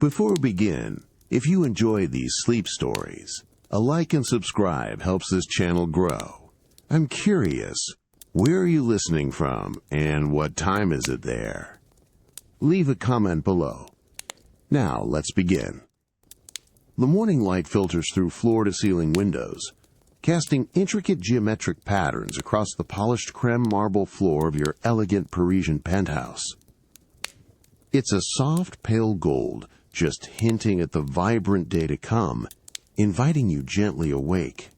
Before we begin, if you enjoy these sleep stories, a like and subscribe helps this channel grow. I'm curious, where are you listening from and what time is it there? Leave a comment below. Now let's begin. The morning light filters through floor-to-ceiling windows, casting intricate geometric patterns across the polished creme marble floor of your elegant Parisian penthouse. It's a soft pale gold, just hinting at the vibrant day to come, inviting you gently awake.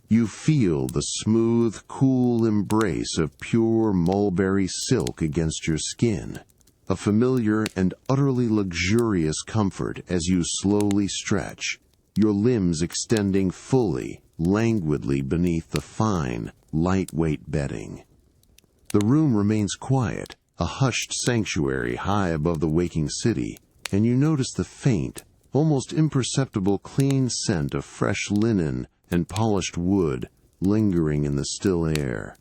You feel the smooth, cool embrace of pure mulberry silk against your skin, a familiar and utterly luxurious comfort as you slowly stretch, your limbs extending fully, languidly beneath the fine, lightweight bedding. The room remains quiet, a hushed sanctuary high above the waking city, and you notice the faint, almost imperceptible clean scent of fresh linen and polished wood lingering in the still air.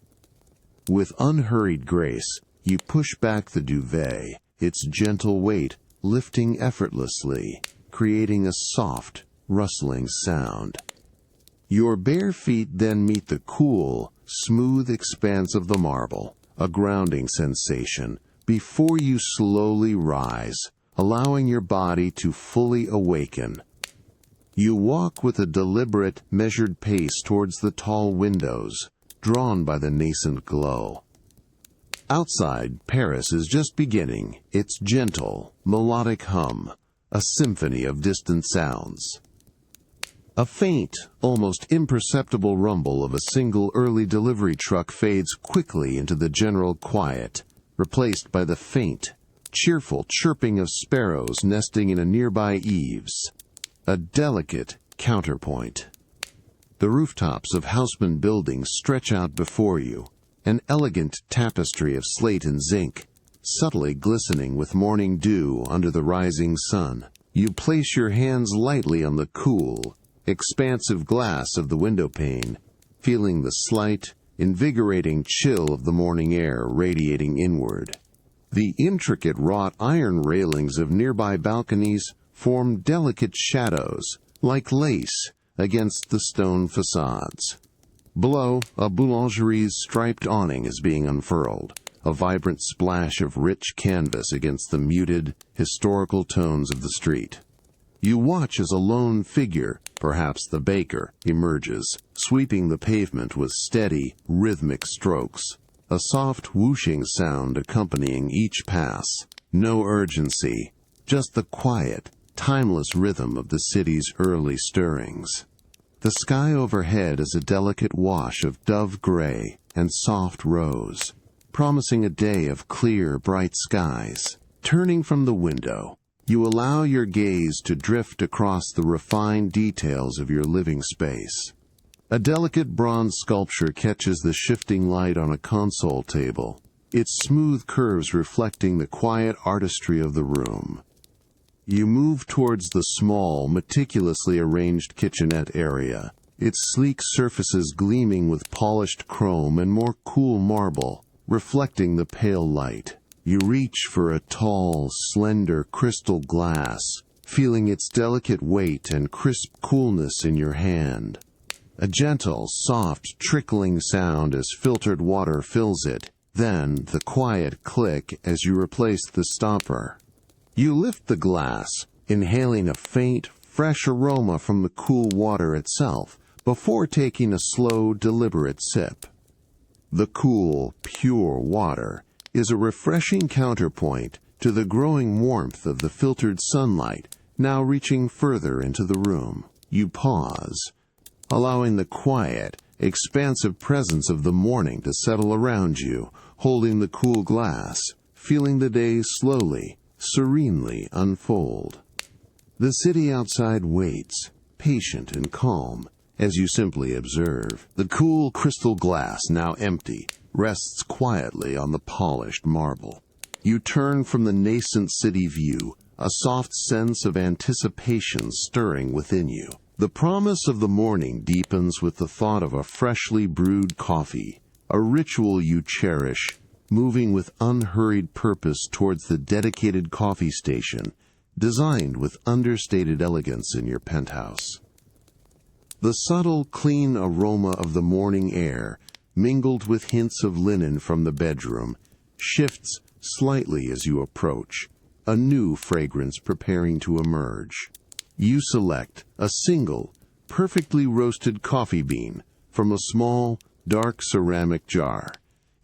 With unhurried grace, you push back the duvet, its gentle weight lifting effortlessly, creating a soft, rustling sound. Your bare feet then meet the cool, smooth expanse of the marble, a grounding sensation, before you slowly rise, allowing your body to fully awaken. You walk with a deliberate, measured pace towards the tall windows, drawn by the nascent glow. Outside, Paris is just beginning, its gentle, melodic hum, a symphony of distant sounds. A faint, almost imperceptible rumble of a single early delivery truck fades quickly into the general quiet, replaced by the faint, cheerful chirping of sparrows nesting in a nearby eaves, a delicate counterpoint. The rooftops of Haussmann buildings stretch out before you, an elegant tapestry of slate and zinc, subtly glistening with morning dew under the rising sun. You place your hands lightly on the cool, expansive glass of the windowpane, feeling the slight, invigorating chill of the morning air radiating inward. The intricate wrought iron railings of nearby balconies form delicate shadows, like lace, against the stone facades. Below, a boulangerie's striped awning is being unfurled, a vibrant splash of rich canvas against the muted, historical tones of the street. You watch as a lone figure, perhaps the baker, emerges, sweeping the pavement with steady, rhythmic strokes, a soft whooshing sound accompanying each pass. No urgency, just the quiet, timeless rhythm of the city's early stirrings. The sky overhead is a delicate wash of dove gray and soft rose, promising a day of clear, bright skies. Turning from the window, you allow your gaze to drift across the refined details of your living space. A delicate bronze sculpture catches the shifting light on a console table, its smooth curves reflecting the quiet artistry of the room. You move towards the small, meticulously arranged kitchenette area, its sleek surfaces gleaming with polished chrome and more cool marble, reflecting the pale light. You reach for a tall, slender crystal glass, feeling its delicate weight and crisp coolness in your hand. A gentle, soft, trickling sound as filtered water fills it, then the quiet click as you replace the stopper. You lift the glass, inhaling a faint, fresh aroma from the cool water itself, before taking a slow, deliberate sip. The cool, pure water is a refreshing counterpoint to the growing warmth of the filtered sunlight now reaching further into the room. You pause, allowing the quiet, expansive presence of the morning to settle around you, holding the cool glass, feeling the day slowly, serenely unfold. The city outside waits, patient and calm, as you simply observe. The cool crystal glass, now empty, rests quietly on the polished marble. You turn from the nascent city view, a soft sense of anticipation stirring within you. The promise of the morning deepens with the thought of a freshly brewed coffee, a ritual you cherish, moving with unhurried purpose towards the dedicated coffee station, designed with understated elegance in your penthouse. The subtle, clean aroma of the morning air, mingled with hints of linen from the bedroom, shifts slightly as you approach, a new fragrance preparing to emerge. You select a single, perfectly roasted coffee bean from a small, dark ceramic jar,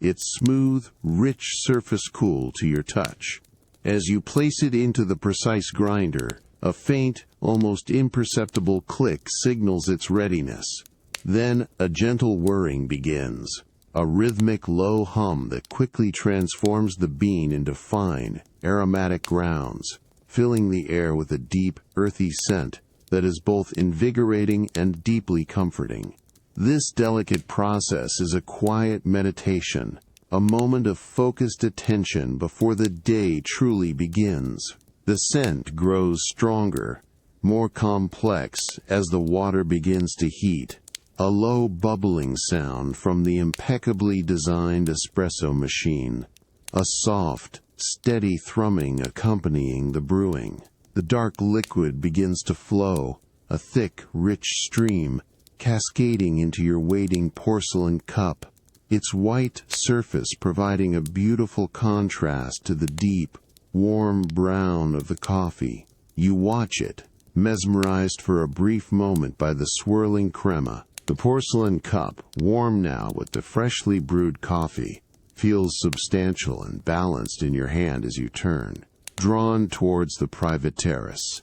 its smooth, rich surface cool to your touch. As you place it into the precise grinder, a faint, almost imperceptible click signals its readiness. Then a gentle whirring begins, a rhythmic low hum that quickly transforms the bean into fine, aromatic grounds, filling the air with a deep, earthy scent that is both invigorating and deeply comforting. This delicate process is a quiet meditation, a moment of focused attention before the day truly begins. The scent grows stronger, more complex as the water begins to heat, a low bubbling sound from the impeccably designed espresso machine, a soft, steady thrumming accompanying the brewing. The dark liquid begins to flow, a thick, rich stream, cascading into your waiting porcelain cup, its white surface providing a beautiful contrast to the deep, warm brown of the coffee. You watch it, mesmerized for a brief moment by the swirling crema. The porcelain cup, warm now with the freshly brewed coffee, feels substantial and balanced in your hand as you turn, drawn towards the private terrace.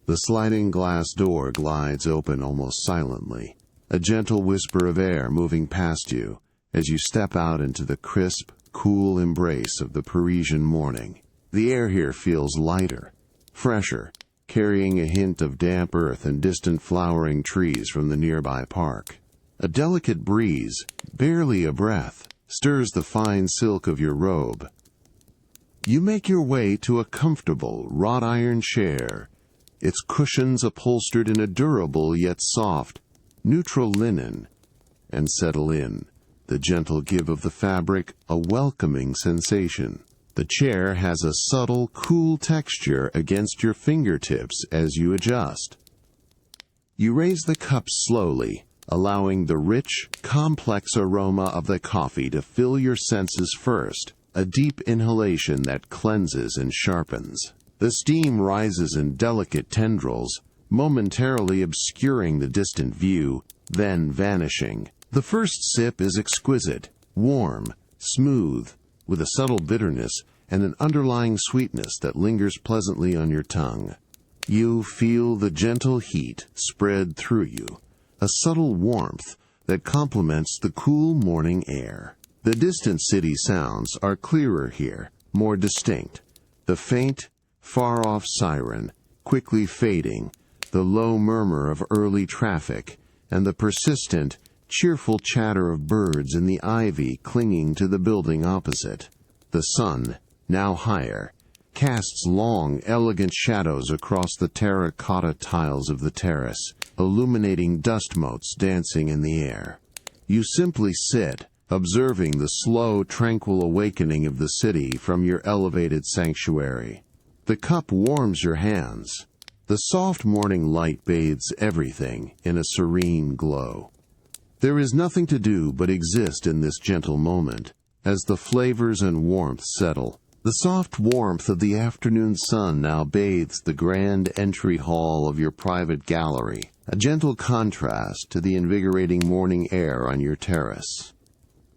The sliding glass door glides open almost silently, a gentle whisper of air moving past you as you step out into the crisp, cool embrace of the Parisian morning. The air here feels lighter, fresher, carrying a hint of damp earth and distant flowering trees from the nearby park. A delicate breeze, barely a breath, stirs the fine silk of your robe. You make your way to a comfortable wrought iron chair, its cushions upholstered in a durable yet soft, neutral linen, and settle in, the gentle give of the fabric a welcoming sensation. The chair has a subtle, cool texture against your fingertips as you adjust. You raise the cup slowly, allowing the rich, complex aroma of the coffee to fill your senses first, a deep inhalation that cleanses and sharpens. The steam rises in delicate tendrils, momentarily obscuring the distant view, then vanishing. The first sip is exquisite, warm, smooth, with a subtle bitterness and an underlying sweetness that lingers pleasantly on your tongue. You feel the gentle heat spread through you, a subtle warmth that complements the cool morning air. The distant city sounds are clearer here, more distinct. The faint, far-off siren, quickly fading, the low murmur of early traffic, and the persistent, cheerful chatter of birds in the ivy clinging to the building opposite. The sun, now higher, casts long, elegant shadows across the terracotta tiles of the terrace, illuminating dust motes dancing in the air. You simply sit, observing the slow, tranquil awakening of the city from your elevated sanctuary. The cup warms your hands. The soft morning light bathes everything in a serene glow. There is nothing to do but exist in this gentle moment, as the flavors and warmth settle. The soft warmth of the afternoon sun now bathes the grand entry hall of your private gallery, a gentle contrast to the invigorating morning air on your terrace.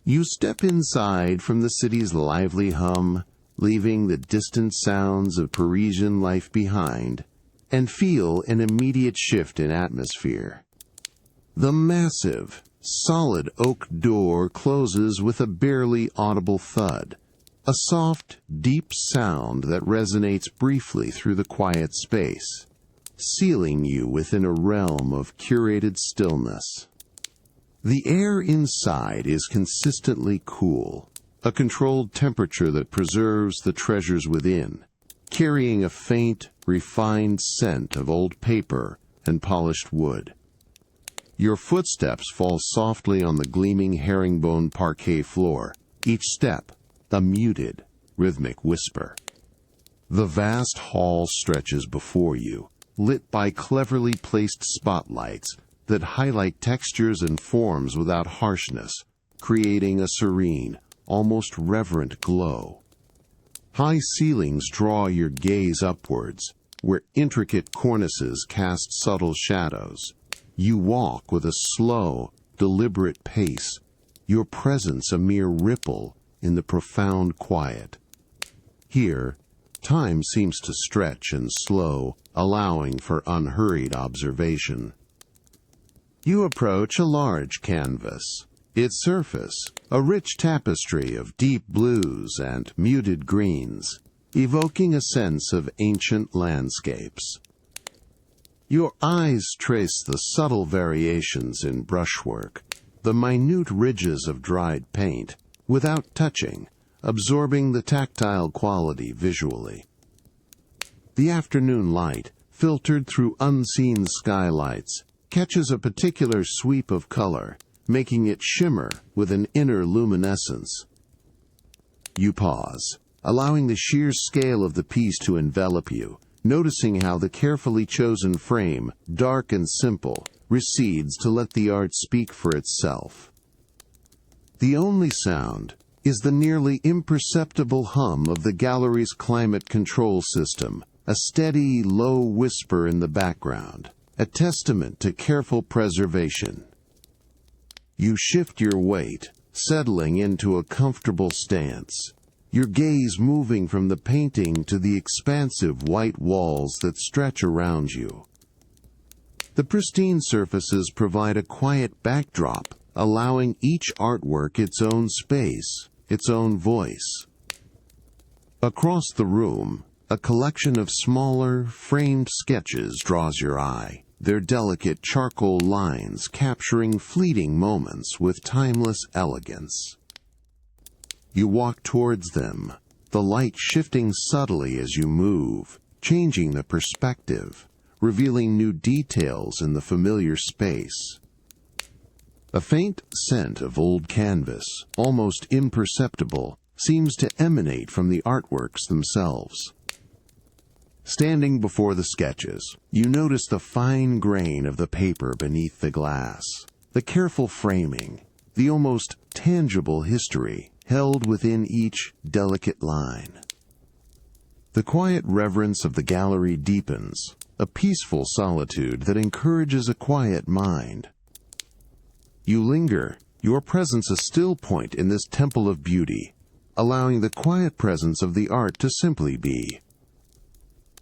You step inside from the city's lively hum, leaving the distant sounds of Parisian life behind, and feel an immediate shift in atmosphere. The massive, solid oak door closes with a barely audible thud, a soft, deep sound that resonates briefly through the quiet space, sealing you within a realm of curated stillness. The air inside is consistently cool, a controlled temperature that preserves the treasures within, carrying a faint, refined scent of old paper and polished wood. Your footsteps fall softly on the gleaming herringbone parquet floor, each step a muted, rhythmic whisper. The vast hall stretches before you, lit by cleverly placed spotlights that highlight textures and forms without harshness, creating a serene, almost reverent glow. High ceilings draw your gaze upwards, where intricate cornices cast subtle shadows. You walk with a slow, deliberate pace, your presence a mere ripple in the profound quiet. Here, time seems to stretch and slow, allowing for unhurried observation. You approach a large canvas. Its surface, a rich tapestry of deep blues and muted greens, evoking a sense of ancient landscapes. Your eyes trace the subtle variations in brushwork, the minute ridges of dried paint, without touching, absorbing the tactile quality visually. The afternoon light, filtered through unseen skylights, catches a particular sweep of color, making it shimmer with an inner luminescence. You pause, allowing the sheer scale of the piece to envelop you, noticing how the carefully chosen frame, dark and simple, recedes to let the art speak for itself. The only sound is the nearly imperceptible hum of the gallery's climate control system, a steady, low whisper in the background, a testament to careful preservation. You shift your weight, settling into a comfortable stance, your gaze moving from the painting to the expansive white walls that stretch around you. The pristine surfaces provide a quiet backdrop, allowing each artwork its own space, its own voice. Across the room, a collection of smaller, framed sketches draws your eye, their delicate charcoal lines capturing fleeting moments with timeless elegance. You walk towards them, the light shifting subtly as you move, changing the perspective, revealing new details in the familiar space. A faint scent of old canvas, almost imperceptible, seems to emanate from the artworks themselves. Standing before the sketches, you notice the fine grain of the paper beneath the glass, the careful framing, the almost tangible history held within each delicate line. The quiet reverence of the gallery deepens, a peaceful solitude that encourages a quiet mind. You linger, your presence a still point in this temple of beauty, allowing the quiet presence of the art to simply be.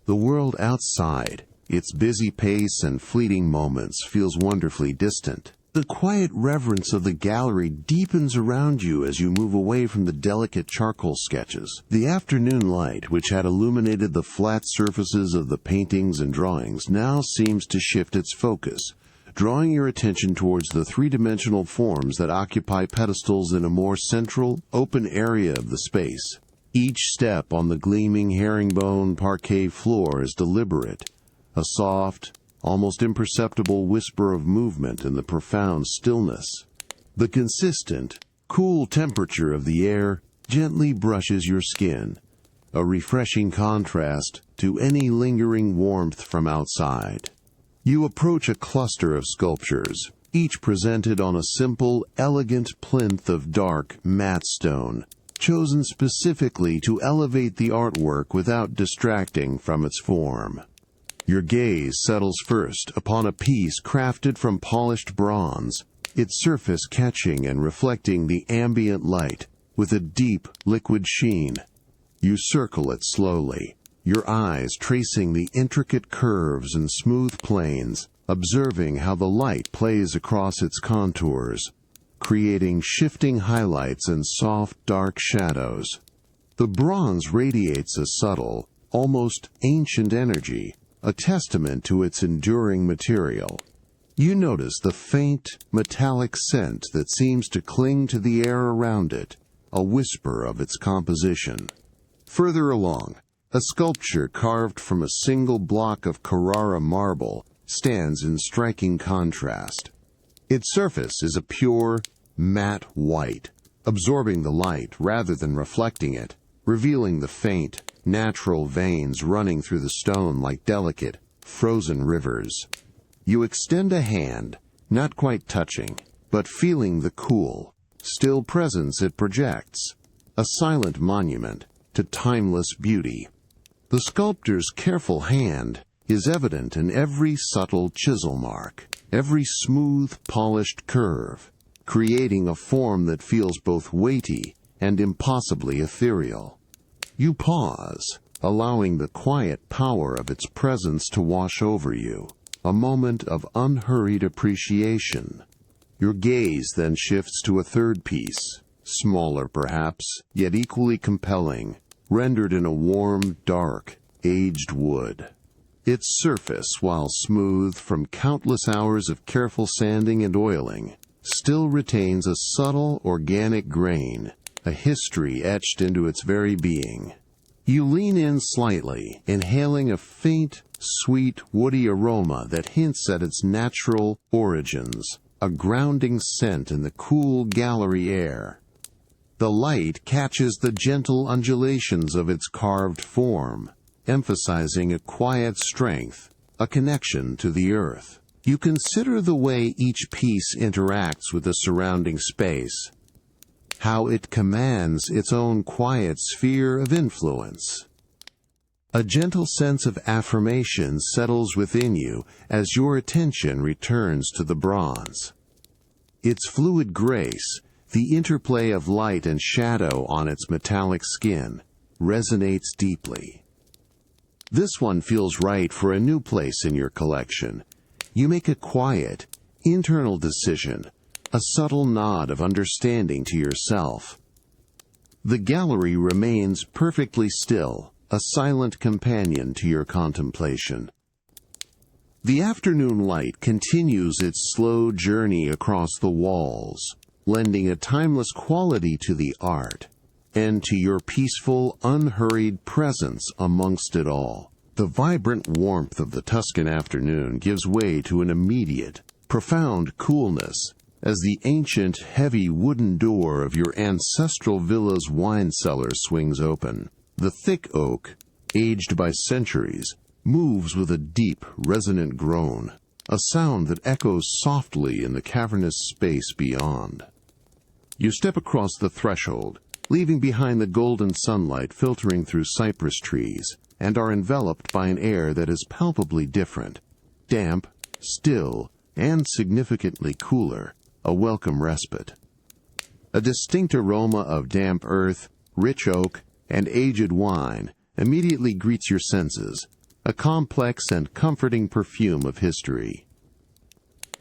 The world outside, its busy pace and fleeting moments, feels wonderfully distant. The quiet reverence of the gallery deepens around you as you move away from the delicate charcoal sketches. The afternoon light, which had illuminated the flat surfaces of the paintings and drawings, now seems to shift its focus, drawing your attention towards the three-dimensional forms that occupy pedestals in a more central, open area of the space. Each step on the gleaming herringbone parquet floor is deliberate, a soft, almost imperceptible whisper of movement in the profound stillness. The consistent, cool temperature of the air gently brushes your skin, a refreshing contrast to any lingering warmth from outside. You approach a cluster of sculptures, each presented on a simple, elegant plinth of dark, matte stone, chosen specifically to elevate the artwork without distracting from its form. Your gaze settles first upon a piece crafted from polished bronze, its surface catching and reflecting the ambient light with a deep, liquid sheen. You circle it slowly, your eyes tracing the intricate curves and smooth planes, observing how the light plays across its contours, creating shifting highlights and soft, dark shadows. The bronze radiates a subtle, almost ancient energy, a testament to its enduring material. You notice the faint, metallic scent that seems to cling to the air around it, a whisper of its composition. Further along, a sculpture carved from a single block of Carrara marble stands in striking contrast. Its surface is a pure, matte white, absorbing the light rather than reflecting it, revealing the faint, natural veins running through the stone like delicate, frozen rivers. You extend a hand, not quite touching, but feeling the cool, still presence it projects, a silent monument to timeless beauty. The sculptor's careful hand is evident in every subtle chisel mark, every smooth, polished curve, creating a form that feels both weighty and impossibly ethereal. You pause, allowing the quiet power of its presence to wash over you, a moment of unhurried appreciation. Your gaze then shifts to a third piece, smaller perhaps, yet equally compelling, rendered in a warm, dark, aged wood. Its surface, while smooth from countless hours of careful sanding and oiling, still retains a subtle, organic grain, a history etched into its very being. You lean in slightly, inhaling a faint, sweet, woody aroma that hints at its natural origins, a grounding scent in the cool gallery air. The light catches the gentle undulations of its carved form, emphasizing a quiet strength, a connection to the earth. You consider the way each piece interacts with the surrounding space, how it commands its own quiet sphere of influence. A gentle sense of affirmation settles within you as your attention returns to the bronze. Its fluid grace, the interplay of light and shadow on its metallic skin, resonates deeply. This one feels right for a new place in your collection. You make a quiet, internal decision, a subtle nod of understanding to yourself. The gallery remains perfectly still, a silent companion to your contemplation. The afternoon light continues its slow journey across the walls, lending a timeless quality to the art, and to your peaceful, unhurried presence amongst it all. The vibrant warmth of the Tuscan afternoon gives way to an immediate, profound coolness as the ancient, heavy wooden door of your ancestral villa's wine cellar swings open. The thick oak, aged by centuries, moves with a deep, resonant groan, a sound that echoes softly in the cavernous space beyond. You step across the threshold, leaving behind the golden sunlight filtering through cypress trees, and are enveloped by an air that is palpably different, damp, still, and significantly cooler, a welcome respite. A distinct aroma of damp earth, rich oak, and aged wine immediately greets your senses, a complex and comforting perfume of history.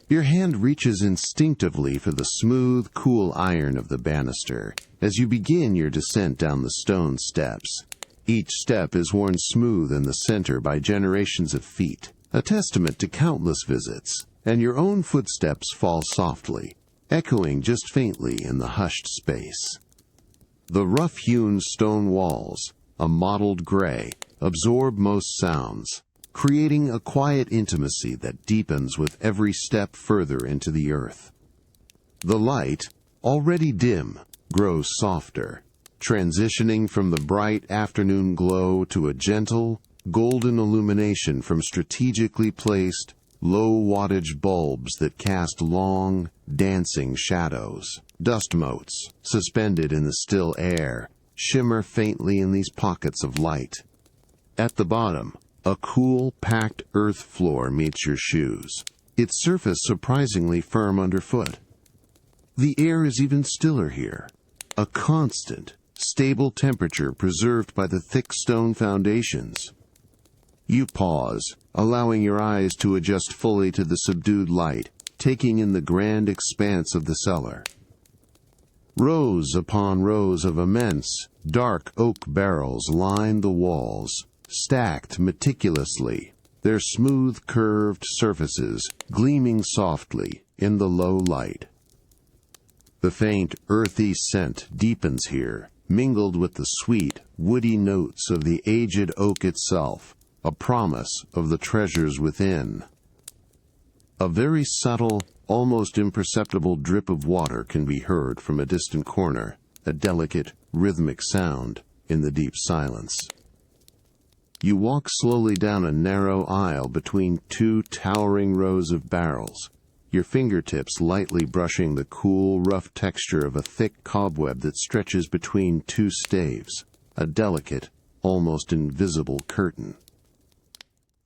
Your hand reaches instinctively for the smooth, cool iron of the banister as you begin your descent down the stone steps. Each step is worn smooth in the center by generations of feet, a testament to countless visits, and your own footsteps fall softly, echoing just faintly in the hushed space. The rough-hewn stone walls, a mottled gray, absorb most sounds, creating a quiet intimacy that deepens with every step further into the earth. The light, already dim, grows softer, transitioning from the bright afternoon glow to a gentle, golden illumination from strategically placed, low-wattage bulbs that cast long, dancing shadows. Dust motes, suspended in the still air, shimmer faintly in these pockets of light. At the bottom, a cool, packed earth floor meets your shoes, its surface surprisingly firm underfoot. The air is even stiller here, a constant, stable temperature preserved by the thick stone foundations. You pause, allowing your eyes to adjust fully to the subdued light, taking in the grand expanse of the cellar. Rows upon rows of immense, dark oak barrels line the walls, stacked meticulously, their smooth curved surfaces gleaming softly in the low light. The faint, earthy scent deepens here, mingled with the sweet, woody notes of the aged oak itself, a promise of the treasures within. A very subtle, almost imperceptible drip of water can be heard from a distant corner, a delicate, rhythmic sound in the deep silence. You walk slowly down a narrow aisle between two towering rows of barrels, your fingertips lightly brushing the cool, rough texture of a thick cobweb that stretches between two staves, a delicate, almost invisible curtain.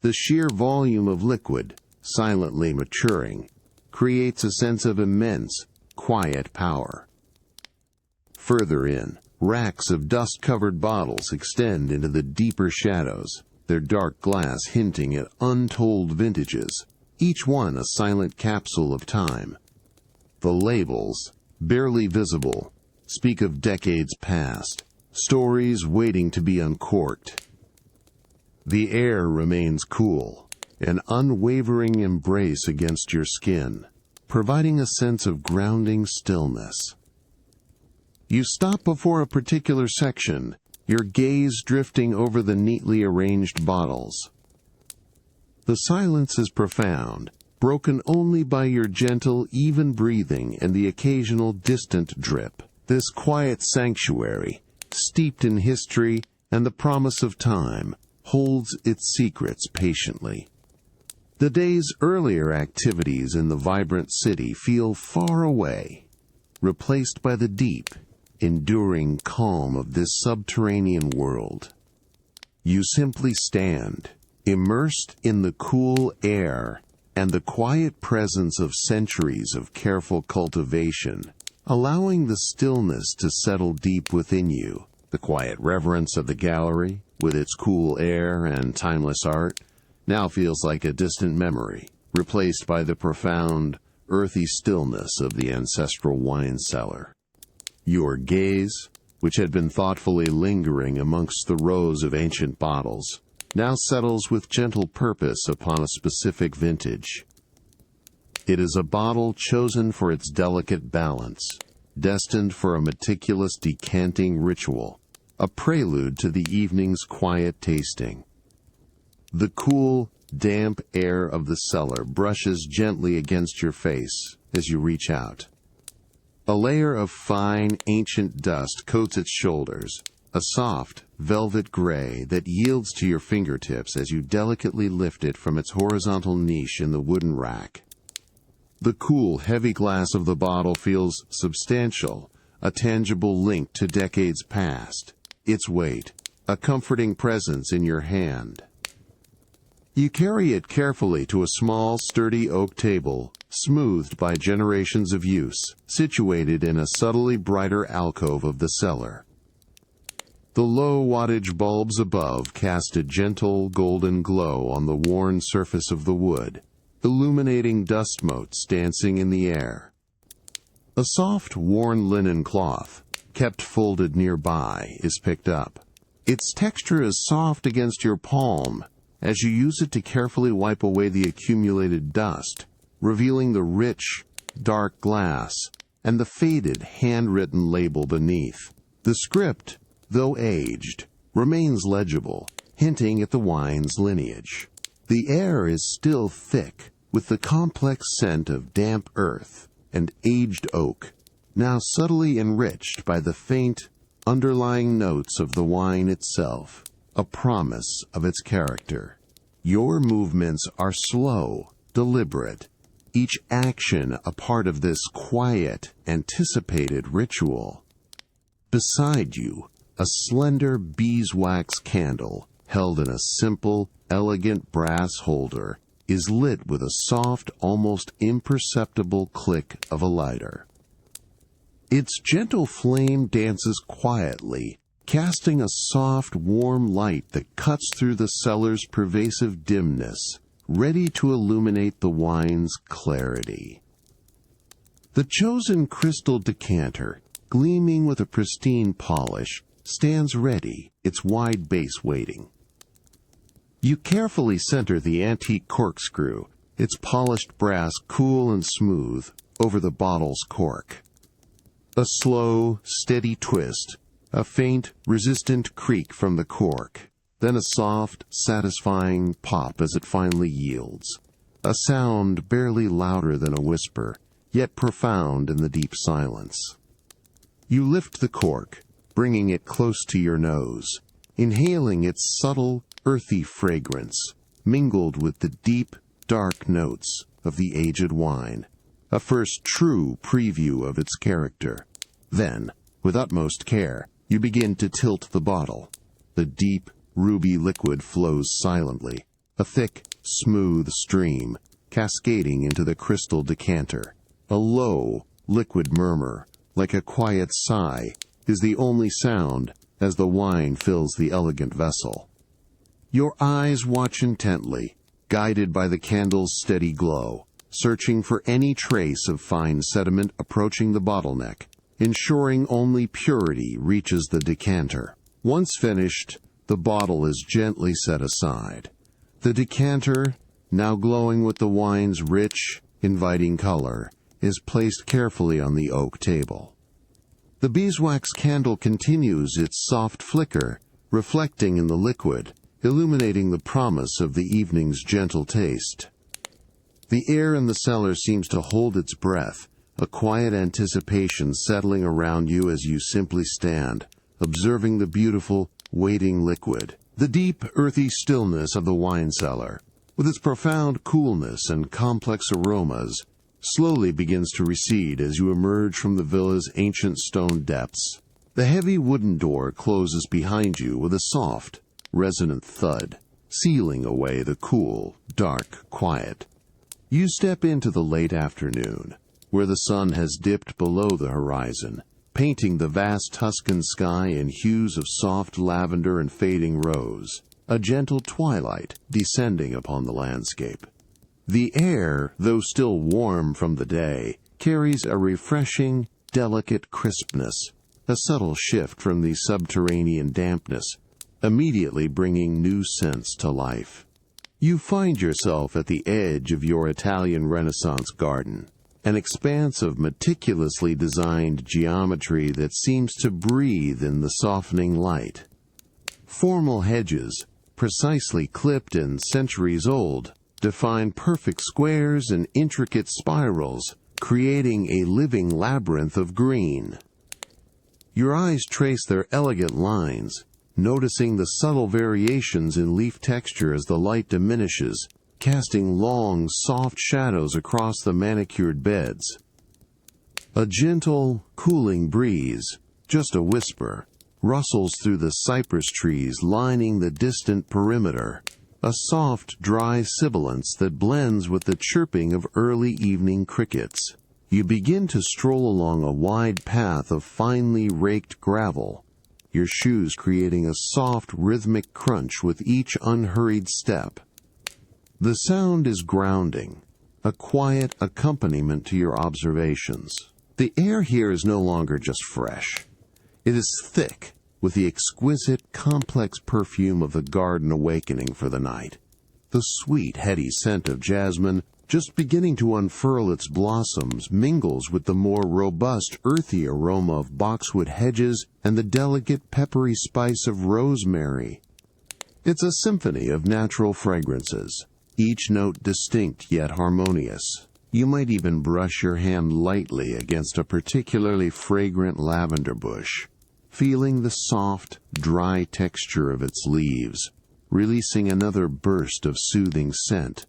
The sheer volume of liquid, silently maturing, creates a sense of immense, quiet power. Further in, racks of dust-covered bottles extend into the deeper shadows, their dark glass hinting at untold vintages, each one a silent capsule of time. The labels, barely visible, speak of decades past, stories waiting to be uncorked. The air remains cool, an unwavering embrace against your skin, providing a sense of grounding stillness. You stop before a particular section, your gaze drifting over the neatly arranged bottles. The silence is profound, broken only by your gentle, even breathing and the occasional distant drip. This quiet sanctuary, steeped in history and the promise of time, holds its secrets patiently. The day's earlier activities in the vibrant city feel far away, replaced by the deep, enduring calm of this subterranean world. You simply stand, immersed in the cool air and the quiet presence of centuries of careful cultivation, allowing the stillness to settle deep within you. The quiet reverence of the gallery, with its cool air and timeless art, now feels like a distant memory, replaced by the profound, earthy stillness of the ancestral wine cellar. Your gaze, which had been thoughtfully lingering amongst the rows of ancient bottles, now settles with gentle purpose upon a specific vintage. It is a bottle chosen for its delicate balance, destined for a meticulous decanting ritual, a prelude to the evening's quiet tasting. The cool, damp air of the cellar brushes gently against your face as you reach out. A layer of fine, ancient dust coats its shoulders, a soft, velvet gray that yields to your fingertips as you delicately lift it from its horizontal niche in the wooden rack. The cool, heavy glass of the bottle feels substantial, a tangible link to decades past, its weight, a comforting presence in your hand. You carry it carefully to a small, sturdy oak table, smoothed by generations of use, situated in a subtly brighter alcove of the cellar. The low wattage bulbs above cast a gentle golden glow on the worn surface of the wood, illuminating dust motes dancing in the air. A soft, worn linen cloth, kept folded nearby, is picked up. Its texture is soft against your palm as you use it to carefully wipe away the accumulated dust, revealing the rich, dark glass and the faded, handwritten label beneath. The script, though aged, remains legible, hinting at the wine's lineage. The air is still thick, with the complex scent of damp earth and aged oak, now subtly enriched by the faint, underlying notes of the wine itself, a promise of its character. Your movements are slow, deliberate, each action a part of this quiet, anticipated ritual. Beside you, a slender beeswax candle, held in a simple, elegant brass holder, is lit with a soft, almost imperceptible click of a lighter. Its gentle flame dances quietly, casting a soft, warm light that cuts through the cellar's pervasive dimness, ready to illuminate the wine's clarity. The chosen crystal decanter, gleaming with a pristine polish, stands ready, its wide base waiting. You carefully center the antique corkscrew, its polished brass cool and smooth, over the bottle's cork. A slow, steady twist, a faint, resistant creak from the cork, then a soft, satisfying pop as it finally yields, a sound barely louder than a whisper, yet profound in the deep silence. You lift the cork, bringing it close to your nose, inhaling its subtle, earthy fragrance, mingled with the deep, dark notes of the aged wine, a first true preview of its character. Then, with utmost care, you begin to tilt the bottle. The deep, ruby liquid flows silently, a thick, smooth stream, cascading into the crystal decanter. A low, liquid murmur, like a quiet sigh, is the only sound as the wine fills the elegant vessel. Your eyes watch intently, guided by the candle's steady glow, searching for any trace of fine sediment approaching the bottleneck, ensuring only purity reaches the decanter. Once finished, the bottle is gently set aside. The decanter, now glowing with the wine's rich, inviting color, is placed carefully on the oak table. The beeswax candle continues its soft flicker, reflecting in the liquid, illuminating the promise of the evening's gentle taste. The air in the cellar seems to hold its breath, a quiet anticipation settling around you as you simply stand, observing the beautiful, waiting liquid. The deep, earthy stillness of the wine cellar, with its profound coolness and complex aromas, slowly begins to recede as you emerge from the villa's ancient stone depths. The heavy wooden door closes behind you with a soft, resonant thud, sealing away the cool, dark quiet. You step into the late afternoon, where the sun has dipped below the horizon, painting the vast Tuscan sky in hues of soft lavender and fading rose, a gentle twilight descending upon the landscape. The air, though still warm from the day, carries a refreshing, delicate crispness, a subtle shift from the subterranean dampness, immediately bringing new scents to life. You find yourself at the edge of your Italian Renaissance garden, an expanse of meticulously designed geometry that seems to breathe in the softening light. Formal hedges, precisely clipped and centuries old, define perfect squares and intricate spirals, creating a living labyrinth of green. Your eyes trace their elegant lines, noticing the subtle variations in leaf texture as the light diminishes, casting long, soft shadows across the manicured beds. A gentle, cooling breeze, just a whisper, rustles through the cypress trees lining the distant perimeter, a soft, dry sibilance that blends with the chirping of early evening crickets. You begin to stroll along a wide path of finely raked gravel, your shoes creating a soft, rhythmic crunch with each unhurried step. The sound is grounding, a quiet accompaniment to your observations. The air here is no longer just fresh. It is thick, with the exquisite, complex perfume of the garden awakening for the night. The sweet, heady scent of jasmine, just beginning to unfurl its blossoms, mingles with the more robust, earthy aroma of boxwood hedges and the delicate, peppery spice of rosemary. It's a symphony of natural fragrances, each note distinct yet harmonious. You might even brush your hand lightly against a particularly fragrant lavender bush, feeling the soft, dry texture of its leaves, releasing another burst of soothing scent.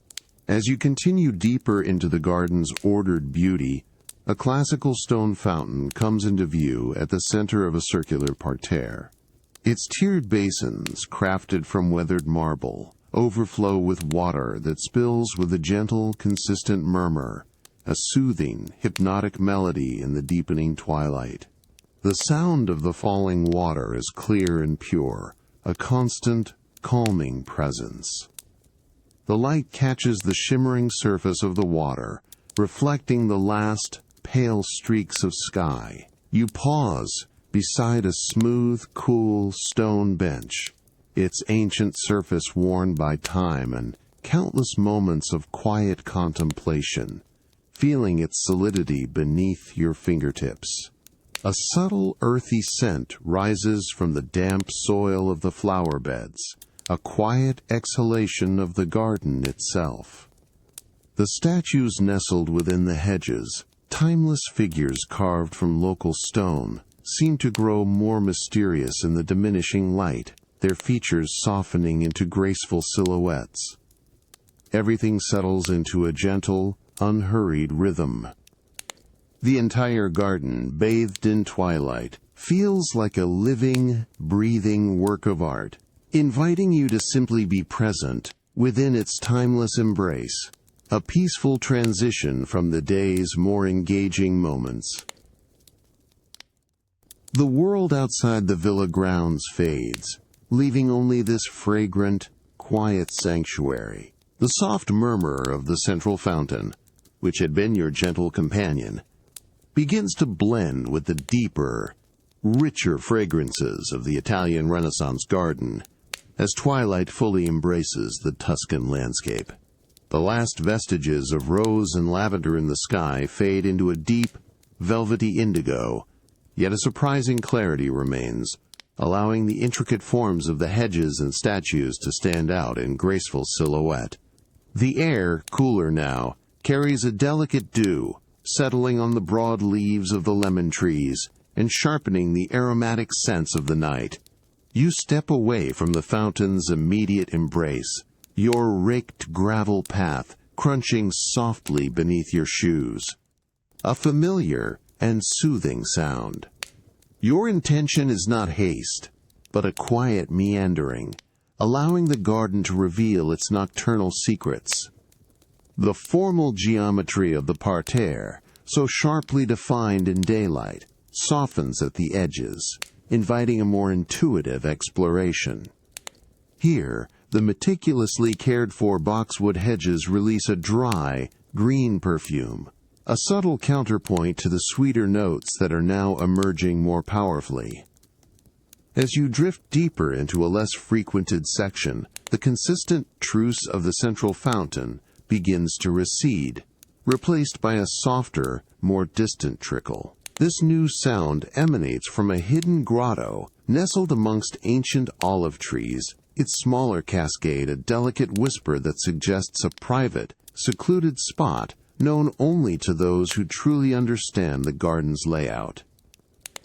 As you continue deeper into the garden's ordered beauty, a classical stone fountain comes into view at the center of a circular parterre. Its tiered basins, crafted from weathered marble, overflow with water that spills with a gentle, consistent murmur, a soothing, hypnotic melody in the deepening twilight. The sound of the falling water is clear and pure, a constant, calming presence. The light catches the shimmering surface of the water, reflecting the last, pale streaks of sky. You pause beside a smooth, cool stone bench, its ancient surface worn by time and countless moments of quiet contemplation, feeling its solidity beneath your fingertips. A subtle, earthy scent rises from the damp soil of the flower beds, a quiet exhalation of the garden itself. The statues nestled within the hedges, timeless figures carved from local stone, seem to grow more mysterious in the diminishing light, their features softening into graceful silhouettes. Everything settles into a gentle, unhurried rhythm. The entire garden, bathed in twilight, feels like a living, breathing work of art, inviting you to simply be present within its timeless embrace, a peaceful transition from the day's more engaging moments. The world outside the villa grounds fades, leaving only this fragrant, quiet sanctuary. The soft murmur of the central fountain, which had been your gentle companion, begins to blend with the deeper, richer fragrances of the Italian Renaissance garden as twilight fully embraces the Tuscan landscape. The last vestiges of rose and lavender in the sky fade into a deep, velvety indigo, yet a surprising clarity remains, allowing the intricate forms of the hedges and statues to stand out in graceful silhouette. The air, cooler now, carries a delicate dew, settling on the broad leaves of the lemon trees and sharpening the aromatic scents of the night. You step away from the fountain's immediate embrace, your raked gravel path crunching softly beneath your shoes. A familiar and soothing sound. Your intention is not haste, but a quiet meandering, allowing the garden to reveal its nocturnal secrets. The formal geometry of the parterre, so sharply defined in daylight, softens at the edges, inviting a more intuitive exploration. Here, the meticulously cared-for boxwood hedges release a dry, green perfume, a subtle counterpoint to the sweeter notes that are now emerging more powerfully. As you drift deeper into a less frequented section, the consistent truce of the central fountain begins to recede, replaced by a softer, more distant trickle. This new sound emanates from a hidden grotto nestled amongst ancient olive trees, its smaller cascade a delicate whisper that suggests a private, secluded spot known only to those who truly understand the garden's layout.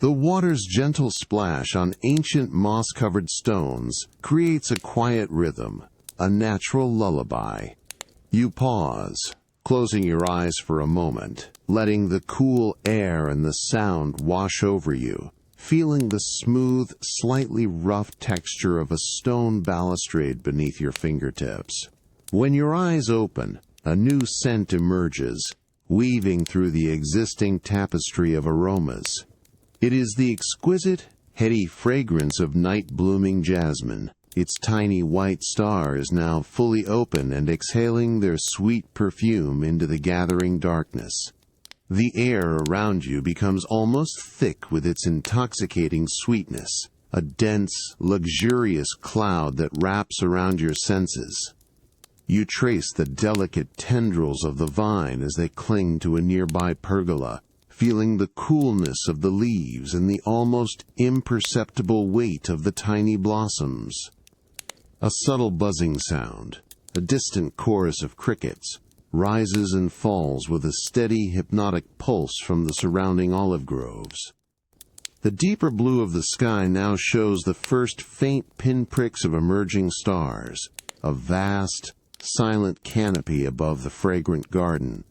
The water's gentle splash on ancient moss-covered stones creates a quiet rhythm, a natural lullaby. You pause, closing your eyes for a moment, letting the cool air and the sound wash over you, feeling the smooth, slightly rough texture of a stone balustrade beneath your fingertips. When your eyes open, a new scent emerges, weaving through the existing tapestry of aromas. It is the exquisite, heady fragrance of night-blooming jasmine. Its tiny white star is now fully open and exhaling their sweet perfume into the gathering darkness. The air around you becomes almost thick with its intoxicating sweetness, a dense, luxurious cloud that wraps around your senses. You trace the delicate tendrils of the vine as they cling to a nearby pergola, feeling the coolness of the leaves and the almost imperceptible weight of the tiny blossoms. A subtle buzzing sound, a distant chorus of crickets, rises and falls with a steady, hypnotic pulse from the surrounding olive groves. The deeper blue of the sky now shows the first faint pinpricks of emerging stars, a vast, silent canopy above the fragrant garden.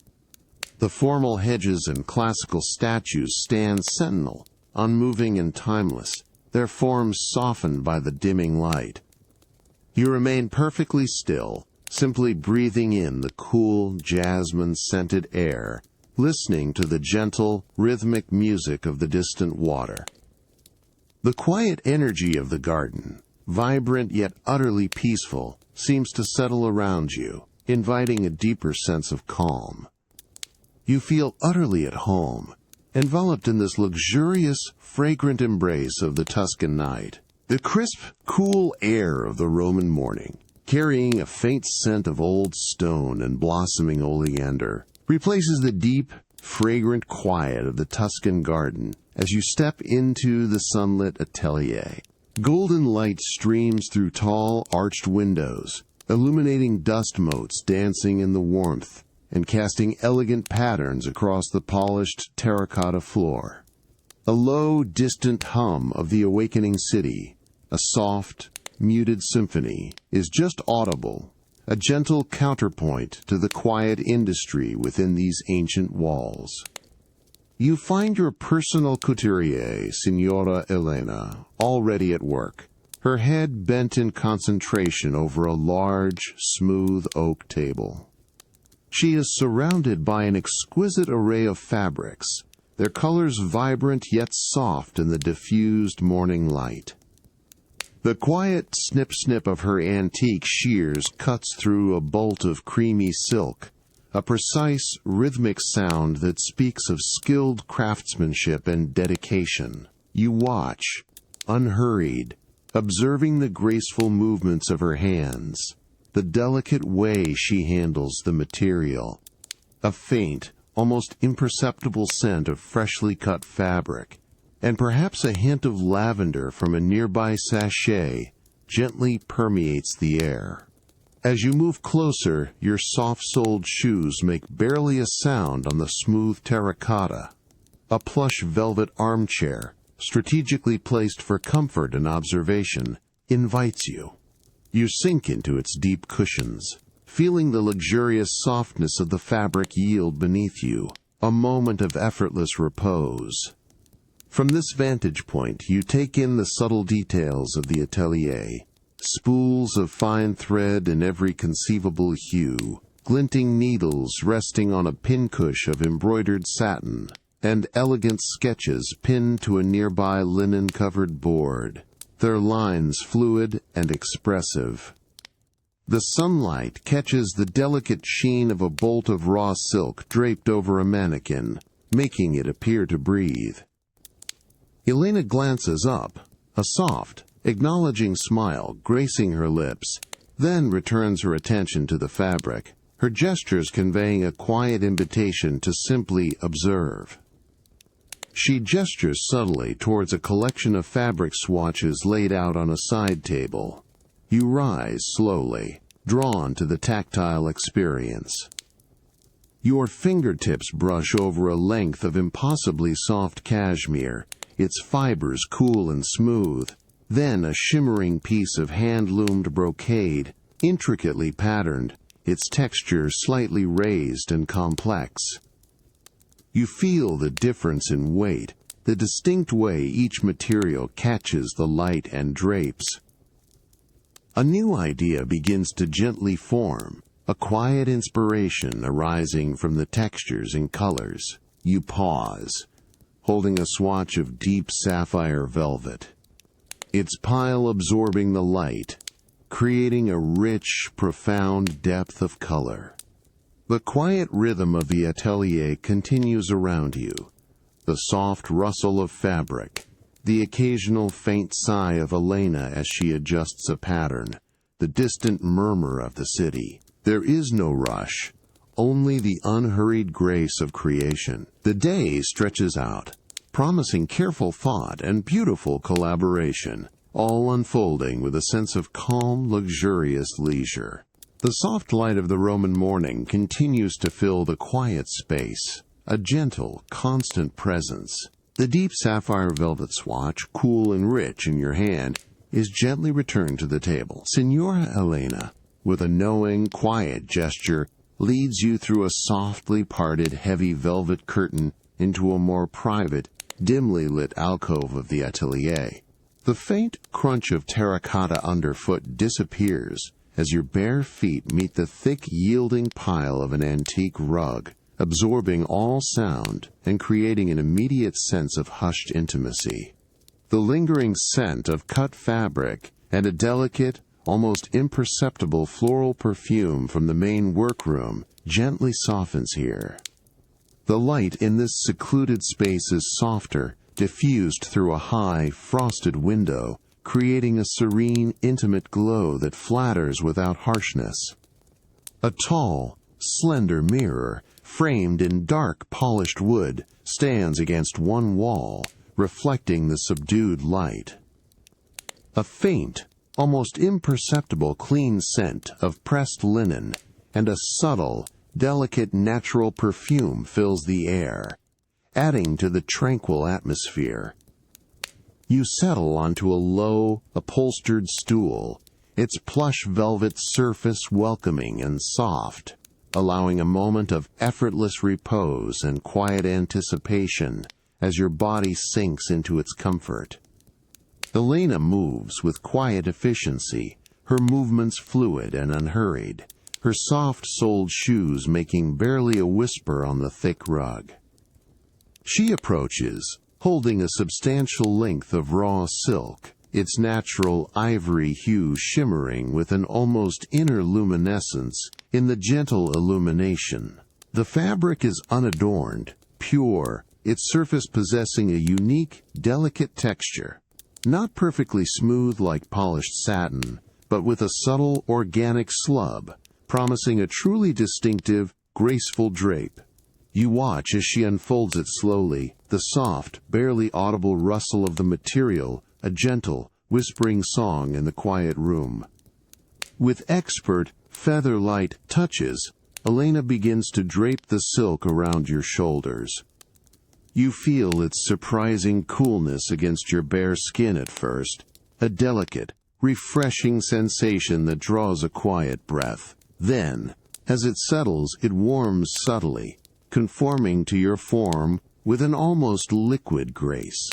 The formal hedges and classical statues stand sentinel, unmoving and timeless, their forms softened by the dimming light. You remain perfectly still, simply breathing in the cool, jasmine-scented air, listening to the gentle, rhythmic music of the distant water. The quiet energy of the garden, vibrant yet utterly peaceful, seems to settle around you, inviting a deeper sense of calm. You feel utterly at home, enveloped in this luxurious, fragrant embrace of the Tuscan night. The crisp, cool air of the Roman morning, carrying a faint scent of old stone and blossoming oleander, replaces the deep, fragrant quiet of the Tuscan garden as you step into the sunlit atelier. Golden light streams through tall, arched windows, illuminating dust motes dancing in the warmth and casting elegant patterns across the polished terracotta floor. A low, distant hum of the awakening city, a soft, muted symphony is just audible, a gentle counterpoint to the quiet industry within these ancient walls. You find your personal couturier, Signora Elena, already at work, her head bent in concentration over a large, smooth oak table. She is surrounded by an exquisite array of fabrics, their colors vibrant yet soft in the diffused morning light. The quiet snip-snip of her antique shears cuts through a bolt of creamy silk, a precise, rhythmic sound that speaks of skilled craftsmanship and dedication. You watch, unhurried, observing the graceful movements of her hands, the delicate way she handles the material. A faint, almost imperceptible scent of freshly cut fabric, and perhaps a hint of lavender from a nearby sachet, gently permeates the air. As you move closer, your soft-soled shoes make barely a sound on the smooth terracotta. A plush velvet armchair, strategically placed for comfort and observation, invites you. You sink into its deep cushions, feeling the luxurious softness of the fabric yield beneath you, a moment of effortless repose. From this vantage point, you take in the subtle details of the atelier. Spools of fine thread in every conceivable hue, glinting needles resting on a pincush of embroidered satin, and elegant sketches pinned to a nearby linen-covered board, their lines fluid and expressive. The sunlight catches the delicate sheen of a bolt of raw silk draped over a mannequin, making it appear to breathe. Elena glances up, a soft, acknowledging smile gracing her lips, then returns her attention to the fabric, her gestures conveying a quiet invitation to simply observe. She gestures subtly towards a collection of fabric swatches laid out on a side table. You rise slowly, drawn to the tactile experience. Your fingertips brush over a length of impossibly soft cashmere, its fibers cool and smooth, then a shimmering piece of hand-loomed brocade, intricately patterned, its texture slightly raised and complex. You feel the difference in weight, the distinct way each material catches the light and drapes. A new idea begins to gently form, a quiet inspiration arising from the textures and colors. You pause, holding a swatch of deep sapphire velvet, its pile absorbing the light, creating a rich, profound depth of color. The quiet rhythm of the atelier continues around you, the soft rustle of fabric, the occasional faint sigh of Elena as she adjusts a pattern, the distant murmur of the city. There is no rush, only the unhurried grace of creation. The day stretches out, promising careful thought and beautiful collaboration, all unfolding with a sense of calm, luxurious leisure. The soft light of the Roman morning continues to fill the quiet space, a gentle, constant presence. The deep sapphire velvet swatch, cool and rich in your hand, is gently returned to the table. Signora Elena, with a knowing, quiet gesture, leads you through a softly parted, heavy velvet curtain into a more private, dimly lit alcove of the atelier. The faint crunch of terracotta underfoot disappears as your bare feet meet the thick, yielding pile of an antique rug, absorbing all sound and creating an immediate sense of hushed intimacy. The lingering scent of cut fabric and a delicate, almost imperceptible floral perfume from the main workroom gently softens here. The light in this secluded space is softer, diffused through a high, frosted window, creating a serene, intimate glow that flatters without harshness. A tall, slender mirror, framed in dark, polished wood, stands against one wall, reflecting the subdued light. A faint, almost imperceptible clean scent of pressed linen and a subtle, delicate natural perfume fills the air, adding to the tranquil atmosphere. You settle onto a low, upholstered stool, its plush velvet surface welcoming and soft, allowing a moment of effortless repose and quiet anticipation as your body sinks into its comfort. Elena moves with quiet efficiency, her movements fluid and unhurried, her soft-soled shoes making barely a whisper on the thick rug. She approaches, holding a substantial length of raw silk, its natural ivory hue shimmering with an almost inner luminescence in the gentle illumination. The fabric is unadorned, pure, its surface possessing a unique, delicate texture. Not perfectly smooth like polished satin, but with a subtle, organic slub, promising a truly distinctive, graceful drape. You watch as she unfolds it slowly, the soft, barely audible rustle of the material, a gentle, whispering song in the quiet room. With expert, feather-light touches, Elena begins to drape the silk around your shoulders. You feel its surprising coolness against your bare skin at first, a delicate, refreshing sensation that draws a quiet breath. Then, as it settles, it warms subtly, conforming to your form with an almost liquid grace.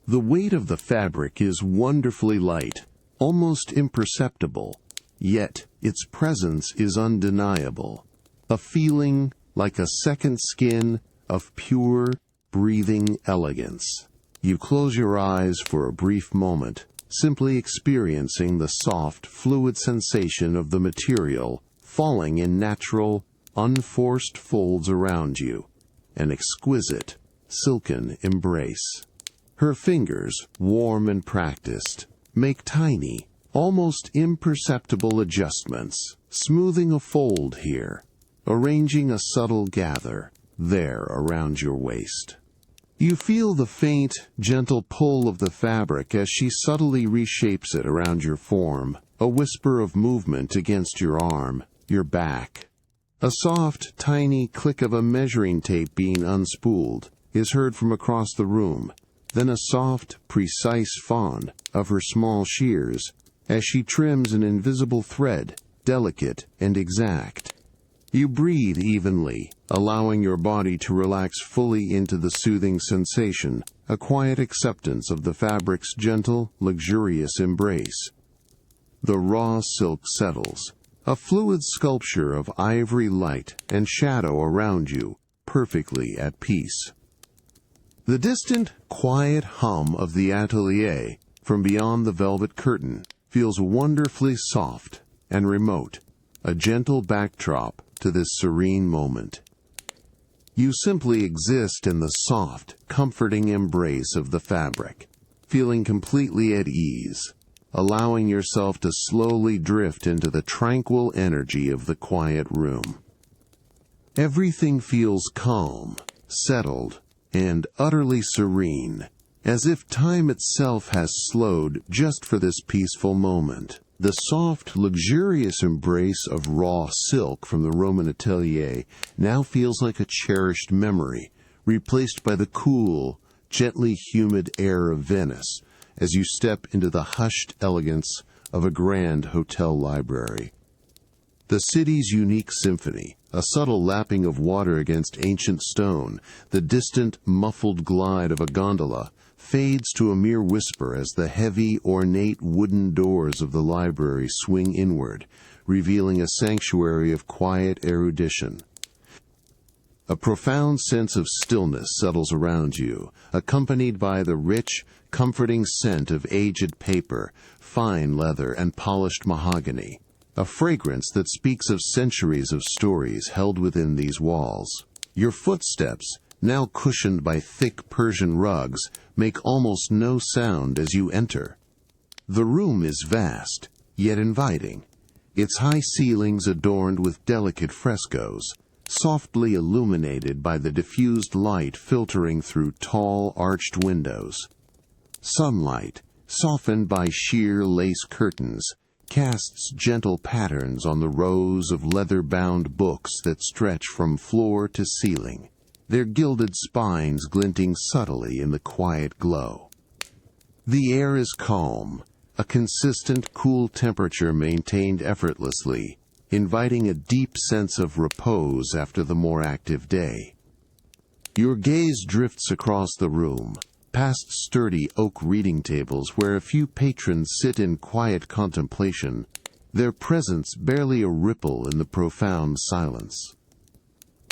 The weight of the fabric is wonderfully light, almost imperceptible, yet its presence is undeniable. A feeling like a second skin of pure, breathing elegance. You close your eyes for a brief moment, simply experiencing the soft, fluid sensation of the material falling in natural, unforced folds around you, an exquisite, silken embrace. Her fingers, warm and practiced, make tiny, almost imperceptible adjustments, smoothing a fold here, arranging a subtle gather there around your waist. You feel the faint, gentle pull of the fabric as she subtly reshapes it around your form, a whisper of movement against your arm, your back. A soft, tiny click of a measuring tape being unspooled is heard from across the room, then a soft, precise fond of her small shears as she trims an invisible thread, delicate and exact. You breathe evenly, allowing your body to relax fully into the soothing sensation, a quiet acceptance of the fabric's gentle, luxurious embrace. The raw silk settles, a fluid sculpture of ivory light and shadow around you, perfectly at peace. The distant, quiet hum of the atelier from beyond the velvet curtain feels wonderfully soft and remote, a gentle backdrop to this serene moment. You simply exist in the soft, comforting embrace of the fabric, feeling completely at ease, allowing yourself to slowly drift into the tranquil energy of the quiet room. Everything feels calm, settled, and utterly serene, as if time itself has slowed just for this peaceful moment. The soft, luxurious embrace of raw silk from the Roman atelier now feels like a cherished memory, replaced by the cool, gently humid air of Venice as you step into the hushed elegance of a grand hotel library. The city's unique symphony, a subtle lapping of water against ancient stone, the distant, muffled glide of a gondola, fades to a mere whisper as the heavy, ornate wooden doors of the library swing inward, revealing a sanctuary of quiet erudition. A profound sense of stillness settles around you, accompanied by the rich, comforting scent of aged paper, fine leather, and polished mahogany, a fragrance that speaks of centuries of stories held within these walls. Your footsteps, now cushioned by thick Persian rugs, make almost no sound as you enter. The room is vast, yet inviting, its high ceilings adorned with delicate frescoes, softly illuminated by the diffused light filtering through tall, arched windows. Sunlight, softened by sheer lace curtains, casts gentle patterns on the rows of leather-bound books that stretch from floor to ceiling, their gilded spines glinting subtly in the quiet glow. The air is calm, a consistent cool temperature maintained effortlessly, inviting a deep sense of repose after the more active day. Your gaze drifts across the room, past sturdy oak reading tables where a few patrons sit in quiet contemplation, their presence barely a ripple in the profound silence.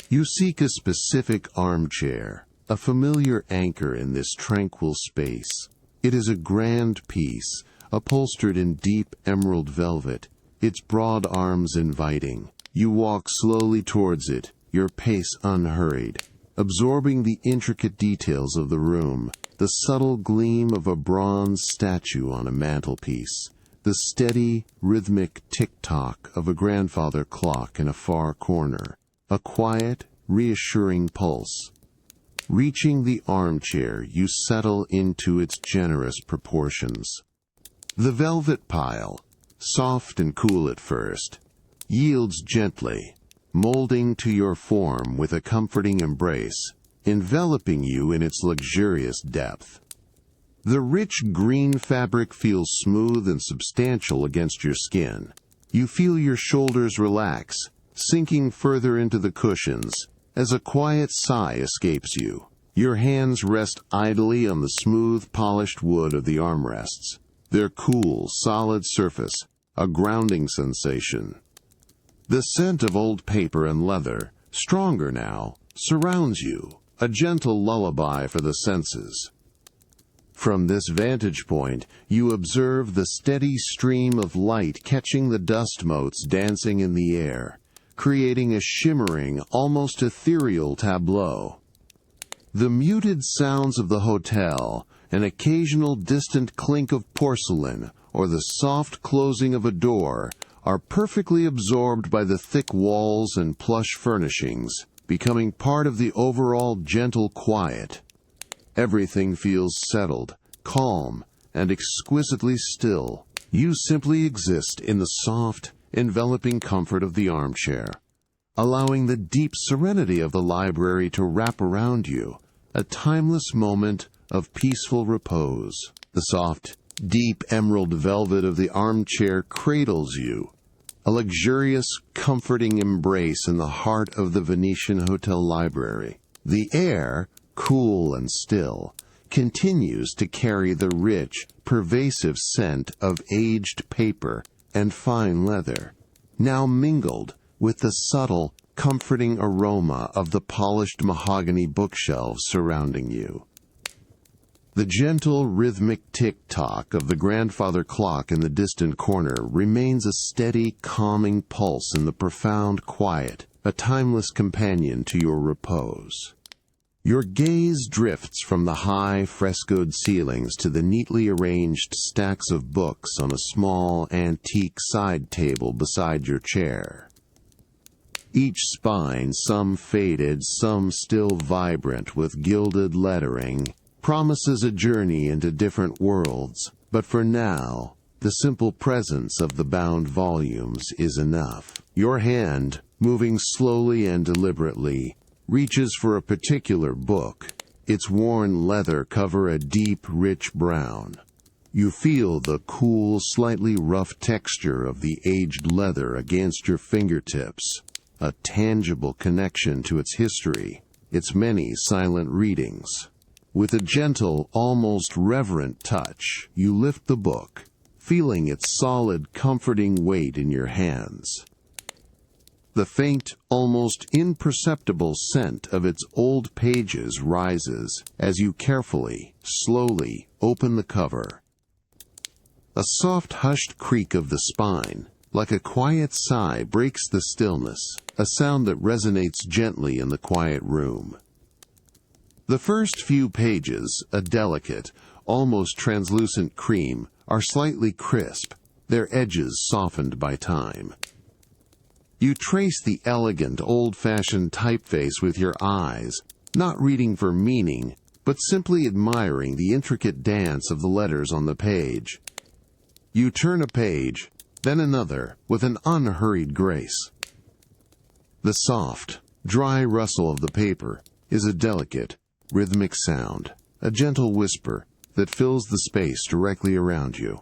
You seek a specific armchair, a familiar anchor in this tranquil space. It is a grand piece, upholstered in deep emerald velvet, its broad arms inviting. You walk slowly towards it, your pace unhurried, absorbing the intricate details of the room, the subtle gleam of a bronze statue on a mantelpiece, the steady, rhythmic tick-tock of a grandfather clock in a far corner, a quiet, reassuring pulse. Reaching the armchair, you settle into its generous proportions. The velvet pile, soft and cool at first, yields gently, molding to your form with a comforting embrace, enveloping you in its luxurious depth. The rich green fabric feels smooth and substantial against your skin. You feel your shoulders relax, sinking further into the cushions, as a quiet sigh escapes you. Your hands rest idly on the smooth, polished wood of the armrests, their cool, solid surface, a grounding sensation. The scent of old paper and leather, stronger now, surrounds you, a gentle lullaby for the senses. From this vantage point, you observe the steady stream of light catching the dust motes dancing in the air, creating a shimmering, almost ethereal tableau. The muted sounds of the hotel, an occasional distant clink of porcelain, or the soft closing of a door, are perfectly absorbed by the thick walls and plush furnishings, becoming part of the overall gentle quiet. Everything feels settled, calm, and exquisitely still. You simply exist in the soft, enveloping comfort of the armchair, allowing the deep serenity of the library to wrap around you, a timeless moment of peaceful repose. The soft, deep emerald velvet of the armchair cradles you, a luxurious, comforting embrace in the heart of the Venetian hotel library. The air, cool and still, continues to carry the rich, pervasive scent of aged paper and fine leather, now mingled with the subtle, comforting aroma of the polished mahogany bookshelves surrounding you. The gentle, rhythmic tick-tock of the grandfather clock in the distant corner remains a steady, calming pulse in the profound quiet, a timeless companion to your repose. Your gaze drifts from the high, frescoed ceilings to the neatly arranged stacks of books on a small, antique side table beside your chair. Each spine, some faded, some still vibrant with gilded lettering, promises a journey into different worlds, but for now, the simple presence of the bound volumes is enough. Your hand, moving slowly and deliberately, reaches for a particular book, its worn leather cover a deep, rich brown. You feel the cool, slightly rough texture of the aged leather against your fingertips, a tangible connection to its history, its many silent readings. With a gentle, almost reverent touch, you lift the book, feeling its solid, comforting weight in your hands. The faint, almost imperceptible scent of its old pages rises as you carefully, slowly open the cover. A soft, hushed creak of the spine, like a quiet sigh, breaks the stillness, a sound that resonates gently in the quiet room. The first few pages, a delicate, almost translucent cream, are slightly crisp, their edges softened by time. You trace the elegant, old-fashioned typeface with your eyes, not reading for meaning, but simply admiring the intricate dance of the letters on the page. You turn a page, then another, with an unhurried grace. The soft, dry rustle of the paper is a delicate, rhythmic sound, a gentle whisper, that fills the space directly around you.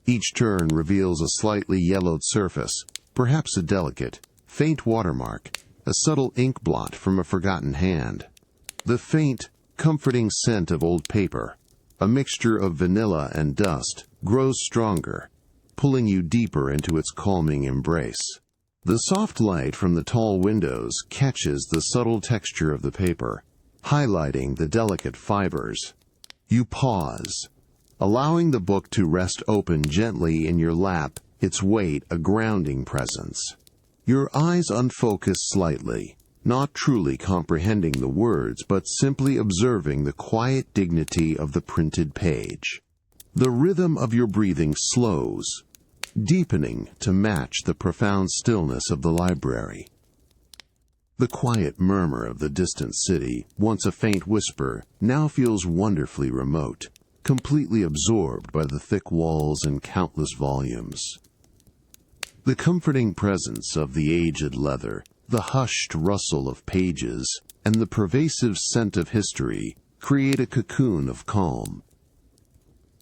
Each turn reveals a slightly yellowed surface, perhaps a delicate, faint watermark, a subtle ink blot from a forgotten hand. The faint, comforting scent of old paper, a mixture of vanilla and dust, grows stronger, pulling you deeper into its calming embrace. The soft light from the tall windows catches the subtle texture of the paper, highlighting the delicate fibers. You pause, allowing the book to rest open gently in your lap, its weight a grounding presence. Your eyes unfocus slightly, not truly comprehending the words, but simply observing the quiet dignity of the printed page. The rhythm of your breathing slows, deepening to match the profound stillness of the library. The quiet murmur of the distant city, once a faint whisper, now feels wonderfully remote, completely absorbed by the thick walls and countless volumes. The comforting presence of the aged leather, the hushed rustle of pages, and the pervasive scent of history create a cocoon of calm.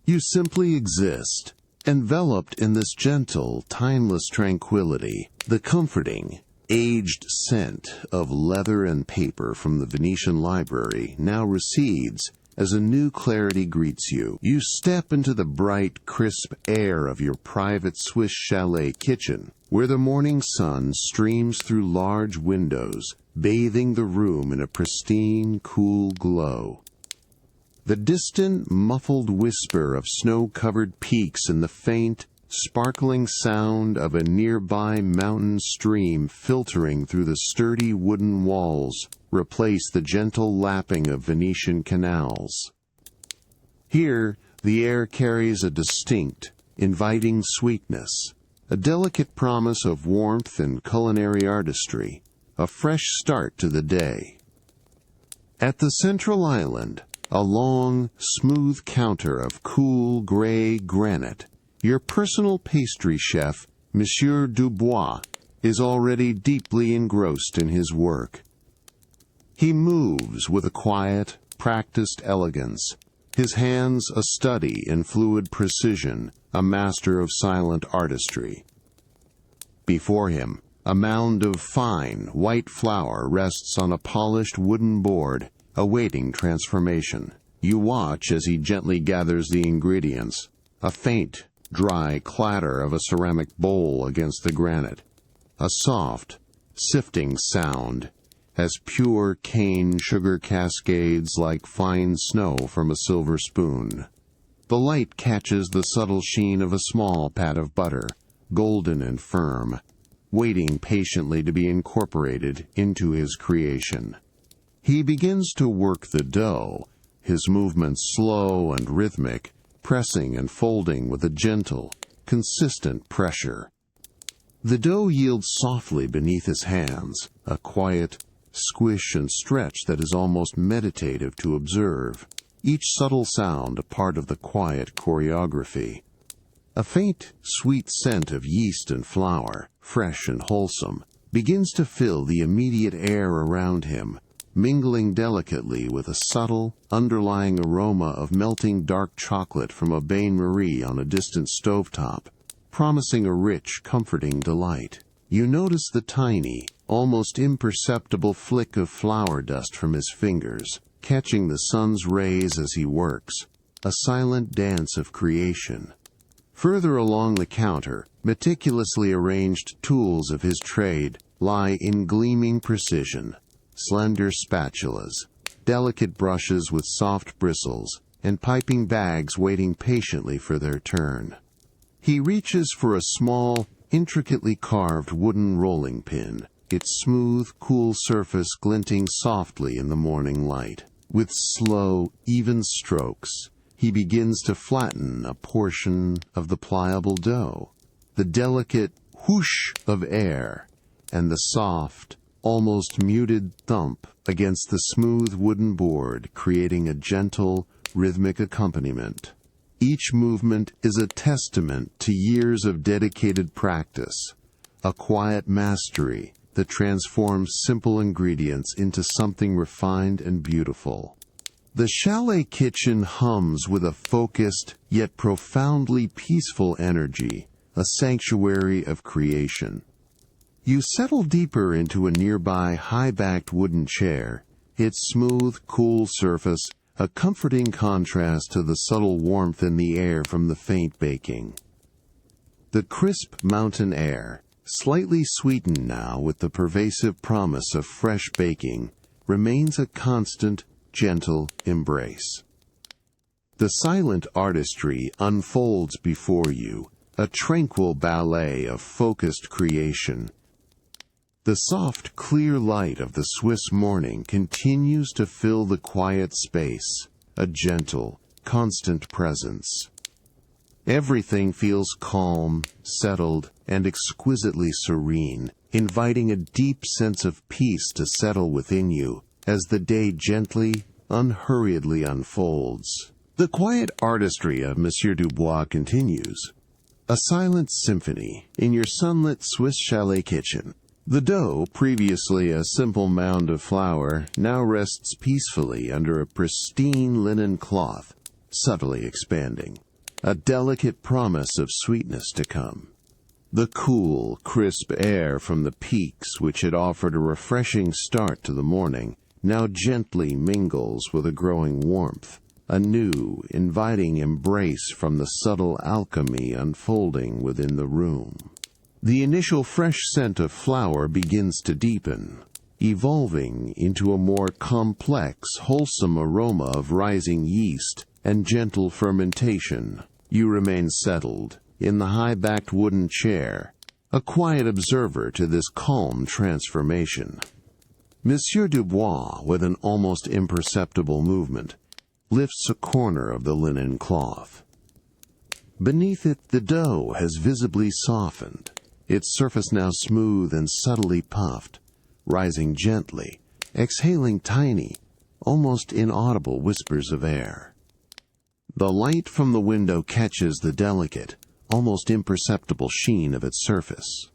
You simply exist, enveloped in this gentle, timeless tranquility. The comforting, aged scent of leather and paper from the Venetian library now recedes as a new clarity greets you. You step into the bright, crisp air of your private Swiss chalet kitchen, where the morning sun streams through large windows, bathing the room in a pristine, cool glow. The distant, muffled whisper of snow-covered peaks and the faint, sparkling sound of a nearby mountain stream filtering through the sturdy wooden walls replace the gentle lapping of Venetian canals. Here, the air carries a distinct, inviting sweetness, a delicate promise of warmth and culinary artistry, a fresh start to the day. At the central island, a long, smooth counter of cool gray granite, your personal pastry chef, Monsieur Dubois, is already deeply engrossed in his work. He moves with a quiet, practiced elegance, his hands a study in fluid precision, a master of silent artistry. Before him, a mound of fine, white flour rests on a polished wooden board, awaiting transformation. You watch as he gently gathers the ingredients, a faint, dry clatter of a ceramic bowl against the granite, a soft, sifting sound, as pure cane sugar cascades like fine snow from a silver spoon. The light catches the subtle sheen of a small pat of butter, golden and firm, waiting patiently to be incorporated into his creation. He begins to work the dough, his movements slow and rhythmic, pressing and folding with a gentle, consistent pressure. The dough yields softly beneath his hands, a quiet squish and stretch that is almost meditative to observe, each subtle sound a part of the quiet choreography. A faint, sweet scent of yeast and flour, fresh and wholesome, begins to fill the immediate air around him, mingling delicately with a subtle, underlying aroma of melting dark chocolate from a bain-marie on a distant stovetop, promising a rich, comforting delight. You notice the tiny, almost imperceptible flick of flour dust from his fingers, catching the sun's rays as he works, a silent dance of creation. Further along the counter, meticulously arranged tools of his trade lie in gleaming precision, slender spatulas, delicate brushes with soft bristles, and piping bags waiting patiently for their turn. He reaches for a small, intricately carved wooden rolling pin, its smooth, cool surface glinting softly in the morning light. With slow, even strokes, he begins to flatten a portion of the pliable dough. The delicate whoosh of air and the soft, almost muted thump against the smooth wooden board, creating a gentle, rhythmic accompaniment. Each movement is a testament to years of dedicated practice, a quiet mastery that transforms simple ingredients into something refined and beautiful. The chalet kitchen hums with a focused yet profoundly peaceful energy, a sanctuary of creation. You settle deeper into a nearby high-backed wooden chair, its smooth, cool surface a comforting contrast to the subtle warmth in the air from the faint baking. The crisp mountain air, slightly sweetened now with the pervasive promise of fresh baking, remains a constant, gentle embrace. The silent artistry unfolds before you, a tranquil ballet of focused creation. The soft, clear light of the Swiss morning continues to fill the quiet space, a gentle, constant presence. Everything feels calm, settled, and exquisitely serene, inviting a deep sense of peace to settle within you as the day gently, unhurriedly unfolds. The quiet artistry of Monsieur Dubois continues. A silent symphony in your sunlit Swiss chalet kitchen. The dough, previously a simple mound of flour, now rests peacefully under a pristine linen cloth, subtly expanding, a delicate promise of sweetness to come. The cool, crisp air from the peaks which had offered a refreshing start to the morning now gently mingles with a growing warmth, a new, inviting embrace from the subtle alchemy unfolding within the room. The initial fresh scent of flour begins to deepen, evolving into a more complex, wholesome aroma of rising yeast and gentle fermentation. You remain settled in the high-backed wooden chair, a quiet observer to this calm transformation. Monsieur Dubois, with an almost imperceptible movement, lifts a corner of the linen cloth. Beneath it, the dough has visibly softened, its surface now smooth and subtly puffed, rising gently, exhaling tiny, almost inaudible whispers of air. The light from the window catches the delicate, almost imperceptible sheen of its surface.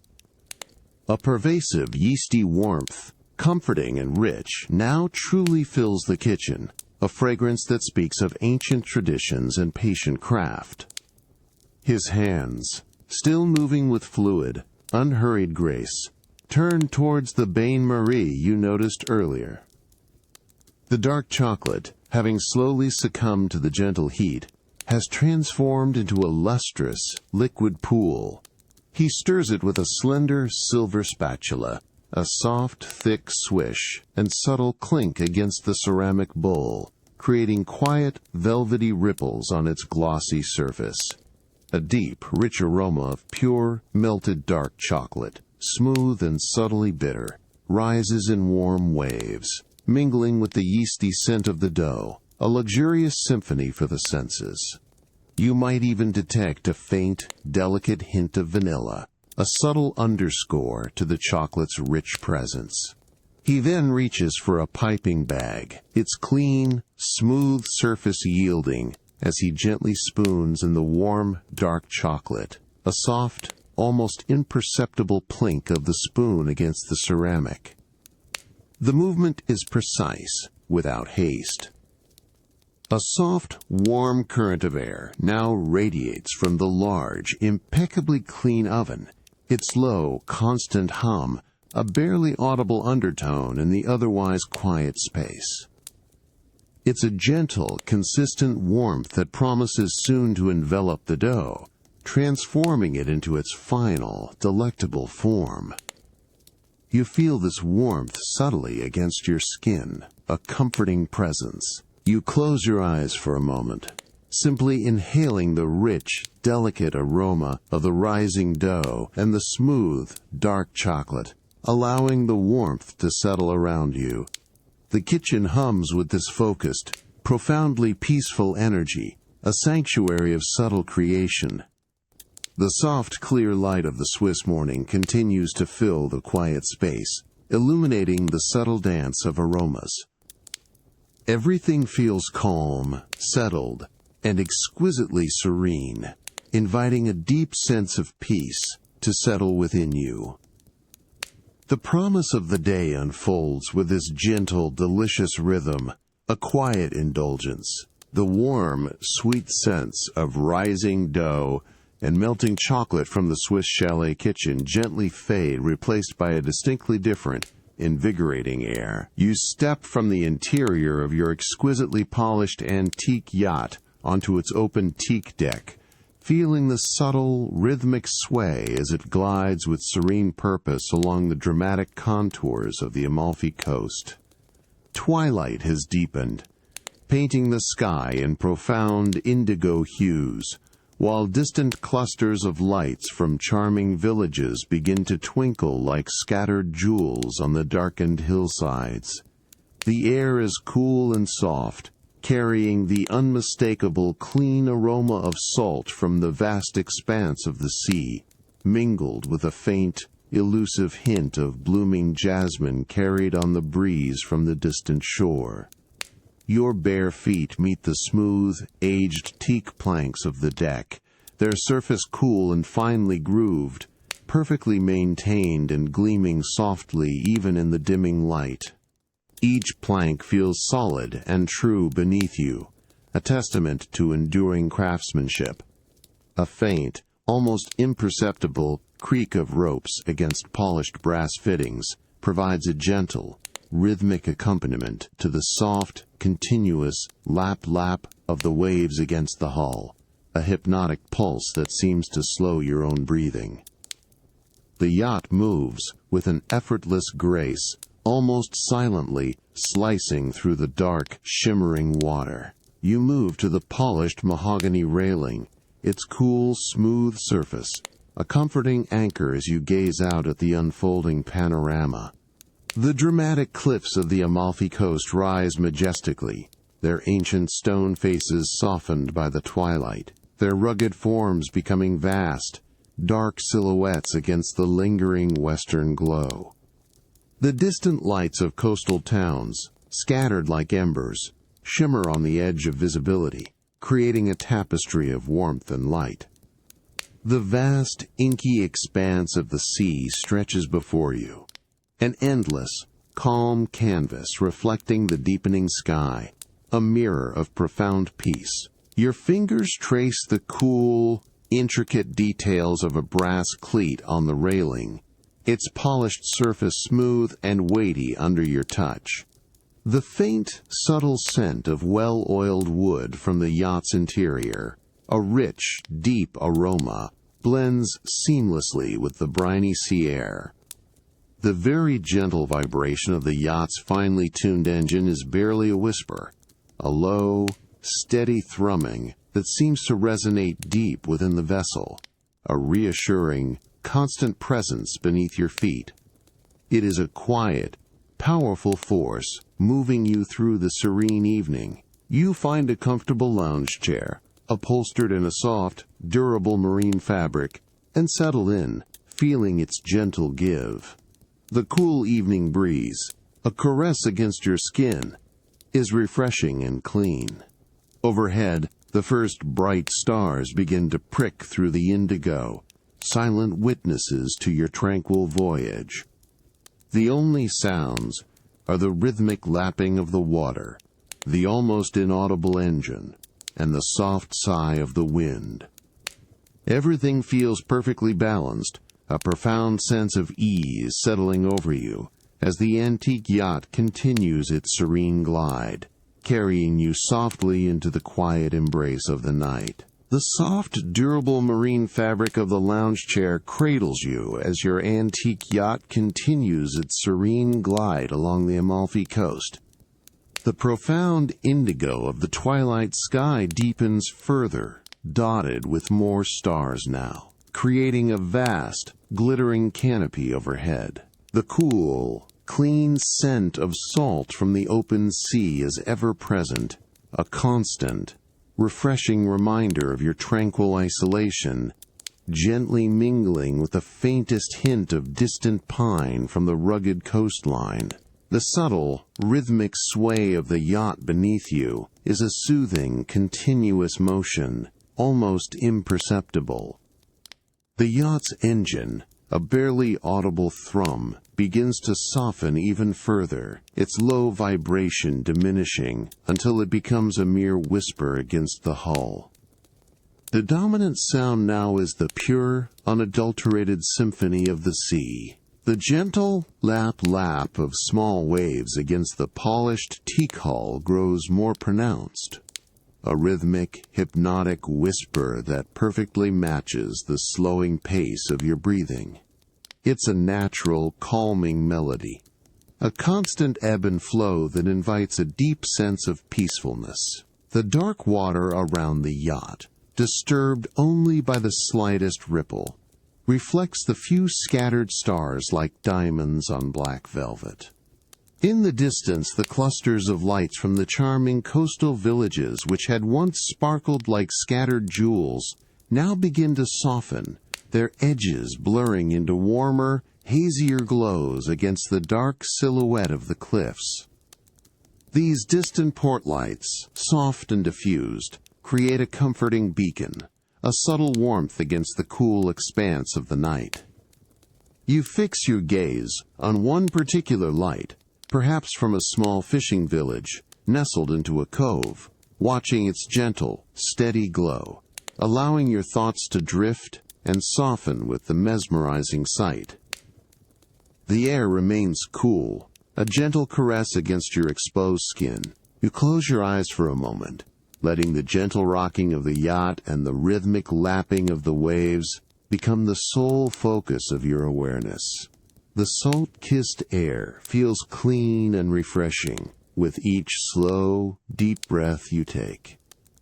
A pervasive, yeasty warmth, comforting and rich, now truly fills the kitchen, a fragrance that speaks of ancient traditions and patient craft. His hands, still moving with fluid, unhurried grace, turn towards the bain-marie you noticed earlier. The dark chocolate, having slowly succumbed to the gentle heat, has transformed into a lustrous, liquid pool. He stirs it with a slender silver spatula, a soft, thick swish and subtle clink against the ceramic bowl, creating quiet, velvety ripples on its glossy surface. A deep, rich aroma of pure, melted dark chocolate, smooth and subtly bitter, rises in warm waves, mingling with the yeasty scent of the dough, a luxurious symphony for the senses. You might even detect a faint, delicate hint of vanilla, a subtle underscore to the chocolate's rich presence. He then reaches for a piping bag, its clean, smooth surface yielding as he gently spoons in the warm, dark chocolate, a soft, almost imperceptible plink of the spoon against the ceramic. The movement is precise, without haste. A soft, warm current of air now radiates from the large, impeccably clean oven, its low, constant hum, a barely audible undertone in the otherwise quiet space. It's a gentle, consistent warmth that promises soon to envelop the dough, transforming it into its final, delectable form. You feel this warmth subtly against your skin, a comforting presence. You close your eyes for a moment, simply inhaling the rich, delicate aroma of the rising dough and the smooth, dark chocolate, allowing the warmth to settle around you. The kitchen hums with this focused, profoundly peaceful energy, a sanctuary of subtle creation. The soft, clear light of the Swiss morning continues to fill the quiet space, illuminating the subtle dance of aromas. Everything feels calm, settled, and exquisitely serene, inviting a deep sense of peace to settle within you. The promise of the day unfolds with this gentle, delicious rhythm, A quiet indulgence. The warm, sweet scents of rising dough and melting chocolate from the Swiss chalet kitchen gently fade, replaced by a distinctly different, invigorating air. You step from the interior of your exquisitely polished antique yacht onto its open teak deck, feeling the subtle, rhythmic sway as it glides with serene purpose along the dramatic contours of the Amalfi Coast. Twilight has deepened, painting the sky in profound indigo hues, while distant clusters of lights from charming villages begin to twinkle like scattered jewels on the darkened hillsides. The air is cool and soft, carrying the unmistakable clean aroma of salt from the vast expanse of the sea, mingled with a faint, elusive hint of blooming jasmine carried on the breeze from the distant shore. Your bare feet meet the smooth, aged teak planks of the deck, their surface cool and finely grooved, perfectly maintained and gleaming softly even in the dimming light. Each plank feels solid and true beneath you, a testament to enduring craftsmanship. A faint, almost imperceptible creak of ropes against polished brass fittings provides a gentle, rhythmic accompaniment to the soft, continuous lap-lap of the waves against the hull, a hypnotic pulse that seems to slow your own breathing. The yacht moves with an effortless grace, almost silently slicing through the dark, shimmering water. You move to the polished mahogany railing, its cool, smooth surface, a comforting anchor as you gaze out at the unfolding panorama. The dramatic cliffs of the Amalfi Coast rise majestically, their ancient stone faces softened by the twilight, their rugged forms becoming vast, dark silhouettes against the lingering western glow. The distant lights of coastal towns, scattered like embers, shimmer on the edge of visibility, creating a tapestry of warmth and light. The vast, inky expanse of the sea stretches before you, an endless, calm canvas reflecting the deepening sky, a mirror of profound peace. Your fingers trace the cool, intricate details of a brass cleat on the railing, its polished surface smooth and weighty under your touch. The faint, subtle scent of well-oiled wood from the yacht's interior, a rich, deep aroma, blends seamlessly with the briny sea air. The very gentle vibration of the yacht's finely tuned engine is barely a whisper, a low, steady thrumming that seems to resonate deep within the vessel, a reassuring, constant presence beneath your feet. It is a quiet, powerful force moving you through the serene evening. You find a comfortable lounge chair, upholstered in a soft, durable marine fabric, and settle in, feeling its gentle give. The cool evening breeze, a caress against your skin, is refreshing and clean. Overhead, the first bright stars begin to prick through the indigo, silent witnesses to your tranquil voyage. The only sounds are the rhythmic lapping of the water, the almost inaudible engine, and the soft sigh of the wind. Everything feels perfectly balanced, a profound sense of ease settling over you as the antique yacht continues its serene glide, carrying you softly into the quiet embrace of the night. The soft, durable marine fabric of the lounge chair cradles you as your antique yacht continues its serene glide along the Amalfi Coast. The profound indigo of the twilight sky deepens further, dotted with more stars now, creating a vast, glittering canopy overhead. The cool, clean scent of salt from the open sea is ever present, a constant, refreshing reminder of your tranquil isolation, gently mingling with the faintest hint of distant pine from the rugged coastline. The subtle, rhythmic sway of the yacht beneath you is a soothing, continuous motion, almost imperceptible. The yacht's engine, A barely audible thrum begins to soften even further, its low vibration diminishing until it becomes a mere whisper against the hull. The dominant sound now is the pure, unadulterated symphony of the sea. The gentle lap-lap of small waves against the polished teak hull grows more pronounced. A rhythmic, hypnotic whisper that perfectly matches the slowing pace of your breathing. It's a natural, calming melody, a constant ebb and flow that invites a deep sense of peacefulness. The dark water around the yacht, disturbed only by the slightest ripple, reflects the few scattered stars like diamonds on black velvet. In the distance, the clusters of lights from the charming coastal villages which had once sparkled like scattered jewels now begin to soften, their edges blurring into warmer, hazier glows against the dark silhouette of the cliffs. These distant port lights, soft and diffused, create a comforting beacon, a subtle warmth against the cool expanse of the night. You fix your gaze on one particular light, perhaps from a small fishing village, nestled into a cove, watching its gentle, steady glow, allowing your thoughts to drift and soften with the mesmerizing sight. The air remains cool, a gentle caress against your exposed skin. You close your eyes for a moment, letting the gentle rocking of the yacht and the rhythmic lapping of the waves become the sole focus of your awareness. The salt-kissed air feels clean and refreshing with each slow, deep breath you take.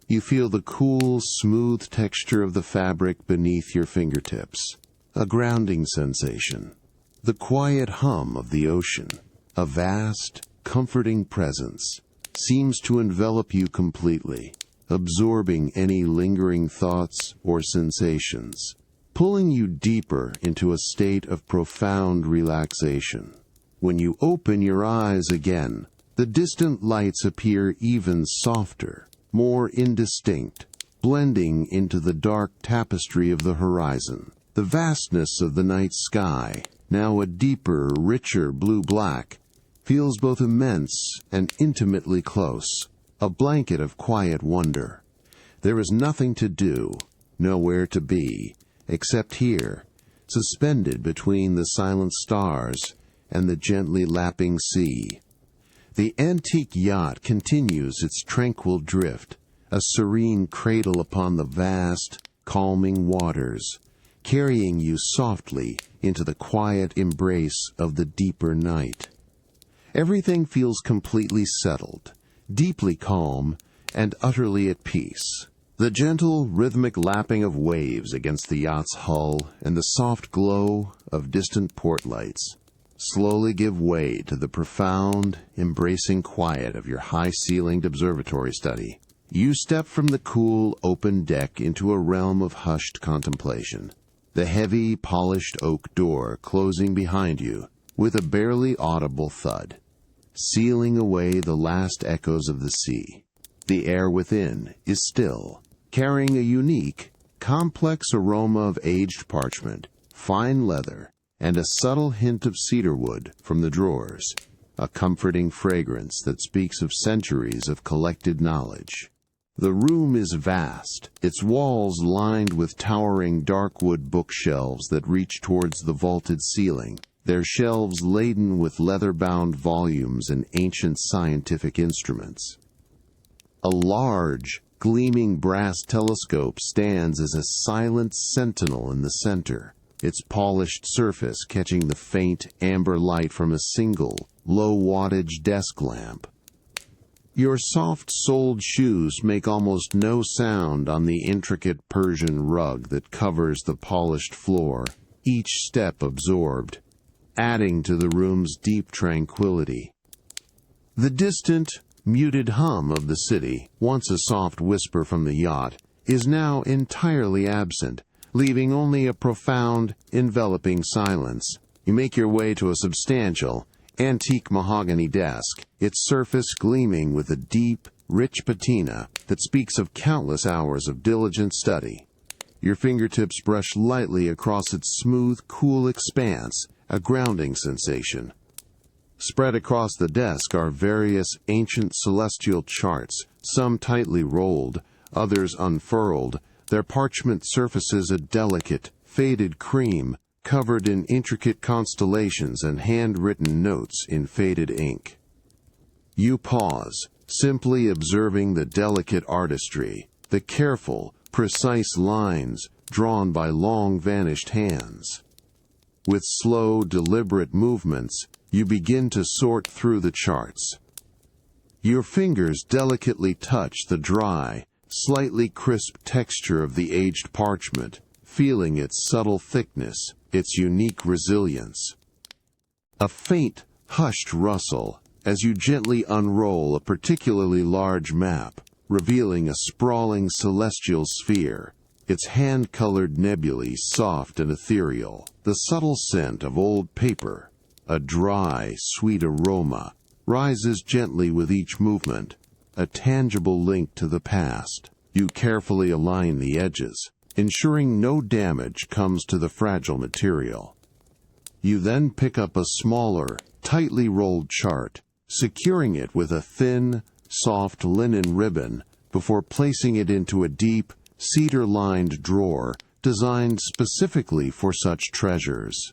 You feel the cool, smooth texture of the fabric beneath your fingertips, a grounding sensation. The quiet hum of the ocean, a vast, comforting presence, seems to envelop you completely, absorbing any lingering thoughts or sensations, pulling you deeper into a state of profound relaxation. When you open your eyes again, the distant lights appear even softer, more indistinct, blending into the dark tapestry of the horizon. The vastness of the night sky, now a deeper, richer blue-black, feels both immense and intimately close, a blanket of quiet wonder. There is nothing to do, nowhere to be, except here, suspended between the silent stars and the gently lapping sea. The antique yacht continues its tranquil drift, a serene cradle upon the vast, calming waters, carrying you softly into the quiet embrace of the deeper night. Everything feels completely settled, deeply calm, and utterly at peace. The gentle, rhythmic lapping of waves against the yacht's hull and the soft glow of distant port lights slowly give way to the profound, embracing quiet of your high-ceilinged observatory study. You step from the cool, open deck into a realm of hushed contemplation, the heavy, polished oak door closing behind you with a barely audible thud, sealing away the last echoes of the sea. The air within is still, carrying a unique, complex aroma of aged parchment, fine leather, and a subtle hint of cedarwood from the drawers, a comforting fragrance that speaks of centuries of collected knowledge. The room is vast, its walls lined with towering darkwood bookshelves that reach towards the vaulted ceiling, their shelves laden with leather-bound volumes and ancient scientific instruments. A large, gleaming brass telescope stands as a silent sentinel in the center, its polished surface catching the faint amber light from a single, low-wattage desk lamp. Your soft-soled shoes make almost no sound on the intricate Persian rug that covers the polished floor, each step absorbed, adding to the room's deep tranquility. The distant, muted hum of the city, once a soft whisper from the yacht, is now entirely absent, leaving only a profound, enveloping silence. You make your way to a substantial, antique mahogany desk, its surface gleaming with a deep, rich patina that speaks of countless hours of diligent study. Your fingertips brush lightly across its smooth, cool expanse, a grounding sensation. Spread across the desk are various ancient celestial charts, some tightly rolled, others unfurled, their parchment surfaces a delicate, faded cream, covered in intricate constellations and handwritten notes in faded ink. You pause, simply observing the delicate artistry, the careful, precise lines drawn by long-vanished hands. With slow, deliberate movements, you begin to sort through the charts. Your fingers delicately touch the dry, slightly crisp texture of the aged parchment, feeling its subtle thickness, its unique resilience. A faint, hushed rustle as you gently unroll a particularly large map, revealing a sprawling celestial sphere, its hand-colored nebulae soft and ethereal. The subtle scent of old paper, a dry, sweet aroma, rises gently with each movement, a tangible link to the past. You carefully align the edges, ensuring no damage comes to the fragile material. You then pick up a smaller, tightly rolled chart, securing it with a thin, soft linen ribbon before placing it into a deep, cedar-lined drawer designed specifically for such treasures.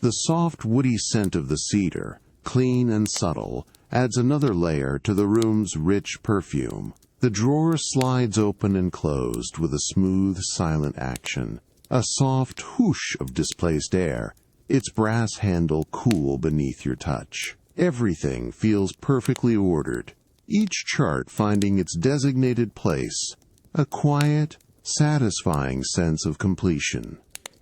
The soft, woody scent of the cedar, clean and subtle, adds another layer to the room's rich perfume. The drawer slides open and closed with a smooth, silent action, a soft whoosh of displaced air, its brass handle cool beneath your touch. Everything feels perfectly ordered, each chart finding its designated place, a quiet, satisfying sense of completion.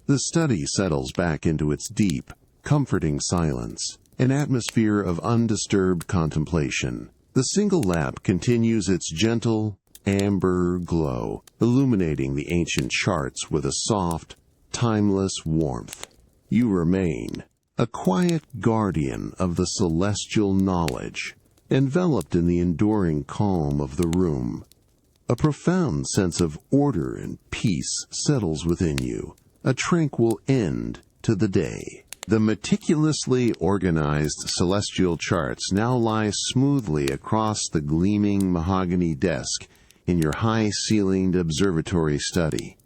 The study settles back into its deep, comforting silence, an atmosphere of undisturbed contemplation. The single lamp continues its gentle, amber glow, illuminating the ancient charts with a soft, timeless warmth. You remain, a quiet guardian of the celestial knowledge, enveloped in the enduring calm of the room. A profound sense of order and peace settles within you, a tranquil end to the day. The meticulously organized celestial charts now lie smoothly across the gleaming mahogany desk in your high-ceilinged observatory study,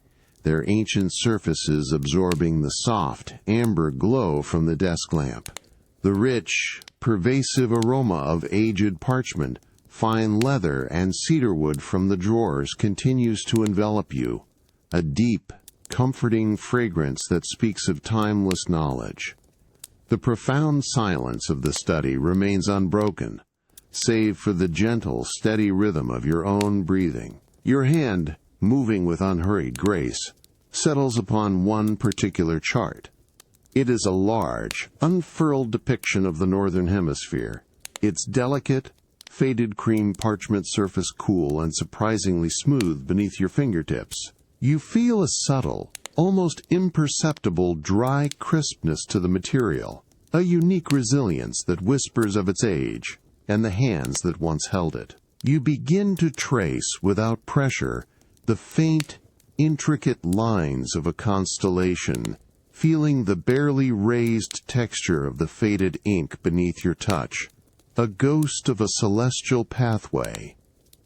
their ancient surfaces absorbing the soft, amber glow from the desk lamp. The rich, pervasive aroma of aged parchment, fine leather, and cedarwood from the drawers continues to envelop you, a deep, comforting fragrance that speaks of timeless knowledge. The profound silence of the study remains unbroken, save for the gentle, steady rhythm of your own breathing. Your hand, moving with unhurried grace, settles upon one particular chart. It is a large, unfurled depiction of the Northern Hemisphere, its delicate, faded cream parchment surface cool and surprisingly smooth beneath your fingertips. You feel a subtle, almost imperceptible dry crispness to the material, a unique resilience that whispers of its age and the hands that once held it. You begin to trace, without pressure, the faint, intricate lines of a constellation, feeling the barely raised texture of the faded ink beneath your touch, a ghost of a celestial pathway.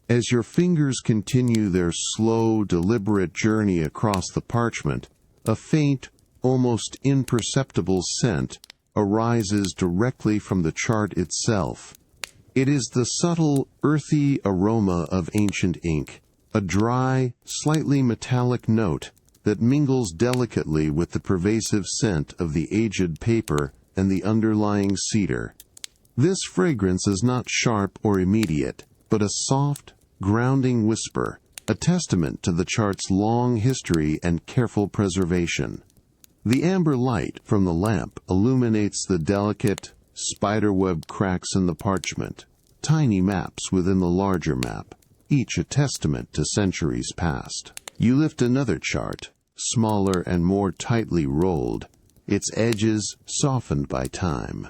As your fingers continue their slow, deliberate journey across the parchment, a faint, almost imperceptible scent arises directly from the chart itself. It is the subtle, earthy aroma of ancient ink, a dry, slightly metallic note that mingles delicately with the pervasive scent of the aged paper and the underlying cedar. This fragrance is not sharp or immediate, but a soft, grounding whisper, a testament to the chart's long history and careful preservation. The amber light from the lamp illuminates the delicate, spiderweb cracks in the parchment, tiny maps within the larger map, each a testament to centuries past. You lift another chart, smaller and more tightly rolled, its edges softened by time.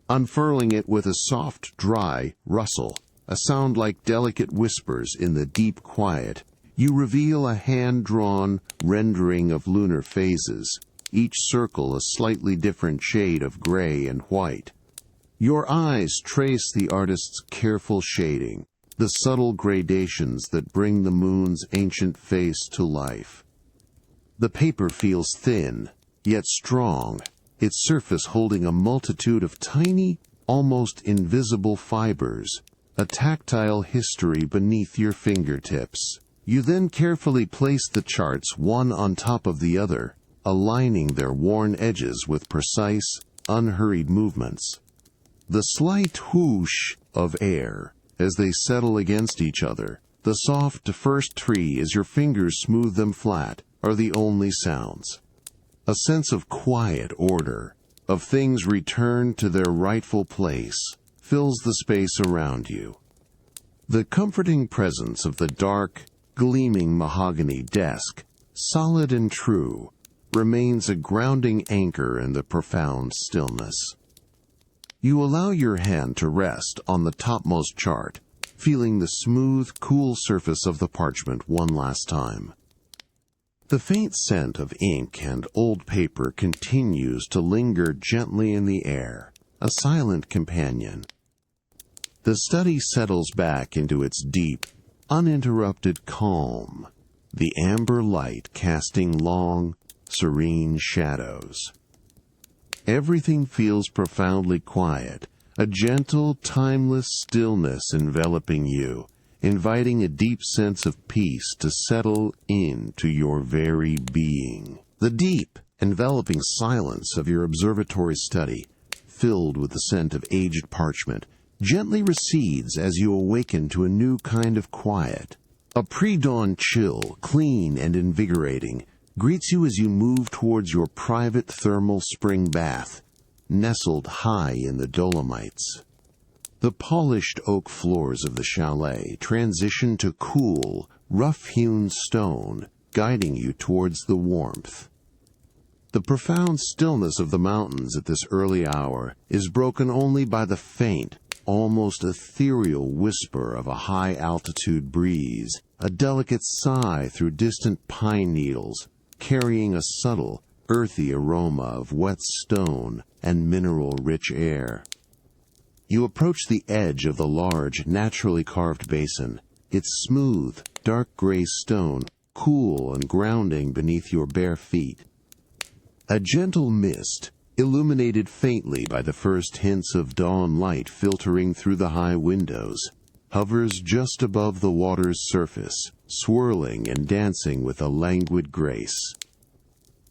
Unfurling it with a soft, dry rustle, a sound like delicate whispers in the deep quiet, you reveal a hand-drawn rendering of lunar phases, each circle a slightly different shade of gray and white. Your eyes trace the artist's careful shading, the subtle gradations that bring the moon's ancient face to life. The paper feels thin, yet strong, its surface holding a multitude of tiny, almost invisible fibers, a tactile history beneath your fingertips. You then carefully place the charts one on top of the other, aligning their worn edges with precise, unhurried movements. The slight whoosh of air as they settle against each other, the soft first tree as your fingers smooth them flat, are the only sounds. A sense of quiet order, of things returned to their rightful place, fills the space around you. The comforting presence of the dark, gleaming mahogany desk, solid and true, remains a grounding anchor in the profound stillness. You allow your hand to rest on the topmost chart, feeling the smooth, cool surface of the parchment one last time. The faint scent of ink and old paper continues to linger gently in the air, a silent companion. The study settles back into its deep, uninterrupted calm, the amber light casting long, serene shadows. Everything feels profoundly quiet, a gentle, timeless stillness enveloping you, inviting a deep sense of peace to settle into your very being. The deep, enveloping silence of your observatory study, filled with the scent of aged parchment, gently recedes as you awaken to a new kind of quiet. A pre-dawn chill, clean and invigorating, greets you as you move towards your private thermal spring bath, nestled high in the Dolomites. The polished oak floors of the chalet transition to cool, rough-hewn stone, guiding you towards the warmth. The profound stillness of the mountains at this early hour is broken only by the faint, almost ethereal whisper of a high-altitude breeze, a delicate sigh through distant pine needles, carrying a subtle, earthy aroma of wet stone and mineral-rich air. You approach the edge of the large, naturally carved basin, its smooth, dark gray stone cool and grounding beneath your bare feet. A gentle mist, illuminated faintly by the first hints of dawn light filtering through the high windows, hovers just above the water's surface, swirling and dancing with a languid grace.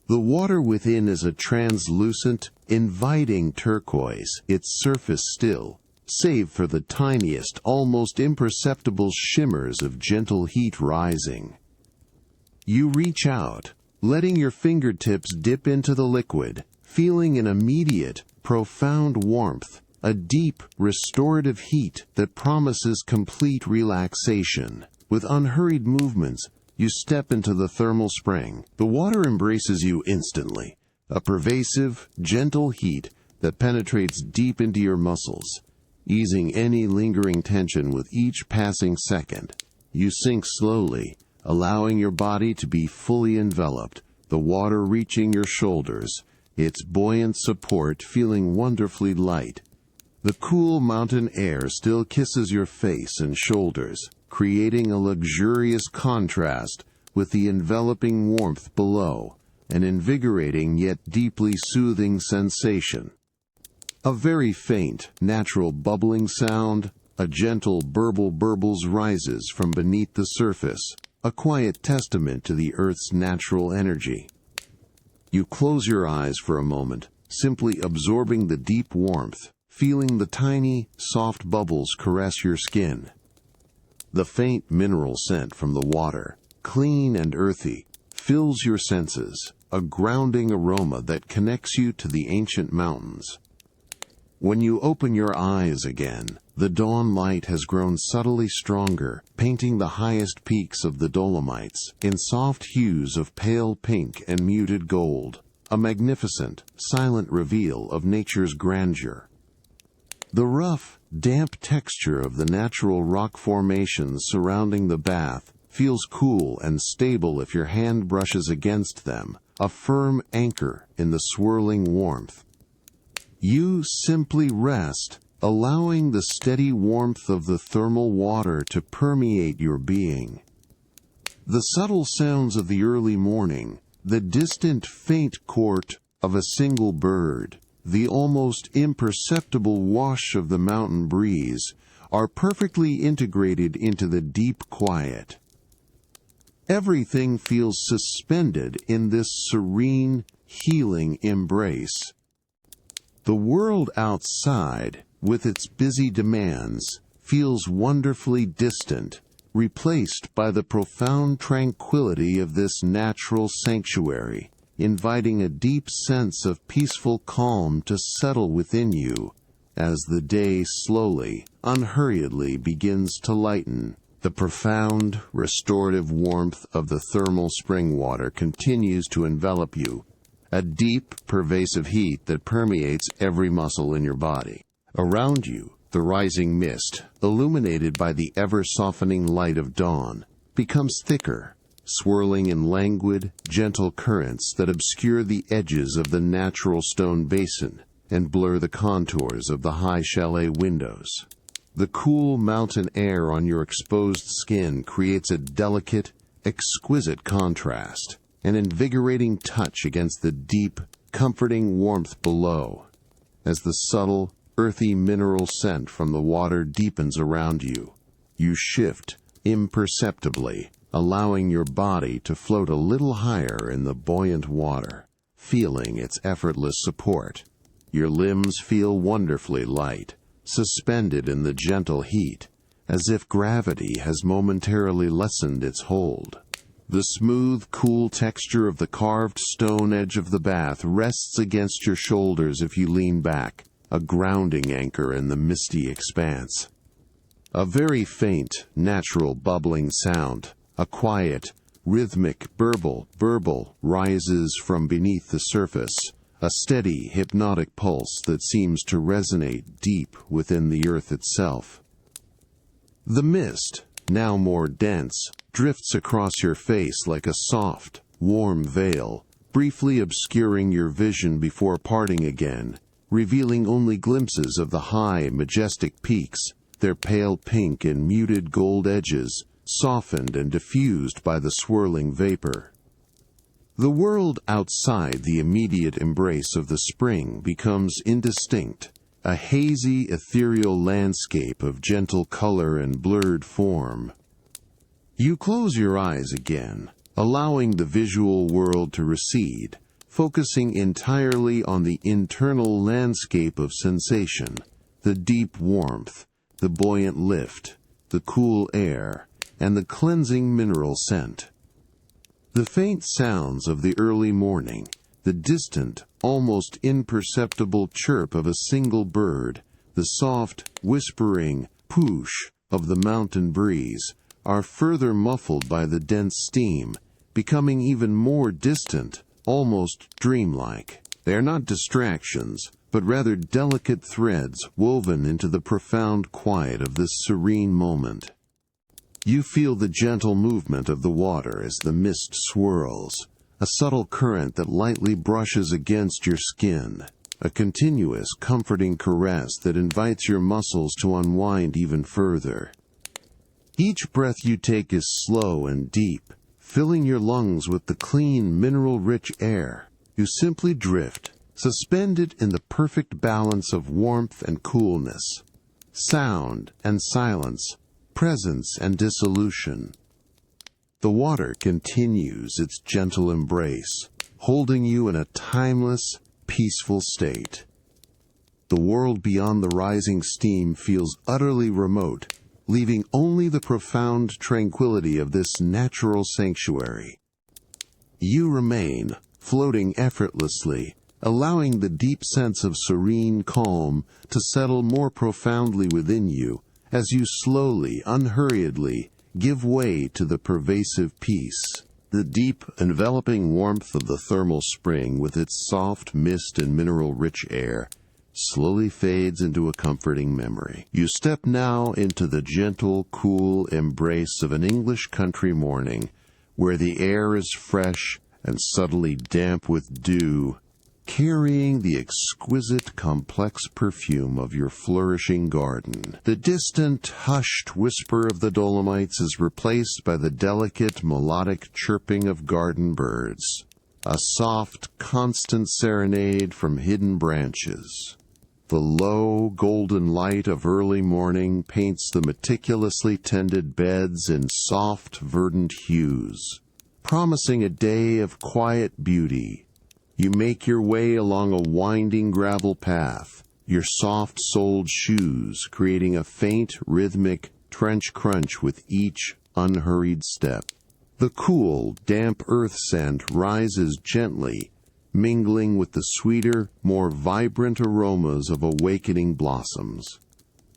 The water within is a translucent, inviting turquoise, its surface still, save for the tiniest, almost imperceptible shimmers of gentle heat rising. You reach out, letting your fingertips dip into the liquid, feeling an immediate, profound warmth, a deep, restorative heat that promises complete relaxation. With unhurried movements, you step into the thermal spring. The water embraces you instantly, a pervasive, gentle heat that penetrates deep into your muscles, easing any lingering tension with each passing second. You sink slowly, allowing your body to be fully enveloped, the water reaching your shoulders, its buoyant support feeling wonderfully light. The cool mountain air still kisses your face and shoulders, creating a luxurious contrast with the enveloping warmth below, an invigorating yet deeply soothing sensation. A very faint, natural bubbling sound, a gentle burbles rises from beneath the surface, a quiet testament to the Earth's natural energy. You close your eyes for a moment, simply absorbing the deep warmth, feeling the tiny, soft bubbles caress your skin. The faint mineral scent from the water, clean and earthy, fills your senses, a grounding aroma that connects you to the ancient mountains. When you open your eyes again, the dawn light has grown subtly stronger, painting the highest peaks of the Dolomites in soft hues of pale pink and muted gold, a magnificent, silent reveal of nature's grandeur. The rough, damp texture of the natural rock formations surrounding the bath feels cool and stable if your hand brushes against them, a firm anchor in the swirling warmth. You simply rest, allowing the steady warmth of the thermal water to permeate your being. The subtle sounds of the early morning, the distant faint chort of a single bird, the almost imperceptible wash of the mountain breeze, are perfectly integrated into the deep quiet. Everything feels suspended in this serene, healing embrace. The world outside, with its busy demands, feels wonderfully distant, replaced by the profound tranquility of this natural sanctuary, inviting a deep sense of peaceful calm to settle within you as the day slowly, unhurriedly begins to lighten. The profound, restorative warmth of the thermal spring water continues to envelop you, a deep, pervasive heat that permeates every muscle in your body. Around you, the rising mist, illuminated by the ever-softening light of dawn, becomes thicker, swirling in languid, gentle currents that obscure the edges of the natural stone basin and blur the contours of the high chalet windows. The cool mountain air on your exposed skin creates a delicate, exquisite contrast, an invigorating touch against the deep, comforting warmth below. As the subtle, earthy mineral scent from the water deepens around you, you shift imperceptibly, allowing your body to float a little higher in the buoyant water, feeling its effortless support. Your limbs feel wonderfully light, suspended in the gentle heat, as if gravity has momentarily lessened its hold. The smooth, cool texture of the carved stone edge of the bath rests against your shoulders if you lean back, a grounding anchor in the misty expanse. A very faint, natural bubbling sound, a quiet, rhythmic burble rises from beneath the surface, a steady, hypnotic pulse that seems to resonate deep within the earth itself. The mist, now more dense, drifts across your face like a soft, warm veil, briefly obscuring your vision before parting again, revealing only glimpses of the high, majestic peaks, their pale pink and muted gold edges, softened and diffused by the swirling vapor. The world outside the immediate embrace of the spring becomes indistinct, a hazy, ethereal landscape of gentle color and blurred form. You close your eyes again, allowing the visual world to recede, focusing entirely on the internal landscape of sensation, the deep warmth, the buoyant lift, the cool air, and the cleansing mineral scent. The faint sounds of the early morning, the distant, almost imperceptible chirp of a single bird, the soft, whispering poosh of the mountain breeze, are further muffled by the dense steam, becoming even more distant, almost dreamlike. They are not distractions, but rather delicate threads woven into the profound quiet of this serene moment. You feel the gentle movement of the water as the mist swirls, a subtle current that lightly brushes against your skin, a continuous, comforting caress that invites your muscles to unwind even further. Each breath you take is slow and deep, filling your lungs with the clean, mineral-rich air. You simply drift, suspended in the perfect balance of warmth and coolness, sound and silence, presence and dissolution. The water continues its gentle embrace, holding you in a timeless, peaceful state. The world beyond the rising steam feels utterly remote, leaving only the profound tranquility of this natural sanctuary. You remain, floating effortlessly, allowing the deep sense of serene calm to settle more profoundly within you as you slowly, unhurriedly, give way to the pervasive peace. The deep, enveloping warmth of the thermal spring with its soft mist and mineral-rich air slowly fades into a comforting memory. You step now into the gentle, cool embrace of an English country morning, where the air is fresh and subtly damp with dew, carrying the exquisite, complex perfume of your flourishing garden. The distant, hushed whisper of the Dolomites is replaced by the delicate, melodic chirping of garden birds, a soft, constant serenade from hidden branches. The low, golden light of early morning paints the meticulously tended beds in soft, verdant hues, promising a day of quiet beauty. You make your way along a winding gravel path, your soft-soled shoes creating a faint, rhythmic trench crunch with each unhurried step. The cool, damp earth scent rises gently, mingling with the sweeter, more vibrant aromas of awakening blossoms.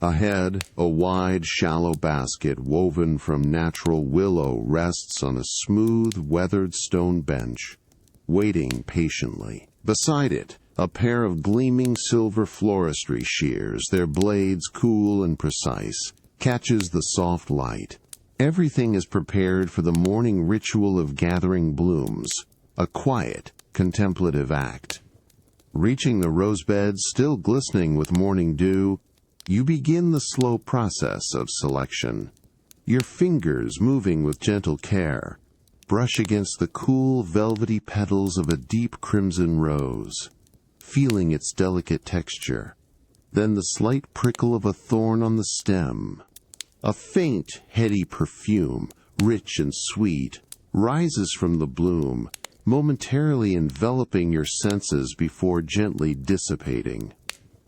Ahead, a wide, shallow basket woven from natural willow rests on a smooth, weathered stone bench, waiting patiently. Beside it, a pair of gleaming silver floristry shears, their blades cool and precise, catches the soft light. Everything is prepared for the morning ritual of gathering blooms, a quiet, contemplative act. Reaching the rosebeds still glistening with morning dew, you begin the slow process of selection. Your fingers moving with gentle care, brush against the cool, velvety petals of a deep crimson rose, feeling its delicate texture. Then the slight prickle of a thorn on the stem. A faint, heady perfume, rich and sweet, rises from the bloom, momentarily enveloping your senses before gently dissipating.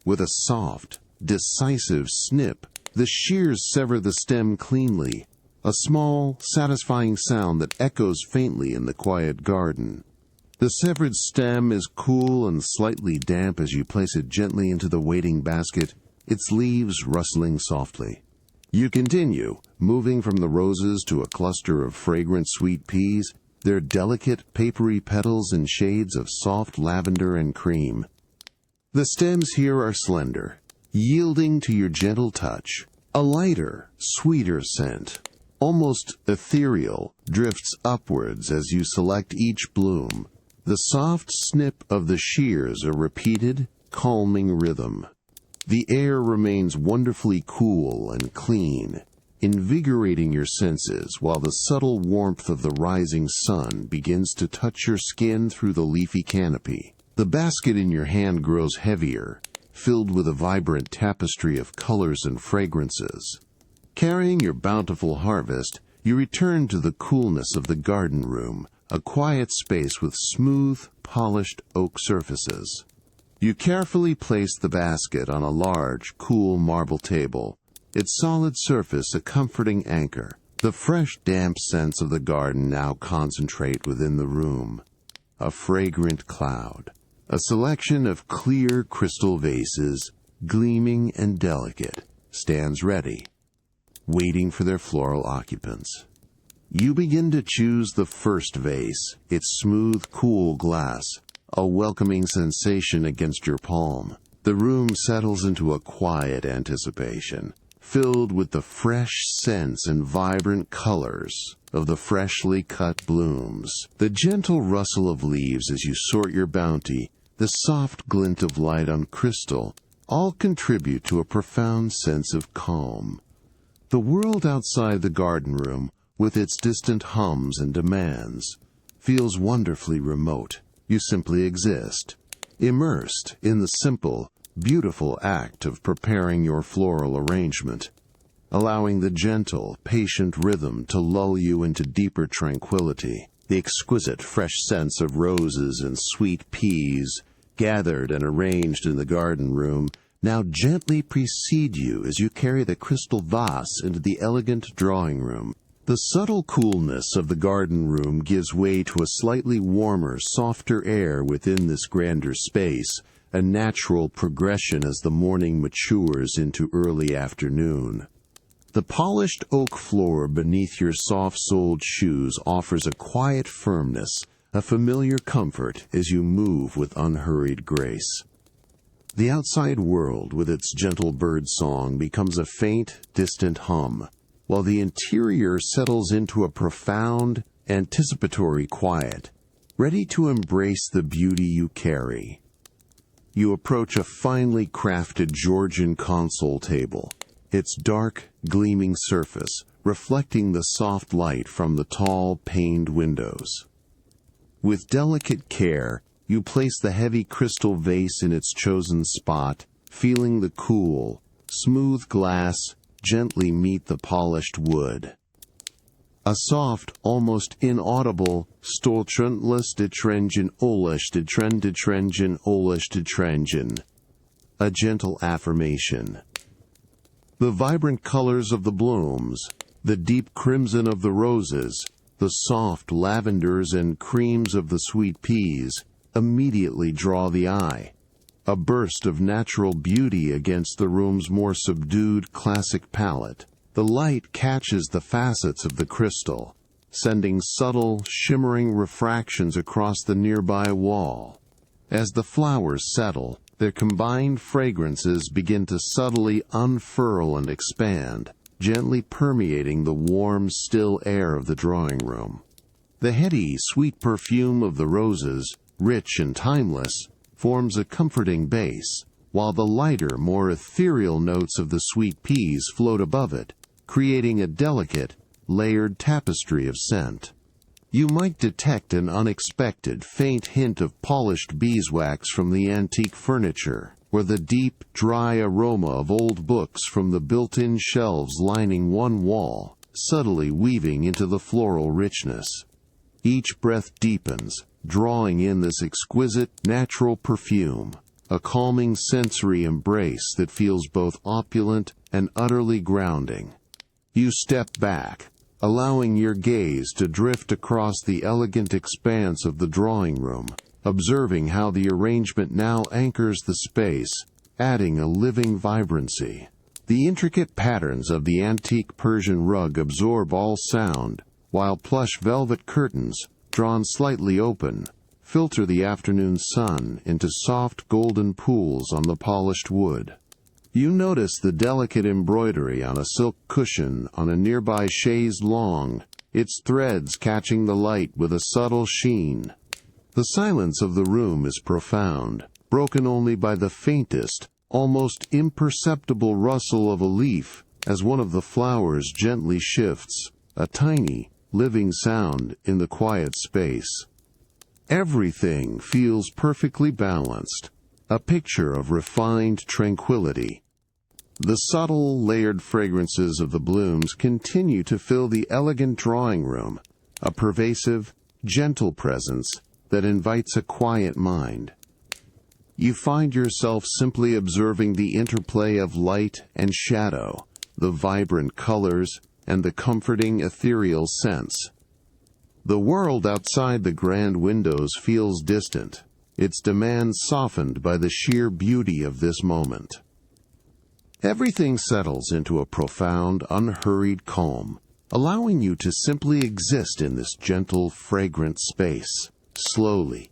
With a soft, decisive snip, the shears sever the stem cleanly, a small, satisfying sound that echoes faintly in the quiet garden. The severed stem is cool and slightly damp as you place it gently into the waiting basket, its leaves rustling softly. You continue, moving from the roses to a cluster of fragrant sweet peas, their delicate, papery petals in shades of soft lavender and cream. The stems here are slender, yielding to your gentle touch. A lighter, sweeter scent, almost ethereal, drifts upwards as you select each bloom. The soft snip of the shears a repeated, calming rhythm. The air remains wonderfully cool and clean, invigorating your senses while the subtle warmth of the rising sun begins to touch your skin through the leafy canopy. The basket in your hand grows heavier, filled with a vibrant tapestry of colors and fragrances. Carrying your bountiful harvest, you return to the coolness of the garden room, a quiet space with smooth, polished oak surfaces. You carefully place the basket on a large, cool marble table, its solid surface a comforting anchor. The fresh, damp scents of the garden now concentrate within the room. A fragrant cloud, a selection of clear crystal vases, gleaming and delicate, stands ready, waiting for their floral occupants. You begin to choose the first vase, its smooth, cool glass, a welcoming sensation against your palm. The room settles into a quiet anticipation, filled with the fresh scents and vibrant colors of the freshly cut blooms. The gentle rustle of leaves as you sort your bounty, the soft glint of light on crystal, all contribute to a profound sense of calm. The world outside the garden room, with its distant hums and demands, feels wonderfully remote. You simply exist, immersed in the simple, beautiful act of preparing your floral arrangement, allowing the gentle, patient rhythm to lull you into deeper tranquility. The exquisite fresh scents of roses and sweet peas, gathered and arranged in the garden room, now gently precede you as you carry the crystal vase into the elegant drawing room. The subtle coolness of the garden room gives way to a slightly warmer, softer air within this grander space, a natural progression as the morning matures into early afternoon. The polished oak floor beneath your soft-soled shoes offers a quiet firmness, a familiar comfort as you move with unhurried grace. The outside world with its gentle bird song becomes a faint, distant hum, while the interior settles into a profound, anticipatory quiet, ready to embrace the beauty you carry. You approach a finely crafted Georgian console table, its dark, gleaming surface reflecting the soft light from the tall, paned windows. With delicate care, you place the heavy crystal vase in its chosen spot, feeling the cool, smooth glass gently meet the polished wood. A soft, almost inaudible "Stoltrendless de Trengen Olish de Tren de Trengen Olish de Trengen," a gentle affirmation. The vibrant colors of the blooms, the deep crimson of the roses, the soft lavenders and creams of the sweet peas, immediately draw the eye, a burst of natural beauty against the room's more subdued classic palette. The light catches the facets of the crystal, sending subtle, shimmering refractions across the nearby wall. As the flowers settle, their combined fragrances begin to subtly unfurl and expand, gently permeating the warm, still air of the drawing room. The heady, sweet perfume of the roses, rich and timeless, forms a comforting base, while the lighter, more ethereal notes of the sweet peas float above it, creating a delicate, layered tapestry of scent. You might detect an unexpected, faint hint of polished beeswax from the antique furniture, or the deep, dry aroma of old books from the built-in shelves lining one wall, subtly weaving into the floral richness. Each breath deepens, drawing in this exquisite, natural perfume, a calming sensory embrace that feels both opulent and utterly grounding. You step back, allowing your gaze to drift across the elegant expanse of the drawing room, observing how the arrangement now anchors the space, adding a living vibrancy. The intricate patterns of the antique Persian rug absorb all sound, while plush velvet curtains, drawn slightly open, filter the afternoon sun into soft golden pools on the polished wood. You notice the delicate embroidery on a silk cushion on a nearby chaise longue, its threads catching the light with a subtle sheen. The silence of the room is profound, broken only by the faintest, almost imperceptible rustle of a leaf as one of the flowers gently shifts, a tiny, living sound in the quiet space. Everything feels perfectly balanced, a picture of refined tranquility. The subtle, layered fragrances of the blooms continue to fill the elegant drawing room, a pervasive, gentle presence that invites a quiet mind. You find yourself simply observing the interplay of light and shadow, the vibrant colors, and the comforting ethereal scents. The world outside the grand windows feels distant, its demands softened by the sheer beauty of this moment. Everything settles into a profound, unhurried calm, allowing you to simply exist in this gentle, fragrant space, slowly,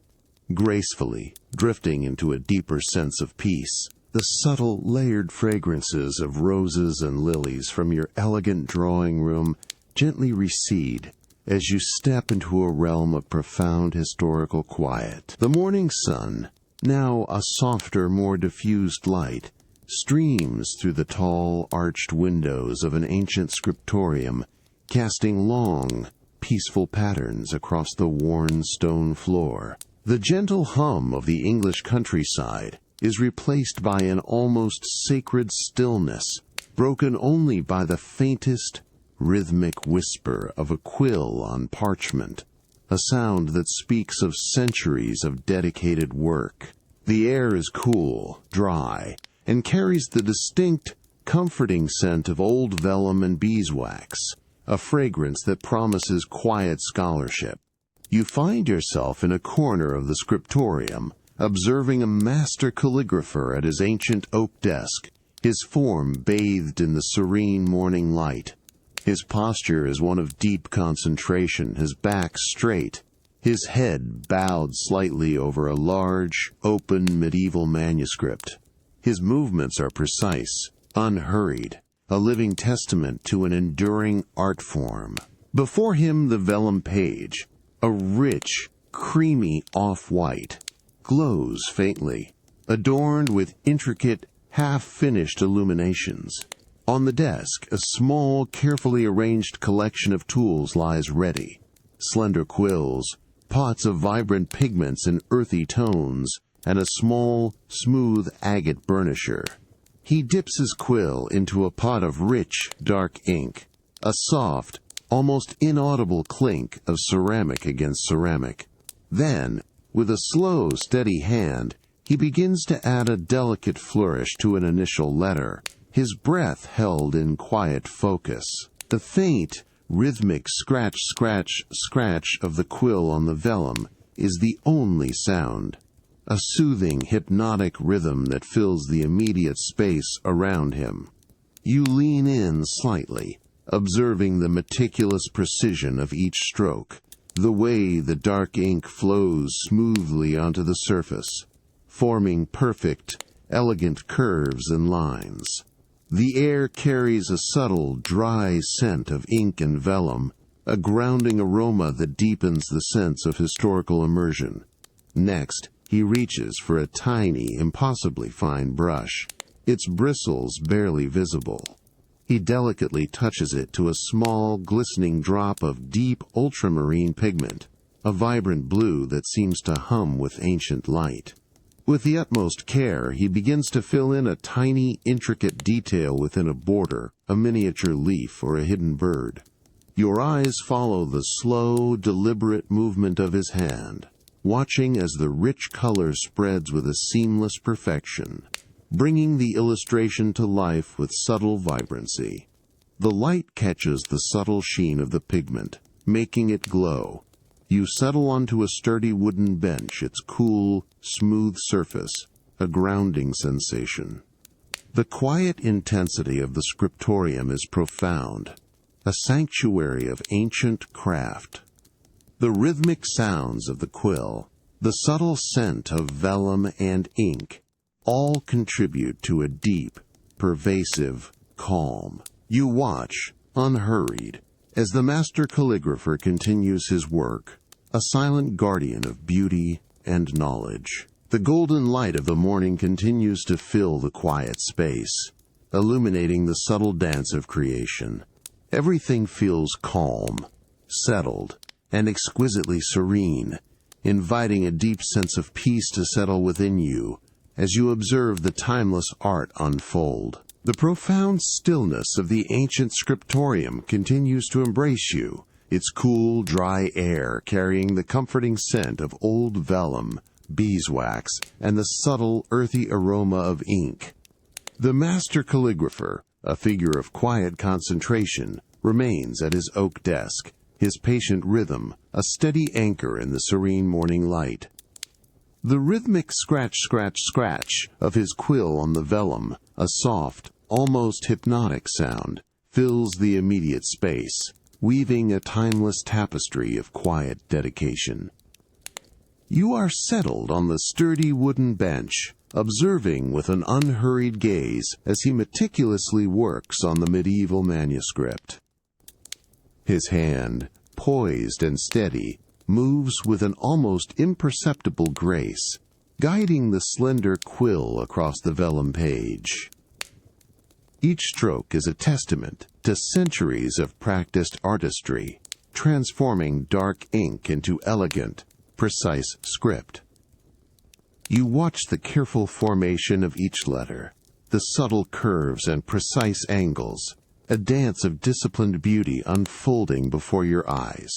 gracefully, drifting into a deeper sense of peace. The subtle, layered fragrances of roses and lilies from your elegant drawing room gently recede as you step into a realm of profound historical quiet. The morning sun, now a softer, more diffused light, streams through the tall, arched windows of an ancient scriptorium, casting long, peaceful patterns across the worn stone floor. The gentle hum of the English countryside is replaced by an almost sacred stillness, broken only by the faintest, rhythmic whisper of a quill on parchment, a sound that speaks of centuries of dedicated work. The air is cool, dry, and carries the distinct, comforting scent of old vellum and beeswax, a fragrance that promises quiet scholarship. You find yourself in a corner of the scriptorium, observing a master calligrapher at his ancient oak desk, his form bathed in the serene morning light. His posture is one of deep concentration, his back straight, his head bowed slightly over a large, open medieval manuscript. His movements are precise, unhurried, a living testament to an enduring art form. Before him the vellum page, a rich, creamy off-white, glows faintly, adorned with intricate, half-finished illuminations. On the desk, a small, carefully arranged collection of tools lies ready. Slender quills, pots of vibrant pigments and earthy tones, and a small, smooth agate burnisher. He dips his quill into a pot of rich, dark ink, a soft, almost inaudible clink of ceramic against ceramic. Then, with a slow, steady hand, he begins to add a delicate flourish to an initial letter, his breath held in quiet focus. The faint, rhythmic scratch, scratch, scratch of the quill on the vellum is the only sound, a soothing, hypnotic rhythm that fills the immediate space around him. You lean in slightly, observing the meticulous precision of each stroke, the way the dark ink flows smoothly onto the surface, forming perfect, elegant curves and lines. The air carries a subtle, dry scent of ink and vellum, a grounding aroma that deepens the sense of historical immersion. Next, he reaches for a tiny, impossibly fine brush, its bristles barely visible. He delicately touches it to a small, glistening drop of deep ultramarine pigment, a vibrant blue that seems to hum with ancient light. With the utmost care, he begins to fill in a tiny, intricate detail within a border, a miniature leaf or a hidden bird. Your eyes follow the slow, deliberate movement of his hand, watching as the rich color spreads with a seamless perfection, bringing the illustration to life with subtle vibrancy. The light catches the subtle sheen of the pigment, making it glow. You settle onto a sturdy wooden bench, its cool, smooth surface, a grounding sensation. The quiet intensity of the scriptorium is profound, a sanctuary of ancient craft. The rhythmic sounds of the quill, the subtle scent of vellum and ink, all contribute to a deep, pervasive calm. You watch, unhurried, as the master calligrapher continues his work, a silent guardian of beauty and knowledge. The golden light of the morning continues to fill the quiet space, illuminating the subtle dance of creation. Everything feels calm, settled, and exquisitely serene, inviting a deep sense of peace to settle within you as you observe the timeless art unfold. The profound stillness of the ancient scriptorium continues to embrace you, its cool, dry air carrying the comforting scent of old vellum, beeswax, and the subtle, earthy aroma of ink. The master calligrapher, a figure of quiet concentration, remains at his oak desk, his patient rhythm a steady anchor in the serene morning light. The rhythmic scratch, scratch, scratch of his quill on the vellum, a soft, almost hypnotic sound, fills the immediate space, weaving a timeless tapestry of quiet dedication. You are settled on the sturdy wooden bench, observing with an unhurried gaze as he meticulously works on the medieval manuscript. His hand, poised and steady, moves with an almost imperceptible grace, guiding the slender quill across the vellum page. Each stroke is a testament to centuries of practiced artistry, transforming dark ink into elegant, precise script. You watch the careful formation of each letter, the subtle curves and precise angles, a dance of disciplined beauty unfolding before your eyes.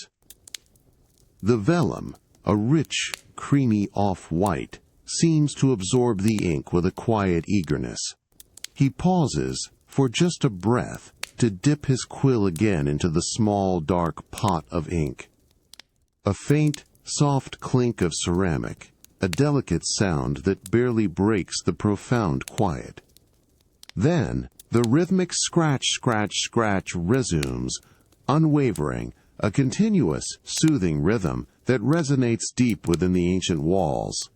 The vellum, a rich, creamy off-white, seems to absorb the ink with a quiet eagerness. He pauses for just a breath to dip his quill again into the small, dark pot of ink. A faint, soft clink of ceramic, a delicate sound that barely breaks the profound quiet. Then, the rhythmic scratch, scratch, scratch resumes, unwavering, a continuous, soothing rhythm that resonates deep within the ancient walls.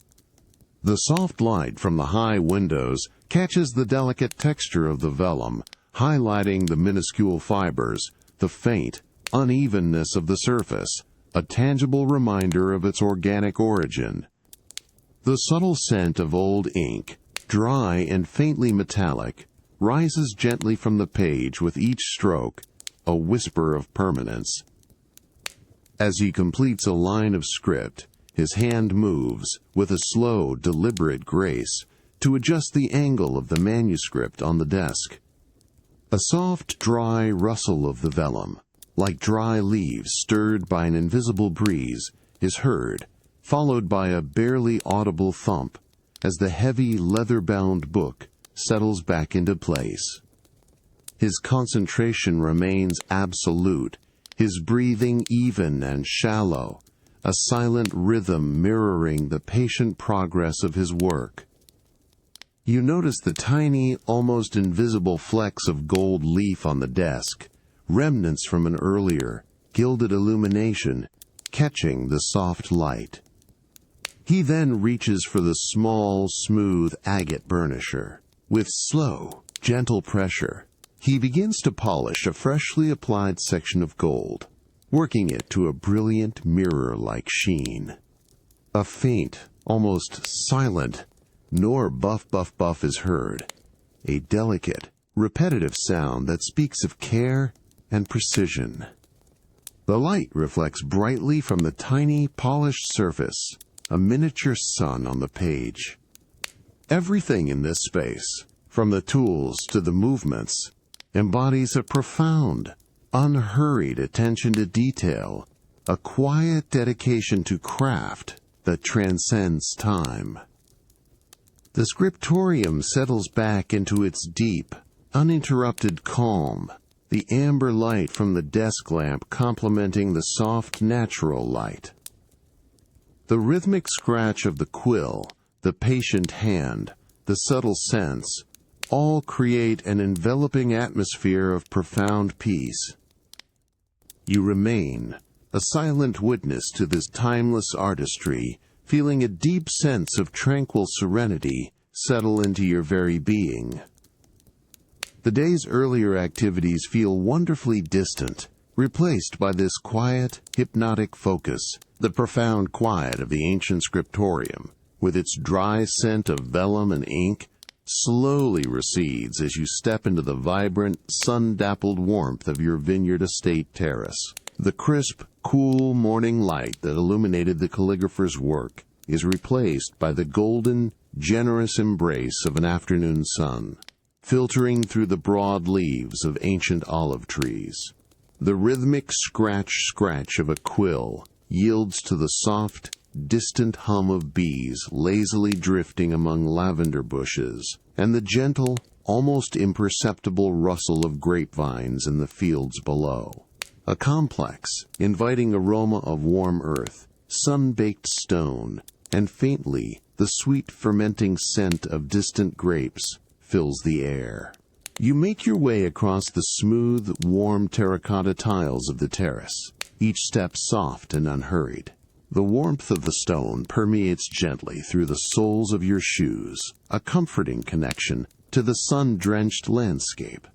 The soft light from the high windows catches the delicate texture of the vellum, highlighting the minuscule fibers, the faint unevenness of the surface, a tangible reminder of its organic origin. The subtle scent of old ink, dry and faintly metallic, rises gently from the page with each stroke, a whisper of permanence. As he completes a line of script, his hand moves, with a slow, deliberate grace, to adjust the angle of the manuscript on the desk. A soft, dry rustle of the vellum, like dry leaves stirred by an invisible breeze, is heard, followed by a barely audible thump, as the heavy, leather-bound book settles back into place. His concentration remains absolute, his breathing even and shallow, a silent rhythm mirroring the patient progress of his work. You notice the tiny, almost invisible flecks of gold leaf on the desk, remnants from an earlier, gilded illumination, catching the soft light. He then reaches for the small, smooth agate burnisher. With slow, gentle pressure, he begins to polish a freshly applied section of gold, working it to a brilliant mirror-like sheen. A faint, almost silent, nor buff buff buff is heard, a delicate, repetitive sound that speaks of care and precision. The light reflects brightly from the tiny, polished surface, a miniature sun on the page. Everything in this space, from the tools to the movements, embodies a profound, unhurried attention to detail, a quiet dedication to craft that transcends time. The scriptorium settles back into its deep, uninterrupted calm, the amber light from the desk lamp complementing the soft, natural light. The rhythmic scratch of the quill, the patient hand, the subtle sense, all create an enveloping atmosphere of profound peace. You remain, a silent witness to this timeless artistry, feeling a deep sense of tranquil serenity settle into your very being. The day's earlier activities feel wonderfully distant, replaced by this quiet, hypnotic focus, the profound quiet of the ancient scriptorium, with its dry scent of vellum and ink, slowly recedes as you step into the vibrant, sun-dappled warmth of your vineyard estate terrace. The crisp, cool morning light that illuminated the calligrapher's work is replaced by the golden, generous embrace of an afternoon sun, filtering through the broad leaves of ancient olive trees. The rhythmic scratch of a quill yields to the soft, distant hum of bees lazily drifting among lavender bushes, and the gentle, almost imperceptible rustle of grapevines in the fields below. A complex, inviting aroma of warm earth, sun-baked stone, and faintly the sweet fermenting scent of distant grapes fills the air. You make your way across the smooth, warm terracotta tiles of the terrace, each step soft and unhurried. The warmth of the stone permeates gently through the soles of your shoes, a comforting connection to the sun-drenched landscape.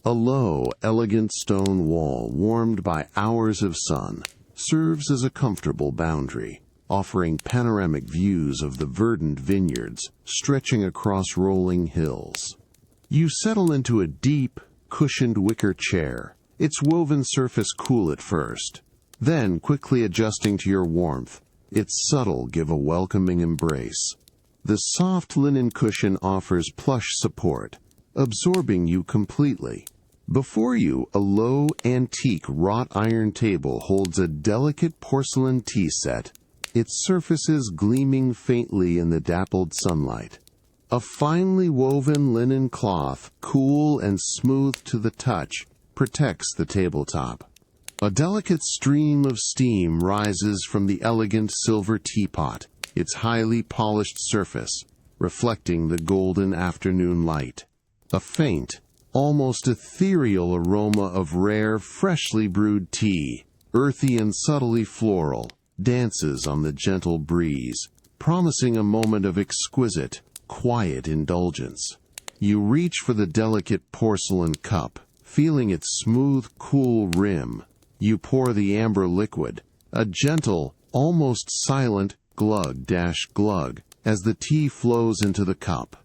A low, elegant stone wall warmed by hours of sun serves as a comfortable boundary, offering panoramic views of the verdant vineyards stretching across rolling hills. You settle into a deep, cushioned wicker chair, its woven surface cool at first, then quickly adjusting to your warmth, its subtle give a welcoming embrace. The soft linen cushion offers plush support, absorbing you completely. Before you, a low, antique wrought iron table holds a delicate porcelain tea set, its surfaces gleaming faintly in the dappled sunlight. A finely woven linen cloth, cool and smooth to the touch, protects the tabletop. A delicate stream of steam rises from the elegant silver teapot, its highly polished surface reflecting the golden afternoon light. A faint, almost ethereal aroma of rare, freshly brewed tea, earthy and subtly floral, dances on the gentle breeze, promising a moment of exquisite, quiet indulgence. You reach for the delicate porcelain cup, feeling its smooth, cool rim. You pour the amber liquid, a gentle, almost silent glug-glug, as the tea flows into the cup.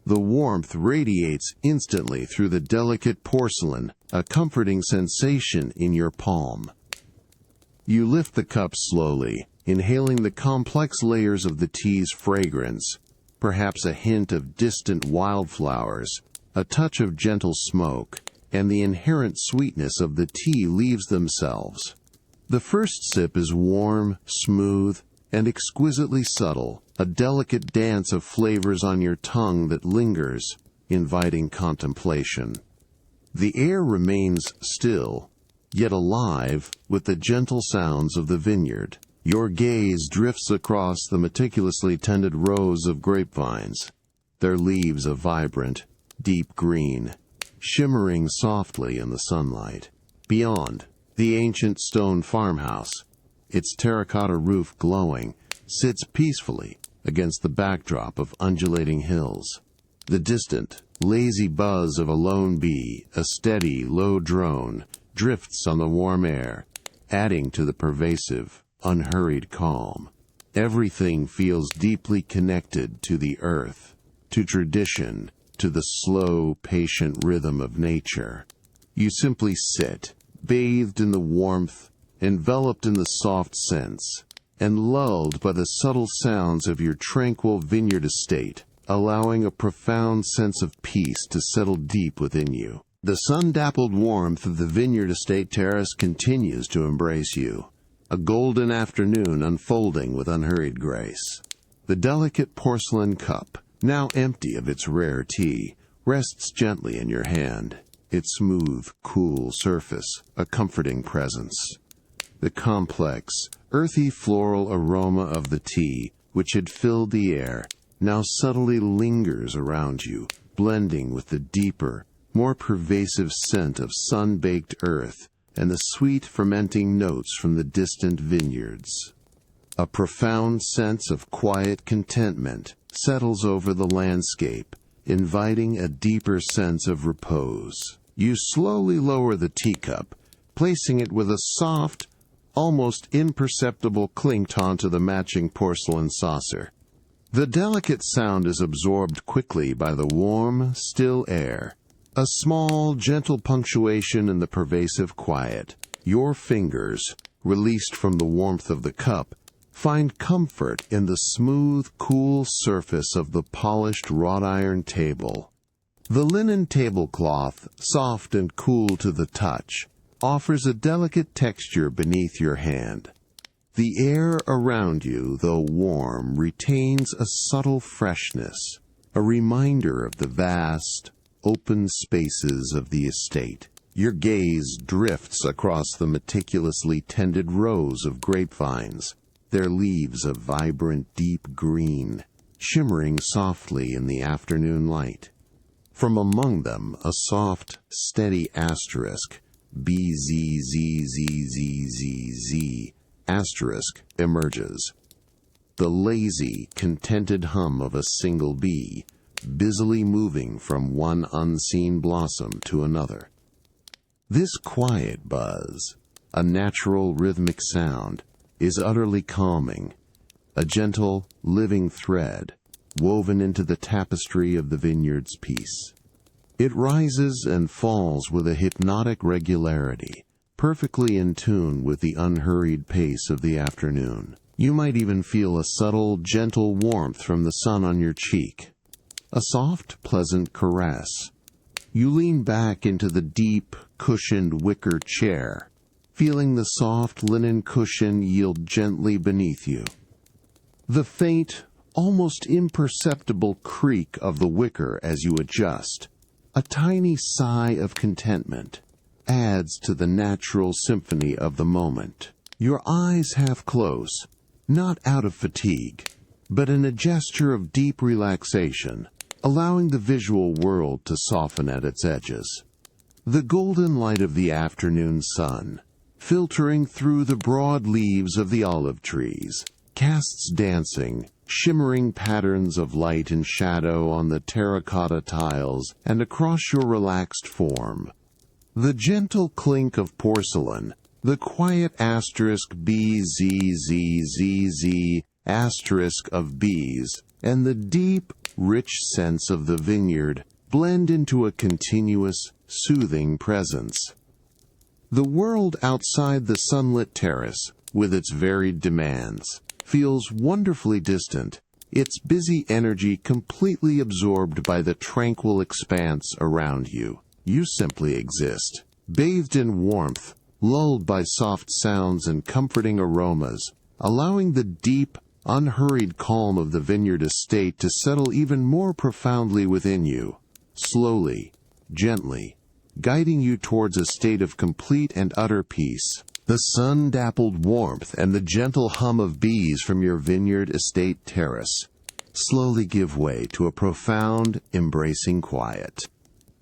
The warmth radiates instantly through the delicate porcelain, a comforting sensation in your palm. You lift the cup slowly, inhaling the complex layers of the tea's fragrance, perhaps a hint of distant wildflowers, a touch of gentle smoke, and the inherent sweetness of the tea leaves themselves. The first sip is warm, smooth, and exquisitely subtle, a delicate dance of flavors on your tongue that lingers, inviting contemplation. The air remains still, yet alive with the gentle sounds of the vineyard. Your gaze drifts across the meticulously tended rows of grapevines, their leaves a vibrant, deep green, shimmering softly in the sunlight. Beyond, the ancient stone farmhouse, its terracotta roof glowing, sits peacefully against the backdrop of undulating hills. The distant, lazy buzz of a lone bee, a steady, low drone, drifts on the warm air, adding to the pervasive, unhurried calm. Everything feels deeply connected to the earth, to tradition, to the slow, patient rhythm of nature. You simply sit, bathed in the warmth, enveloped in the soft scents, and lulled by the subtle sounds of your tranquil vineyard estate, allowing a profound sense of peace to settle deep within you. The sun-dappled warmth of the vineyard estate terrace continues to embrace you, a golden afternoon unfolding with unhurried grace. The delicate porcelain cup, now empty of its rare tea, rests gently in your hand, its smooth, cool surface a comforting presence. The complex, earthy floral aroma of the tea, which had filled the air, now subtly lingers around you, blending with the deeper, more pervasive scent of sun-baked earth and the sweet fermenting notes from the distant vineyards. A profound sense of quiet contentment settles over the landscape, inviting a deeper sense of repose. You slowly lower the teacup, placing it with a soft, almost imperceptible clink onto the matching porcelain saucer. The delicate sound is absorbed quickly by the warm, still air, a small, gentle punctuation in the pervasive quiet. Your fingers, released from the warmth of the cup, find comfort in the smooth, cool surface of the polished wrought iron table. The linen tablecloth, soft and cool to the touch, offers a delicate texture beneath your hand. The air around you, though warm, retains a subtle freshness, a reminder of the vast, open spaces of the estate. Your gaze drifts across the meticulously tended rows of grapevines, their leaves a vibrant deep green, shimmering softly in the afternoon light. From among them, a soft, steady asterisk, BZZZZZZ asterisk, emerges. The lazy, contented hum of a single bee, busily moving from one unseen blossom to another. This quiet buzz, a natural rhythmic sound, is utterly calming, a gentle, living thread woven into the tapestry of the vineyard's peace. It rises and falls with a hypnotic regularity, perfectly in tune with the unhurried pace of the afternoon. You might even feel a subtle, gentle warmth from the sun on your cheek, a soft, pleasant caress. You lean back into the deep, cushioned wicker chair, feeling the soft linen cushion yield gently beneath you. The faint, almost imperceptible creak of the wicker as you adjust, a tiny sigh of contentment, adds to the natural symphony of the moment. Your eyes half close, not out of fatigue, but in a gesture of deep relaxation, allowing the visual world to soften at its edges. The golden light of the afternoon sun, filtering through the broad leaves of the olive trees, casts dancing, shimmering patterns of light and shadow on the terracotta tiles and across your relaxed form. The gentle clink of porcelain, the quiet asterisk BZZZZ asterisk of bees, and the deep, rich sense of the vineyard blend into a continuous, soothing presence. The world outside the sunlit terrace, with its varied demands, feels wonderfully distant, its busy energy completely absorbed by the tranquil expanse around you. You simply exist, bathed in warmth, lulled by soft sounds and comforting aromas, allowing the deep, unhurried calm of the vineyard estate to settle even more profoundly within you, slowly, gently, guiding you towards a state of complete and utter peace. The sun-dappled warmth and the gentle hum of bees from your vineyard estate terrace slowly give way to a profound, embracing quiet.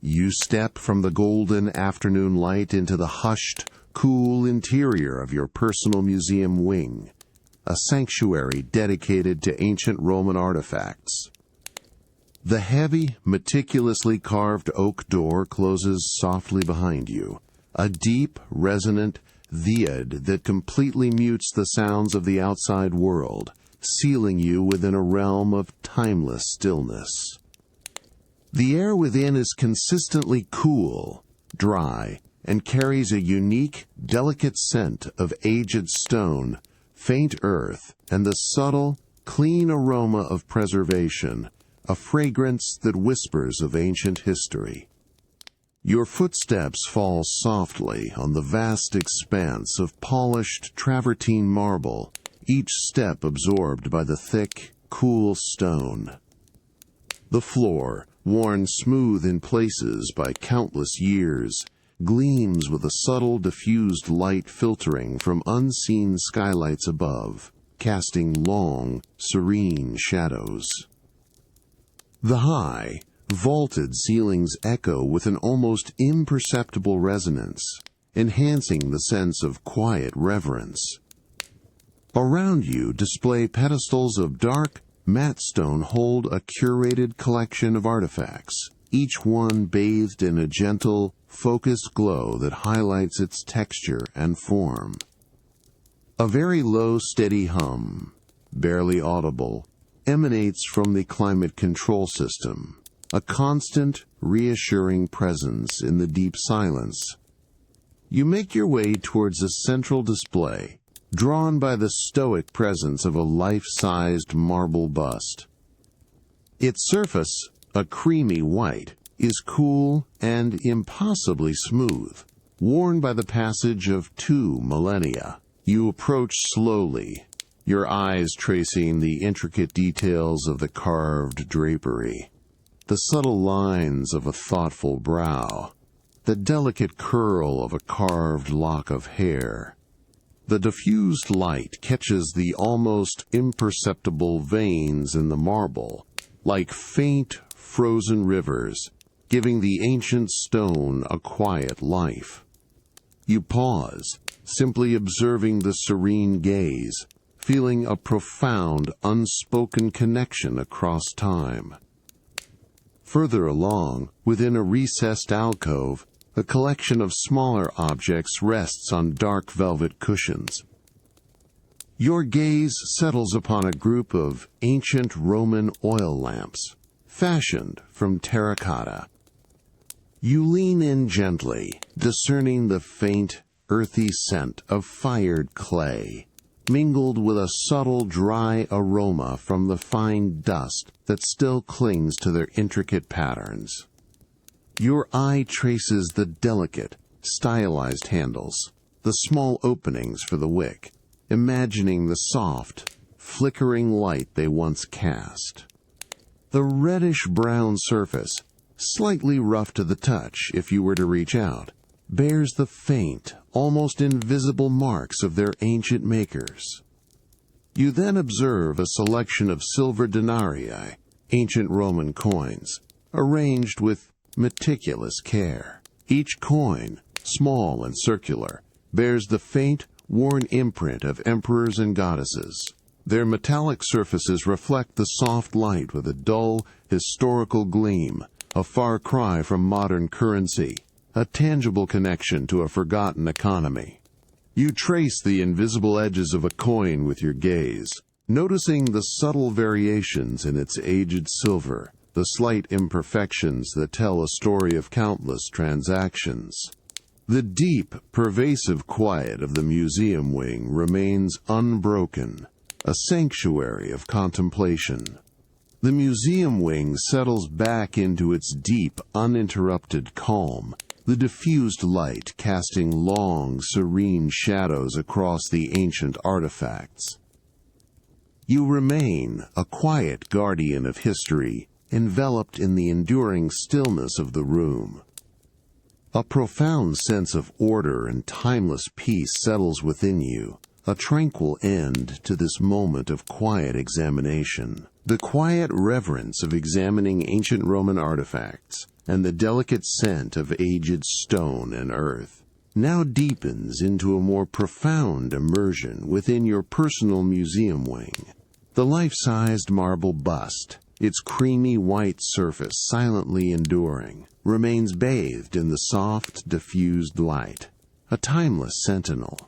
You step from the golden afternoon light into the hushed, cool interior of your personal museum wing, a sanctuary dedicated to ancient Roman artifacts. The heavy, meticulously carved oak door closes softly behind you, a deep, resonant viad that completely mutes the sounds of the outside world, sealing you within a realm of timeless stillness. The air within is consistently cool, dry, and carries a unique, delicate scent of aged stone, faint earth, and the subtle, clean aroma of preservation, a fragrance that whispers of ancient history. Your footsteps fall softly on the vast expanse of polished travertine marble, each step absorbed by the thick, cool stone. The floor, worn smooth in places by countless years, gleams with a subtle diffused light filtering from unseen skylights above, casting long, serene shadows. The high, vaulted ceilings echo with an almost imperceptible resonance, enhancing the sense of quiet reverence. Around you, display pedestals of dark, matte stone hold a curated collection of artifacts, each one bathed in a gentle, focused glow that highlights its texture and form. A very low, steady hum, barely audible, emanates from the climate control system, a constant, reassuring presence in the deep silence. You make your way towards a central display, drawn by the stoic presence of a life-sized marble bust. Its surface, a creamy white, is cool and impossibly smooth, worn by the passage of 2 millennia. You approach slowly, your eyes tracing the intricate details of the carved drapery, the subtle lines of a thoughtful brow, the delicate curl of a carved lock of hair. The diffused light catches the almost imperceptible veins in the marble, like faint, frozen rivers, giving the ancient stone a quiet life. You pause, simply observing the serene gaze, feeling a profound, unspoken connection across time. Further along, within a recessed alcove, a collection of smaller objects rests on dark velvet cushions. Your gaze settles upon a group of ancient Roman oil lamps, fashioned from terracotta. You lean in gently, discerning the faint, earthy scent of fired clay, mingled with a subtle, dry aroma from the fine dust that still clings to their intricate patterns. Your eye traces the delicate, stylized handles, the small openings for the wick, imagining the soft, flickering light they once cast. The reddish-brown surface, slightly rough to the touch if you were to reach out, bears the faint, almost invisible marks of their ancient makers. You then observe a selection of silver denarii, ancient Roman coins, arranged with meticulous care. Each coin, small and circular, bears the faint, worn imprint of emperors and goddesses, Their metallic surfaces reflect the soft light with a dull, historical gleam, a far cry from modern currency, a tangible connection to a forgotten economy. You trace the invisible edges of a coin with your gaze, noticing the subtle variations in its aged silver, the slight imperfections that tell a story of countless transactions. The deep, pervasive quiet of the museum wing remains unbroken, a sanctuary of contemplation. The museum wing settles back into its deep, uninterrupted calm, the diffused light casting long, serene shadows across the ancient artifacts. You remain a quiet guardian of history, enveloped in the enduring stillness of the room. A profound sense of order and timeless peace settles within you, a tranquil end to this moment of quiet examination. The quiet reverence of examining ancient Roman artifacts and the delicate scent of aged stone and earth now deepens into a more profound immersion within your personal museum wing. The life-sized marble bust, its creamy white surface silently enduring, remains bathed in the soft, diffused light, a timeless sentinel.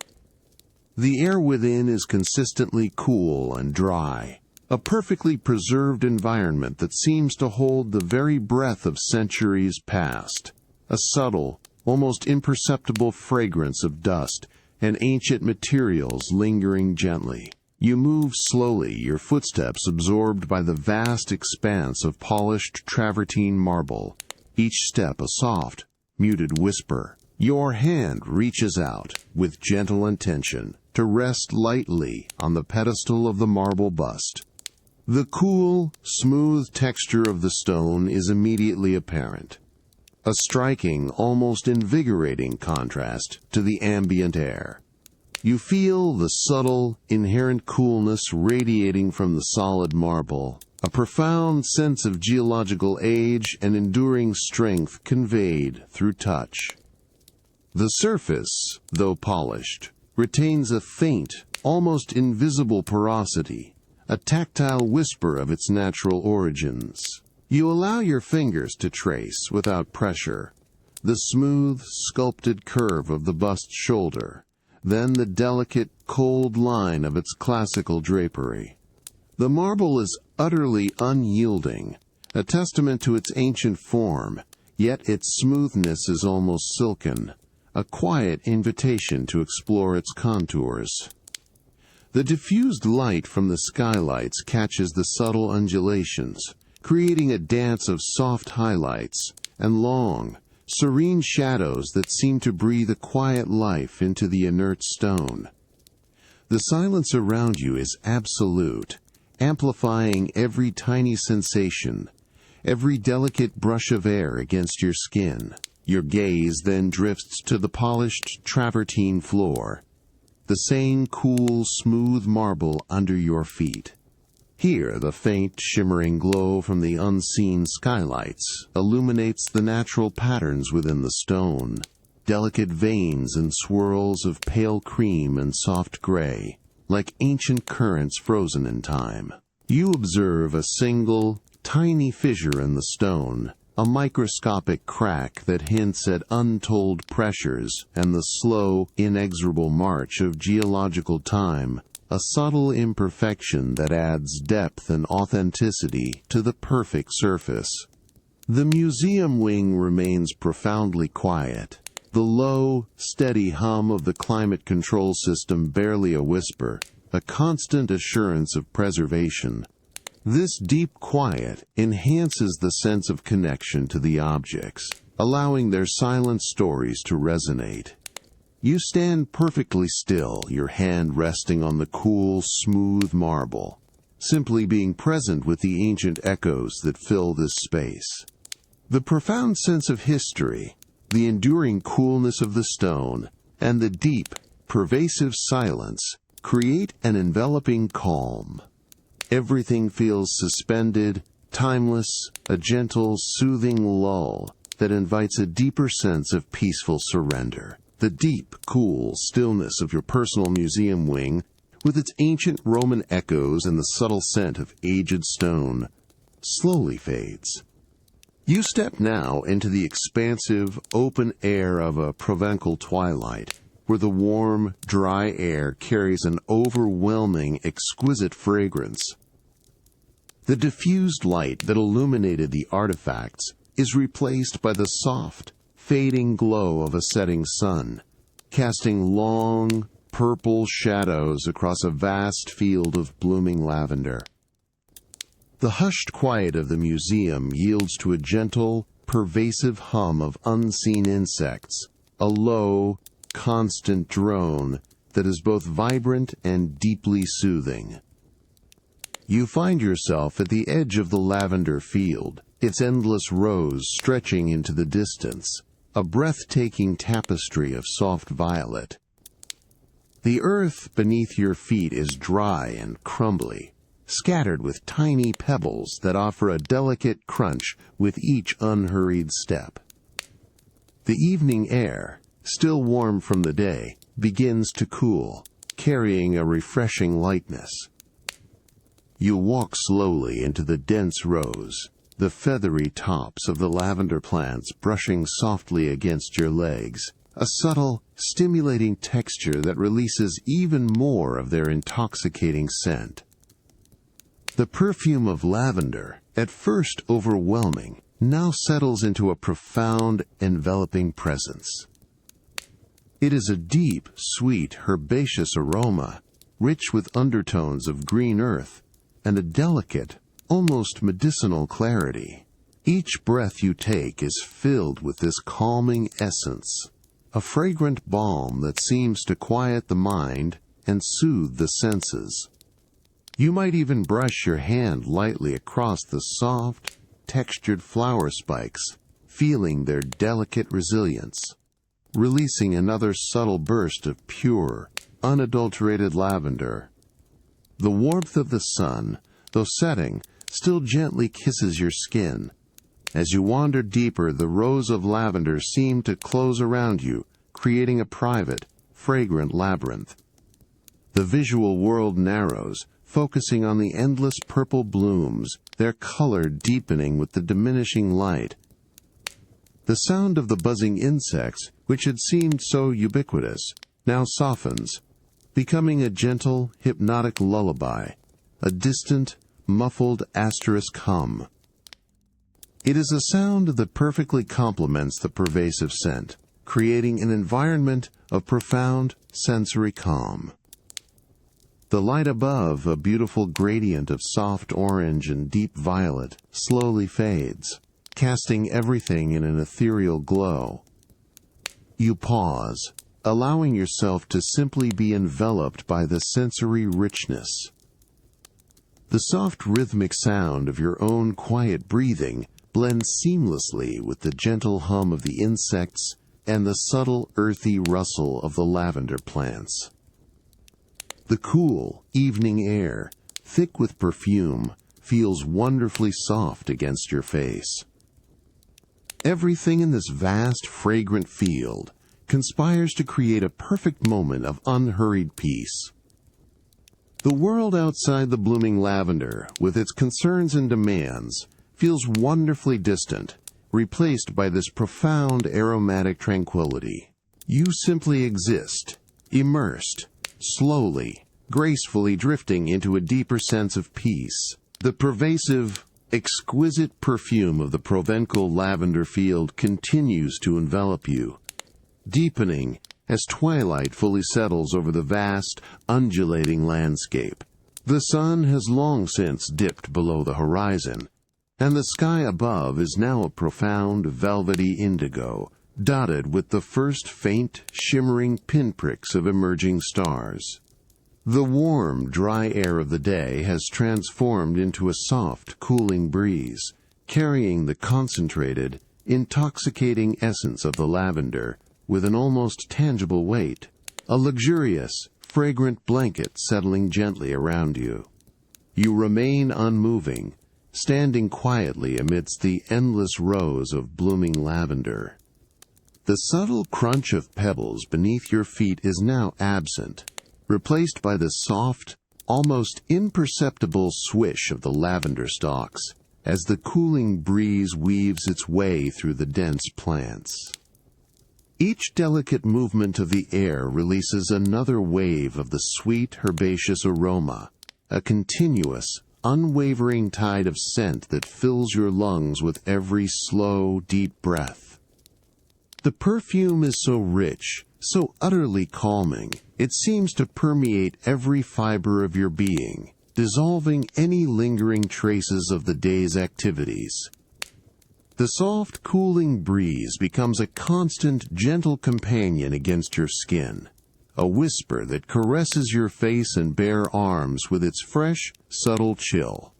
The air within is consistently cool and dry, a perfectly preserved environment that seems to hold the very breath of centuries past, a subtle, almost imperceptible fragrance of dust and ancient materials lingering gently. You move slowly, your footsteps absorbed by the vast expanse of polished travertine marble, each step a soft, muted whisper. Your hand reaches out, with gentle intention, to rest lightly on the pedestal of the marble bust. The cool, smooth texture of the stone is immediately apparent, a striking, almost invigorating contrast to the ambient air. You feel the subtle, inherent coolness radiating from the solid marble, a profound sense of geological age and enduring strength conveyed through touch. The surface, though polished, retains a faint, almost invisible porosity, a tactile whisper of its natural origins. You allow your fingers to trace, without pressure, the smooth, sculpted curve of the bust's shoulder, then the delicate, cold line of its classical drapery. The marble is utterly unyielding, a testament to its ancient form, yet its smoothness is almost silken, a quiet invitation to explore its contours. The diffused light from the skylights catches the subtle undulations, creating a dance of soft highlights and long, serene shadows that seem to breathe a quiet life into the inert stone. The silence around you is absolute, amplifying every tiny sensation, every delicate brush of air against your skin. Your gaze then drifts to the polished travertine floor, the same cool, smooth marble under your feet. Here, the faint, shimmering glow from the unseen skylights illuminates the natural patterns within the stone, delicate veins and swirls of pale cream and soft gray, like ancient currents frozen in time. You observe a single, tiny fissure in the stone, a microscopic crack that hints at untold pressures and the slow, inexorable march of geological time, a subtle imperfection that adds depth and authenticity to the perfect surface. The museum wing remains profoundly quiet, the low, steady hum of the climate control system barely a whisper, a constant assurance of preservation. This deep quiet enhances the sense of connection to the objects, allowing their silent stories to resonate. You stand perfectly still, your hand resting on the cool, smooth marble, simply being present with the ancient echoes that fill this space. The profound sense of history, the enduring coolness of the stone, and the deep, pervasive silence create an enveloping calm. Everything feels suspended, timeless, a gentle, soothing lull that invites a deeper sense of peaceful surrender. The deep, cool stillness of your personal museum wing with its ancient Roman echoes and the subtle scent of aged stone, slowly fades. You step now into the expansive, open air of a Provençal twilight, where the warm, dry air carries an overwhelming, exquisite fragrance. The diffused light that illuminated the artifacts is replaced by the soft, fading glow of a setting sun, casting long, purple shadows across a vast field of blooming lavender. The hushed quiet of the museum yields to a gentle, pervasive hum of unseen insects, a low, constant drone that is both vibrant and deeply soothing. You find yourself at the edge of the lavender field, its endless rows stretching into the distance, a breathtaking tapestry of soft violet. The earth beneath your feet is dry and crumbly, scattered with tiny pebbles that offer a delicate crunch with each unhurried step. The evening air, still warm from the day, begins to cool, carrying a refreshing lightness. You walk slowly into the dense rows, the feathery tops of the lavender plants brushing softly against your legs, a subtle, stimulating texture that releases even more of their intoxicating scent. The perfume of lavender, at first overwhelming, now settles into a profound, enveloping presence. It is a deep, sweet, herbaceous aroma, rich with undertones of green earth, and a delicate, almost medicinal clarity. Each breath you take is filled with this calming essence, a fragrant balm that seems to quiet the mind and soothe the senses. You might even brush your hand lightly across the soft, textured flower spikes, feeling their delicate resilience, releasing another subtle burst of pure, unadulterated lavender. The warmth of the sun, though setting, still gently kisses your skin. As you wander deeper, the rows of lavender seem to close around you, creating a private, fragrant labyrinth. The visual world narrows, focusing on the endless purple blooms, their color deepening with the diminishing light. The sound of the buzzing insects, which had seemed so ubiquitous, now softens, becoming a gentle, hypnotic lullaby, a distant, muffled asterisk hum. It is a sound that perfectly complements the pervasive scent, creating an environment of profound sensory calm. The light above, a beautiful gradient of soft orange and deep violet, slowly fades, casting everything in an ethereal glow. You pause, allowing yourself to simply be enveloped by the sensory richness. The soft rhythmic sound of your own quiet breathing blends seamlessly with the gentle hum of the insects and the subtle earthy rustle of the lavender plants. The cool, evening air, thick with perfume, feels wonderfully soft against your face. Everything in this vast, fragrant field conspires to create a perfect moment of unhurried peace. The world outside the blooming lavender, with its concerns and demands, feels wonderfully distant, replaced by this profound aromatic tranquility. You simply exist, immersed, slowly, gracefully drifting into a deeper sense of peace. The pervasive, exquisite perfume of the Provençal lavender field continues to envelop you, deepening as twilight fully settles over the vast, undulating landscape. The sun has long since dipped below the horizon, and the sky above is now a profound, velvety indigo, dotted with the first faint, shimmering pinpricks of emerging stars. The warm, dry air of the day has transformed into a soft, cooling breeze, carrying the concentrated, intoxicating essence of the lavender with an almost tangible weight, a luxurious, fragrant blanket settling gently around you. You remain unmoving, standing quietly amidst the endless rows of blooming lavender. The subtle crunch of pebbles beneath your feet is now absent, replaced by the soft, almost imperceptible swish of the lavender stalks as the cooling breeze weaves its way through the dense plants. Each delicate movement of the air releases another wave of the sweet herbaceous aroma, a continuous, unwavering tide of scent that fills your lungs with every slow, deep breath. The perfume is so rich, so utterly calming, it seems to permeate every fiber of your being, dissolving any lingering traces of the day's activities. The soft, cooling breeze becomes a constant, gentle companion against your skin, a whisper that caresses your face and bare arms with its fresh, subtle chill.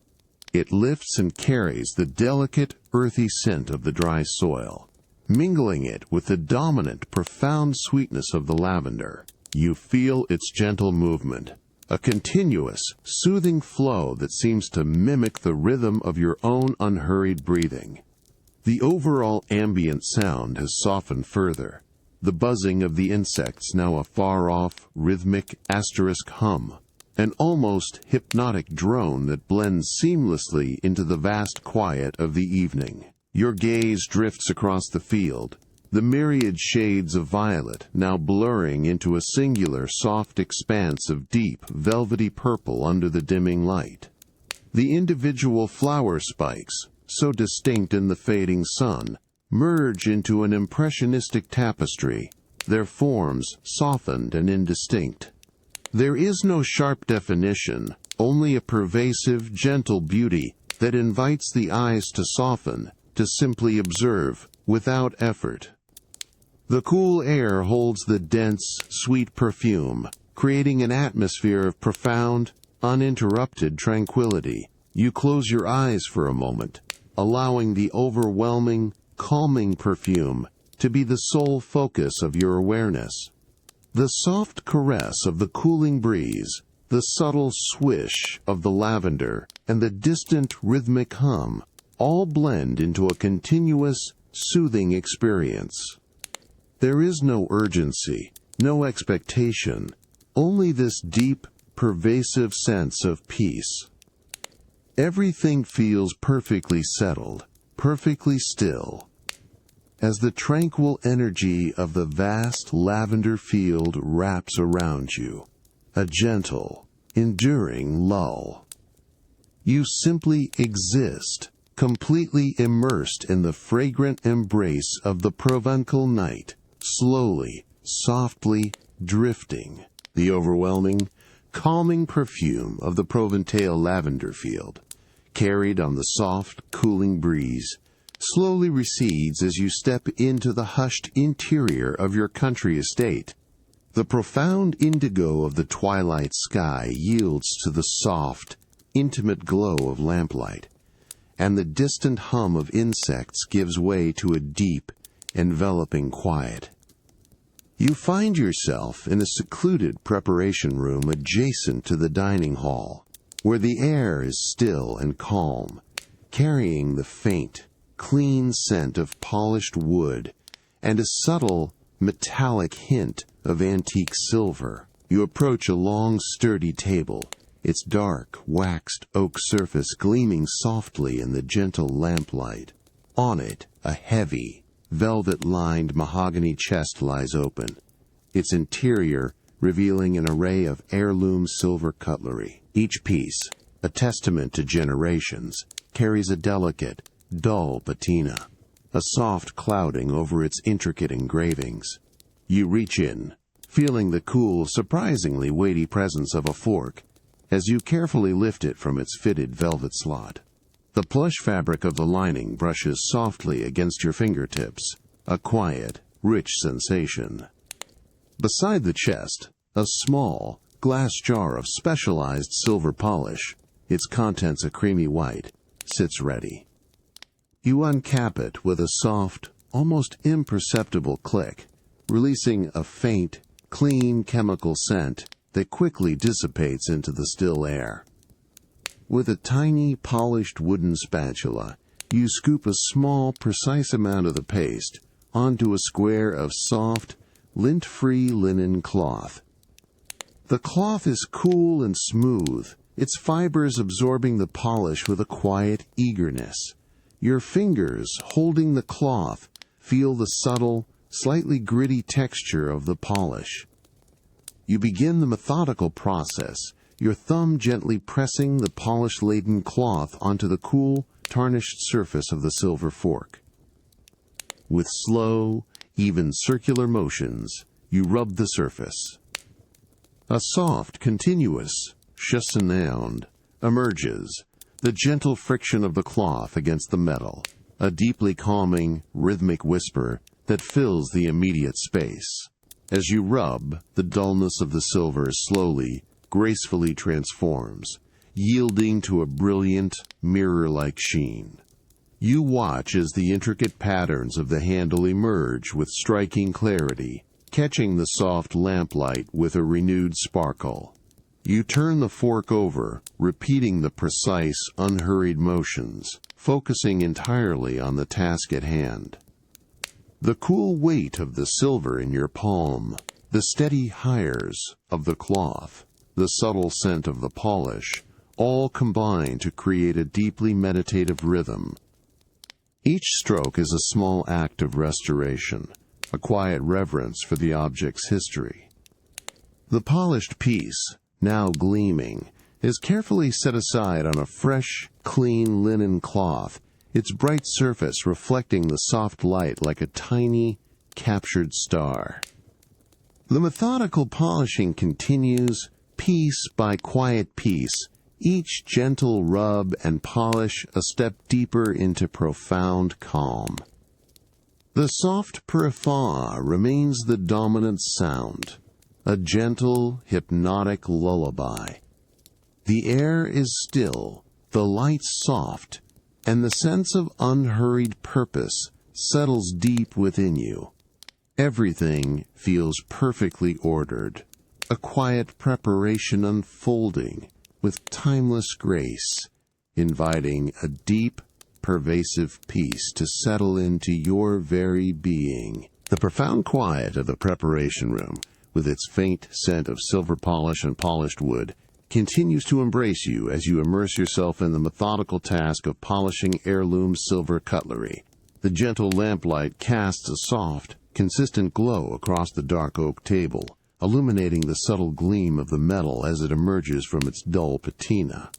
It lifts and carries the delicate, earthy scent of the dry soil, mingling it with the dominant, profound sweetness of the lavender. You feel its gentle movement, a continuous, soothing flow that seems to mimic the rhythm of your own unhurried breathing. The overall ambient sound has softened further, the buzzing of the insects now a far-off, rhythmic asterisk hum, an almost hypnotic drone that blends seamlessly into the vast quiet of the evening. Your gaze drifts across the field, the myriad shades of violet now blurring into a singular soft expanse of deep, velvety purple under the dimming light. The individual flower spikes, so distinct in the fading sun, merge into an impressionistic tapestry, their forms softened and indistinct. There is no sharp definition, only a pervasive, gentle beauty that invites the eyes to soften, to simply observe, without effort. The cool air holds the dense, sweet perfume, creating an atmosphere of profound, uninterrupted tranquility. You close your eyes for a moment, allowing the overwhelming, calming perfume to be the sole focus of your awareness. The soft caress of the cooling breeze, the subtle swish of the lavender, and the distant rhythmic hum all blend into a continuous, soothing experience. There is no urgency, no expectation, only this deep, pervasive sense of peace. Everything feels perfectly settled, perfectly still, as the tranquil energy of the vast lavender field wraps around you, a gentle, enduring lull. You simply exist, completely immersed in the fragrant embrace of the Provençal night, slowly, softly drifting. The overwhelming, calming perfume of the Provençal lavender field, carried on the soft, cooling breeze, slowly recedes as you step into the hushed interior of your country estate. The profound indigo of the twilight sky yields to the soft, intimate glow of lamplight, and the distant hum of insects gives way to a deep, enveloping quiet. You find yourself in a secluded preparation room adjacent to the dining hall, where the air is still and calm, carrying the faint, clean scent of polished wood and a subtle, metallic hint of antique silver. You approach a long, sturdy table, its dark, waxed oak surface gleaming softly in the gentle lamplight. On it, a heavy, velvet-lined mahogany chest lies open, its interior revealing an array of heirloom silver cutlery. Each piece, a testament to generations, carries a delicate, dull patina, a soft clouding over its intricate engravings. You reach in, feeling the cool, surprisingly weighty presence of a fork, as you carefully lift it from its fitted velvet slot. The plush fabric of the lining brushes softly against your fingertips, a quiet, rich sensation. Beside the chest, a small, glass jar of specialized silver polish, its contents a creamy white, sits ready. You uncap it with a soft, almost imperceptible click, releasing a faint, clean chemical scent that quickly dissipates into the still air. With a tiny, polished wooden spatula, you scoop a small, precise amount of the paste onto a square of soft, lint-free linen cloth. The cloth is cool and smooth, its fibers absorbing the polish with a quiet eagerness. Your fingers, holding the cloth, feel the subtle, slightly gritty texture of the polish. You begin the methodical process, your thumb gently pressing the polish-laden cloth onto the cool, tarnished surface of the silver fork. With slow, even circular motions, you rub the surface. A soft, continuous sound emerges, the gentle friction of the cloth against the metal, a deeply calming, rhythmic whisper that fills the immediate space. As you rub, the dullness of the silver slowly, gracefully transforms, yielding to a brilliant, mirror-like sheen. You watch as the intricate patterns of the handle emerge with striking clarity, catching the soft lamplight with a renewed sparkle. You turn the fork over, repeating the precise, unhurried motions, focusing entirely on the task at hand. The cool weight of the silver in your palm, the steady hires of the cloth, the subtle scent of the polish, all combine to create a deeply meditative rhythm. Each stroke is a small act of restoration, a quiet reverence for the object's history. The polished piece, now gleaming, is carefully set aside on a fresh, clean linen cloth, its bright surface reflecting the soft light like a tiny, captured star. The methodical polishing continues, piece by quiet piece, each gentle rub and polish a step deeper into profound calm. The soft purr remains the dominant sound, a gentle, hypnotic lullaby. The air is still, the light soft, and the sense of unhurried purpose settles deep within you. Everything feels perfectly ordered, a quiet preparation unfolding with timeless grace, inviting a deep, pervasive peace to settle into your very being. The profound quiet of the preparation room, with its faint scent of silver polish and polished wood, continues to embrace you as you immerse yourself in the methodical task of polishing heirloom silver cutlery. The gentle lamplight casts a soft, consistent glow across the dark oak table, illuminating the subtle gleam of the metal as it emerges from its dull patina.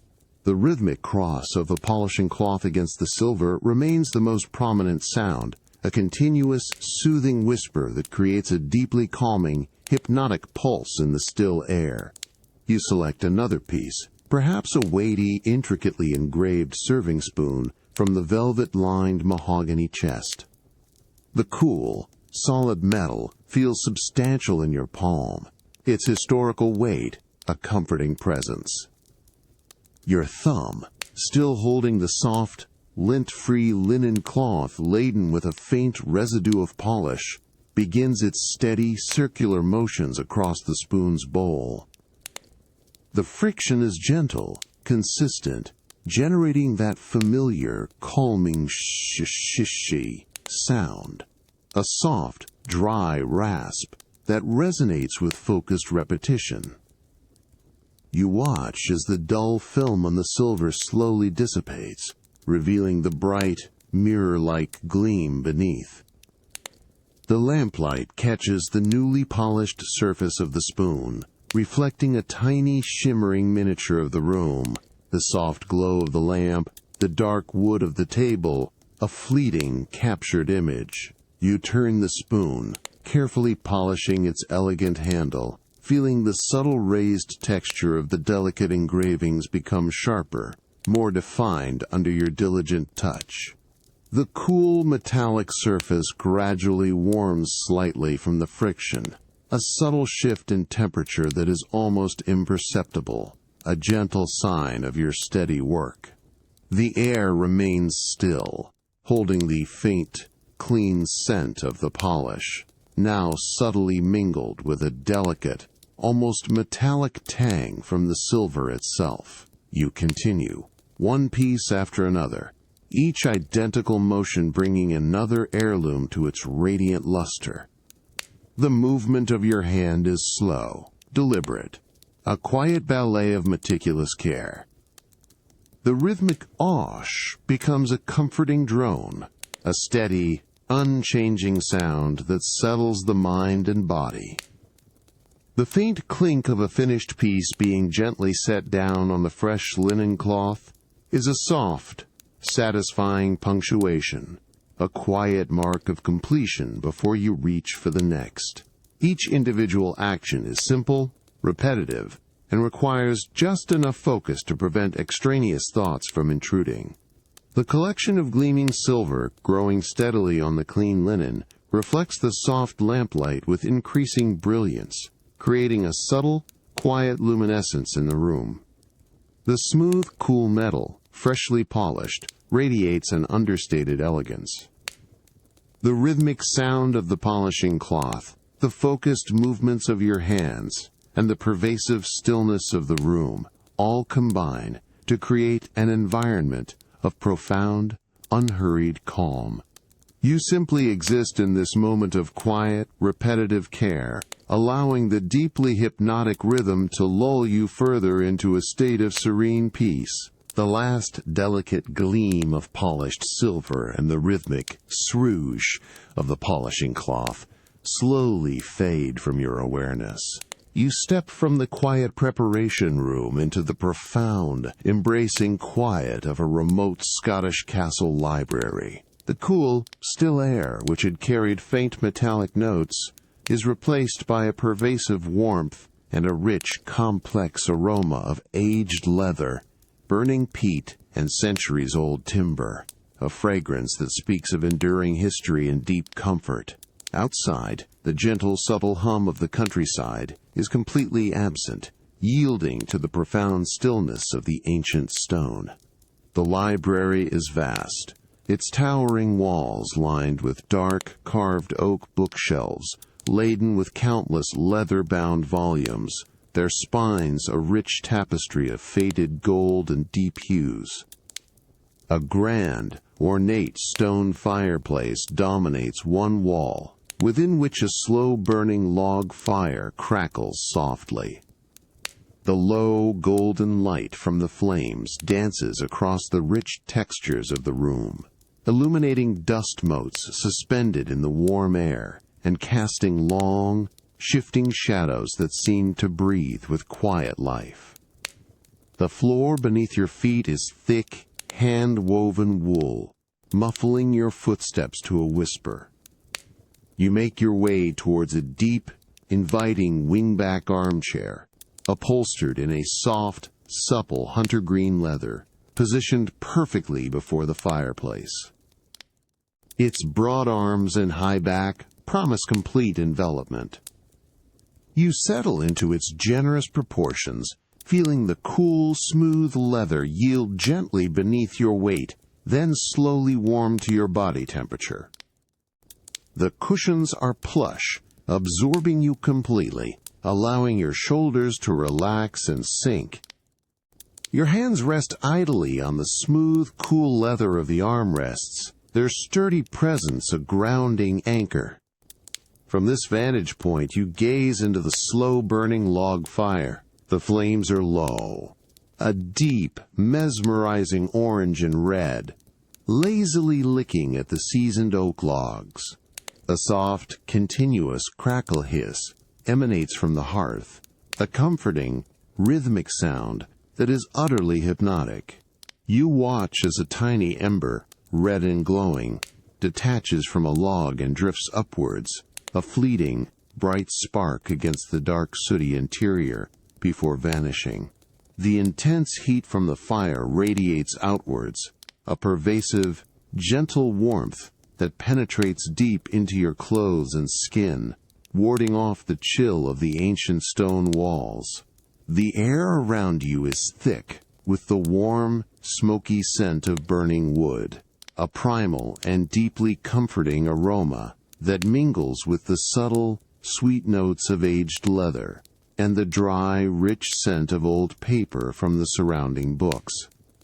The rhythmic cross of the polishing cloth against the silver remains the most prominent sound, a continuous, soothing whisper that creates a deeply calming, hypnotic pulse in the still air. You select another piece, perhaps a weighty, intricately engraved serving spoon from the velvet-lined mahogany chest. The cool, solid metal feels substantial in your palm, its historical weight a comforting presence. Your thumb, still holding the soft, lint-free linen cloth laden with a faint residue of polish, begins its steady, circular motions across the spoon's bowl. The friction is gentle, consistent, generating that familiar, calming shishi sound, a soft, dry rasp that resonates with focused repetition. You watch as the dull film on the silver slowly dissipates, revealing the bright, mirror-like gleam beneath. The lamplight catches the newly polished surface of the spoon, reflecting a tiny, shimmering miniature of the room, the soft glow of the lamp, the dark wood of the table, a fleeting, captured image. You turn the spoon, carefully polishing its elegant handle, feeling the subtle raised texture of the delicate engravings become sharper, more defined under your diligent touch. The cool metallic surface gradually warms slightly from the friction, a subtle shift in temperature that is almost imperceptible, a gentle sign of your steady work. The air remains still, holding the faint, clean scent of the polish, now subtly mingled with a delicate, almost metallic tang from the silver itself. You continue, one piece after another, each identical motion bringing another heirloom to its radiant luster. The movement of your hand is slow, deliberate, a quiet ballet of meticulous care. The rhythmic osh becomes a comforting drone, a steady, unchanging sound that settles the mind and body. The faint clink of a finished piece being gently set down on the fresh linen cloth is a soft, satisfying punctuation, a quiet mark of completion before you reach for the next. Each individual action is simple, repetitive, and requires just enough focus to prevent extraneous thoughts from intruding. The collection of gleaming silver growing steadily on the clean linen reflects the soft lamplight with increasing brilliance, creating a subtle, quiet luminescence in the room. The smooth, cool metal, freshly polished, radiates an understated elegance. The rhythmic sound of the polishing cloth, the focused movements of your hands, and the pervasive stillness of the room all combine to create an environment of profound, unhurried calm. You simply exist in this moment of quiet, repetitive care, allowing the deeply hypnotic rhythm to lull you further into a state of serene peace. The last delicate gleam of polished silver and the rhythmic swoosh of the polishing cloth slowly fade from your awareness. You step from the quiet preparation room into the profound, embracing quiet of a remote Scottish castle library. The cool, still air, which had carried faint metallic notes, is replaced by a pervasive warmth and a rich, complex aroma of aged leather, burning peat, and centuries-old timber, a fragrance that speaks of enduring history and deep comfort. Outside, the gentle, subtle hum of the countryside is completely absent, yielding to the profound stillness of the ancient stone. The library is vast, its towering walls lined with dark, carved oak bookshelves, laden with countless leather-bound volumes, their spines a rich tapestry of faded gold and deep hues. A grand, ornate stone fireplace dominates one wall, within which a slow-burning log fire crackles softly. The low, golden light from the flames dances across the rich textures of the room, illuminating dust motes suspended in the warm air and casting long, shifting shadows that seem to breathe with quiet life. The floor beneath your feet is thick, hand-woven wool, muffling your footsteps to a whisper. You make your way towards a deep, inviting wingback armchair, upholstered in a soft, supple hunter-green leather, positioned perfectly before the fireplace. Its broad arms and high back promise complete envelopment. You settle into its generous proportions, feeling the cool, smooth leather yield gently beneath your weight, then slowly warm to your body temperature. The cushions are plush, absorbing you completely, allowing your shoulders to relax and sink. Your hands rest idly on the smooth, cool leather of the armrests, their sturdy presence a grounding anchor. From this vantage point, you gaze into the slow-burning log fire. The flames are low, a deep, mesmerizing orange and red, lazily licking at the seasoned oak logs. A soft, continuous crackle hiss emanates from the hearth, a comforting, rhythmic sound that is utterly hypnotic. You watch as a tiny ember, red and glowing, detaches from a log and drifts upwards, a fleeting, bright spark against the dark, sooty interior, before vanishing. The intense heat from the fire radiates outwards, a pervasive, gentle warmth that penetrates deep into your clothes and skin, warding off the chill of the ancient stone walls. The air around you is thick with the warm, smoky scent of burning wood, a primal and deeply comforting aroma that mingles with the subtle, sweet notes of aged leather and the dry, rich scent of old paper from the surrounding books.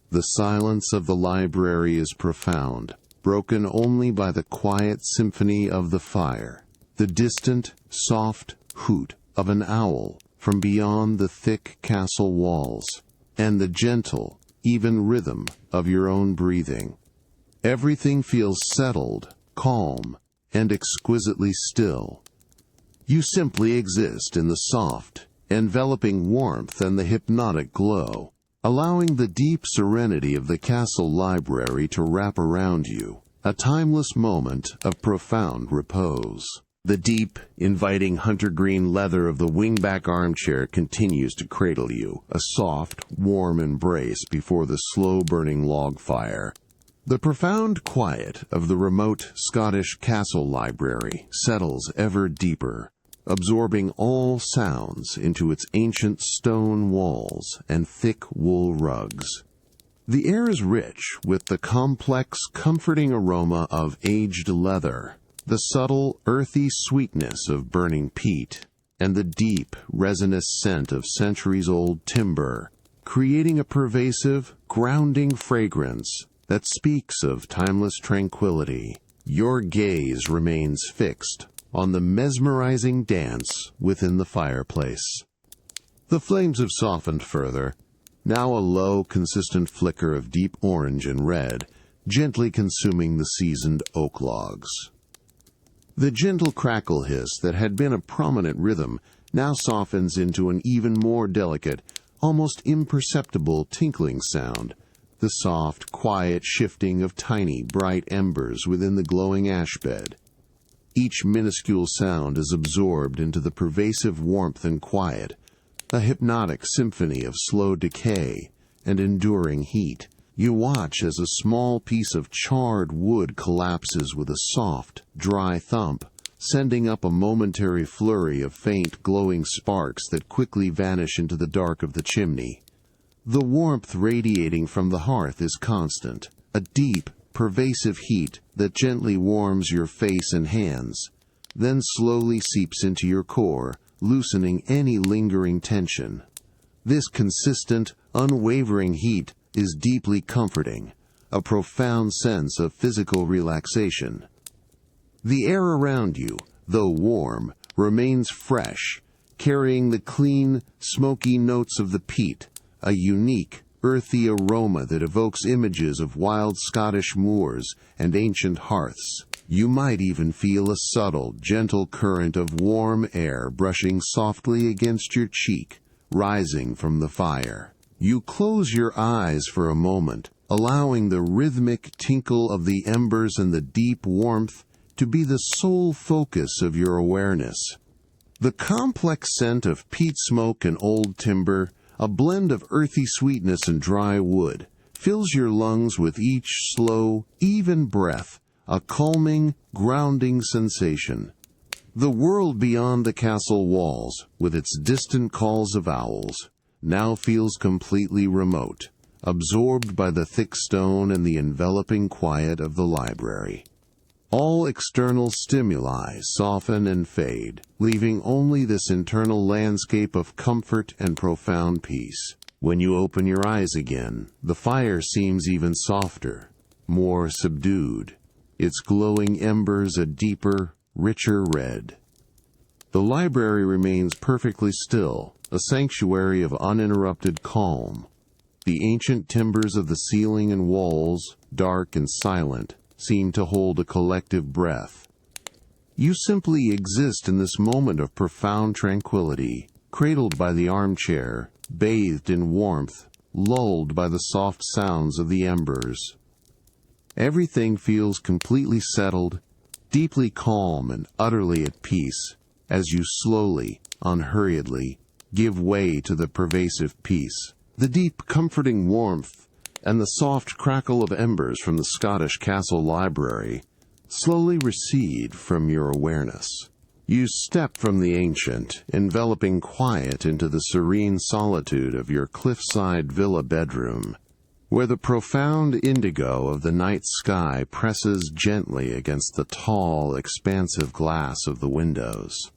The silence of the library is profound, broken only by the quiet symphony of the fire, the distant, soft hoot of an owl from beyond the thick castle walls, and the gentle, even rhythm of your own breathing. Everything feels settled, calm, and exquisitely still. You simply exist in the soft, enveloping warmth and the hypnotic glow, allowing the deep serenity of the castle library to wrap around you, a timeless moment of profound repose. The deep, inviting hunter-green leather of the wingback armchair continues to cradle you, a soft, warm embrace before the slow-burning log fire. The profound quiet of the remote Scottish castle library settles ever deeper, absorbing all sounds into its ancient stone walls and thick wool rugs. The air is rich with the complex, comforting aroma of aged leather, the subtle, earthy sweetness of burning peat, and the deep, resinous scent of centuries-old timber, creating a pervasive, grounding fragrance that speaks of timeless tranquility. Your gaze remains fixed on the mesmerizing dance within the fireplace. The flames have softened further, now a low, consistent flicker of deep orange and red, gently consuming the seasoned oak logs. The gentle crackle hiss that had been a prominent rhythm now softens into an even more delicate, almost imperceptible tinkling sound, the soft, quiet shifting of tiny, bright embers within the glowing ash bed. Each minuscule sound is absorbed into the pervasive warmth and quiet, a hypnotic symphony of slow decay and enduring heat. You watch as a small piece of charred wood collapses with a soft, dry thump, sending up a momentary flurry of faint, glowing sparks that quickly vanish into the dark of the chimney. The warmth radiating from the hearth is constant, a deep, pervasive heat that gently warms your face and hands, then slowly seeps into your core, loosening any lingering tension. This consistent, unwavering heat is deeply comforting, a profound sense of physical relaxation. The air around you, though warm, remains fresh, carrying the clean, smoky notes of the peat, a unique, earthy aroma that evokes images of wild Scottish moors and ancient hearths. You might even feel a subtle, gentle current of warm air brushing softly against your cheek, rising from the fire. You close your eyes for a moment, allowing the rhythmic tinkle of the embers and the deep warmth to be the sole focus of your awareness. The complex scent of peat smoke and old timber, a blend of earthy sweetness and dry wood, fills your lungs with each slow, even breath, a calming, grounding sensation. The world beyond the castle walls, with its distant calls of owls, now feels completely remote, absorbed by the thick stone and the enveloping quiet of the library. All external stimuli soften and fade, leaving only this internal landscape of comfort and profound peace. When you open your eyes again, the fire seems even softer, more subdued, its glowing embers a deeper, richer red. The library remains perfectly still, a sanctuary of uninterrupted calm. The ancient timbers of the ceiling and walls, dark and silent, seem to hold a collective breath. You simply exist in this moment of profound tranquility, cradled by the armchair, bathed in warmth, lulled by the soft sounds of the embers. Everything feels completely settled, deeply calm and utterly at peace, as you slowly, unhurriedly, give way to the pervasive peace. The deep, comforting warmth and the soft crackle of embers from the Scottish castle library slowly recede from your awareness. You step from the ancient, enveloping quiet into the serene solitude of your cliffside villa bedroom, where the profound indigo of the night sky presses gently against the tall, expansive glass of the windows.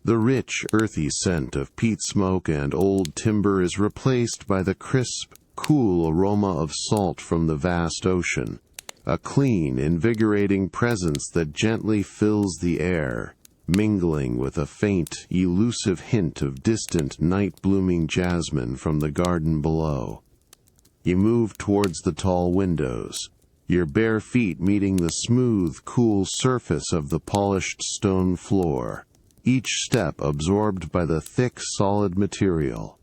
The rich, earthy scent of peat smoke and old timber is replaced by the crisp, cool aroma of salt from the vast ocean, a clean, invigorating presence that gently fills the air, mingling with a faint, elusive hint of distant night-blooming jasmine from the garden below. You move towards the tall windows, your bare feet meeting the smooth, cool surface of the polished stone floor, each step absorbed by the thick, solid material.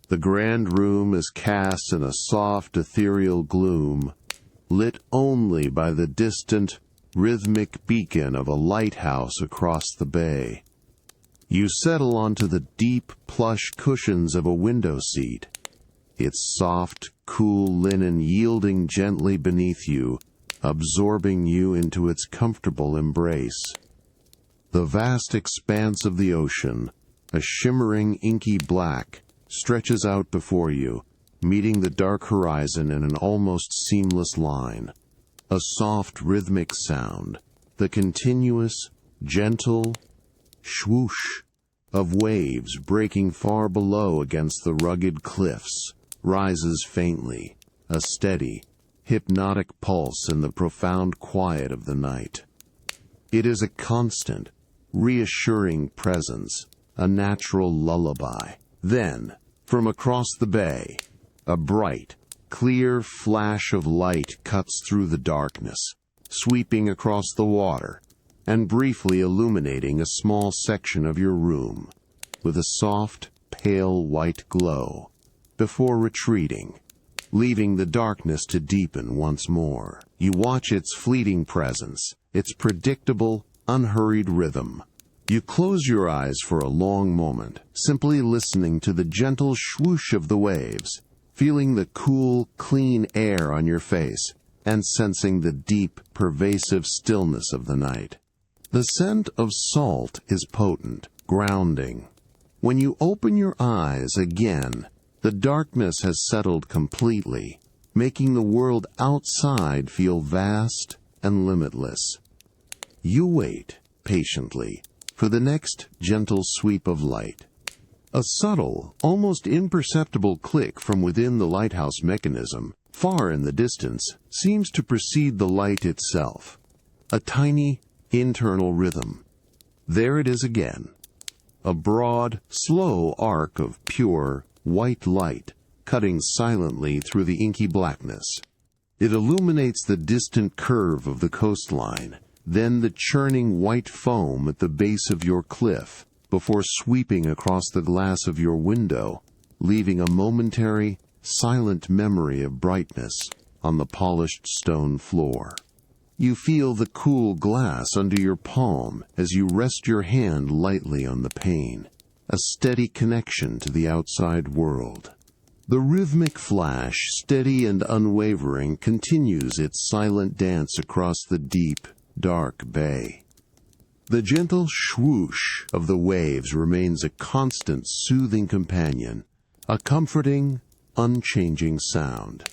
The grand room is cast in a soft, ethereal gloom, lit only by the distant, rhythmic beacon of a lighthouse across the bay. You settle onto the deep, plush cushions of a window seat, its soft, cool linen yielding gently beneath you, absorbing you into its comfortable embrace. The vast expanse of the ocean, a shimmering inky black, stretches out before you, meeting the dark horizon in an almost seamless line. A soft rhythmic sound, the continuous, gentle swoosh of waves breaking far below against the rugged cliffs, rises faintly, a steady, hypnotic pulse in the profound quiet of the night. It is a constant, reassuring presence, a natural lullaby. Then, from across the bay, a bright, clear flash of light cuts through the darkness, sweeping across the water, and briefly illuminating a small section of your room, with a soft, pale white glow, before retreating, leaving the darkness to deepen once more. You watch its fleeting presence, its predictable, unhurried rhythm. You close your eyes for a long moment, simply listening to the gentle swoosh of the waves, feeling the cool, clean air on your face, and sensing the deep, pervasive stillness of the night. The scent of salt is potent, grounding. When you open your eyes again, the darkness has settled completely, making the world outside feel vast and limitless. You wait, patiently, for the next gentle sweep of light. A subtle, almost imperceptible click from within the lighthouse mechanism, far in the distance, seems to precede the light itself. A tiny, internal rhythm. There it is again. A broad, slow arc of pure, white light, cutting silently through the inky blackness. It illuminates the distant curve of the coastline, then the churning white foam at the base of your cliff, before sweeping across the glass of your window, leaving a momentary, silent memory of brightness on the polished stone floor. You feel the cool glass under your palm as you rest your hand lightly on the pane, a steady connection to the outside world. The rhythmic flash, steady and unwavering, continues its silent dance across the deep, dark bay. The gentle swoosh of the waves remains a constant, soothing companion, a comforting, unchanging sound.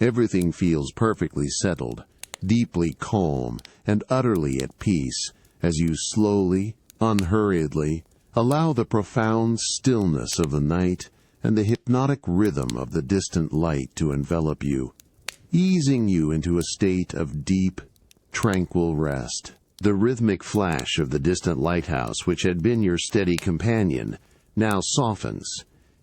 Everything feels perfectly settled, deeply calm, and utterly at peace as you slowly, unhurriedly, allow the profound stillness of the night and the hypnotic rhythm of the distant light to envelop you, easing you into a state of deep, tranquil rest. The rhythmic flash of the distant lighthouse, which had been your steady companion, now softens,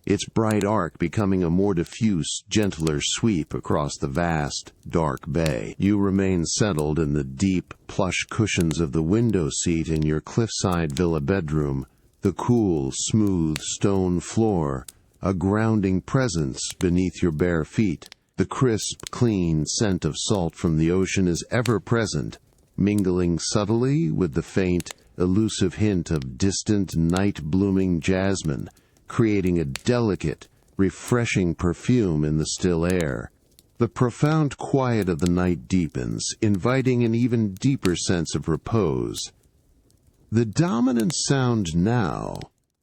its bright arc becoming a more diffuse, gentler sweep across the vast, dark bay. You remain settled in the deep, plush cushions of the window seat in your cliffside villa bedroom, the cool, smooth stone floor, a grounding presence beneath your bare feet. The crisp, clean scent of salt from the ocean is ever present, mingling subtly with the faint, elusive hint of distant, night-blooming jasmine, creating a delicate, refreshing perfume in the still air. The profound quiet of the night deepens, inviting an even deeper sense of repose. The dominant sound now,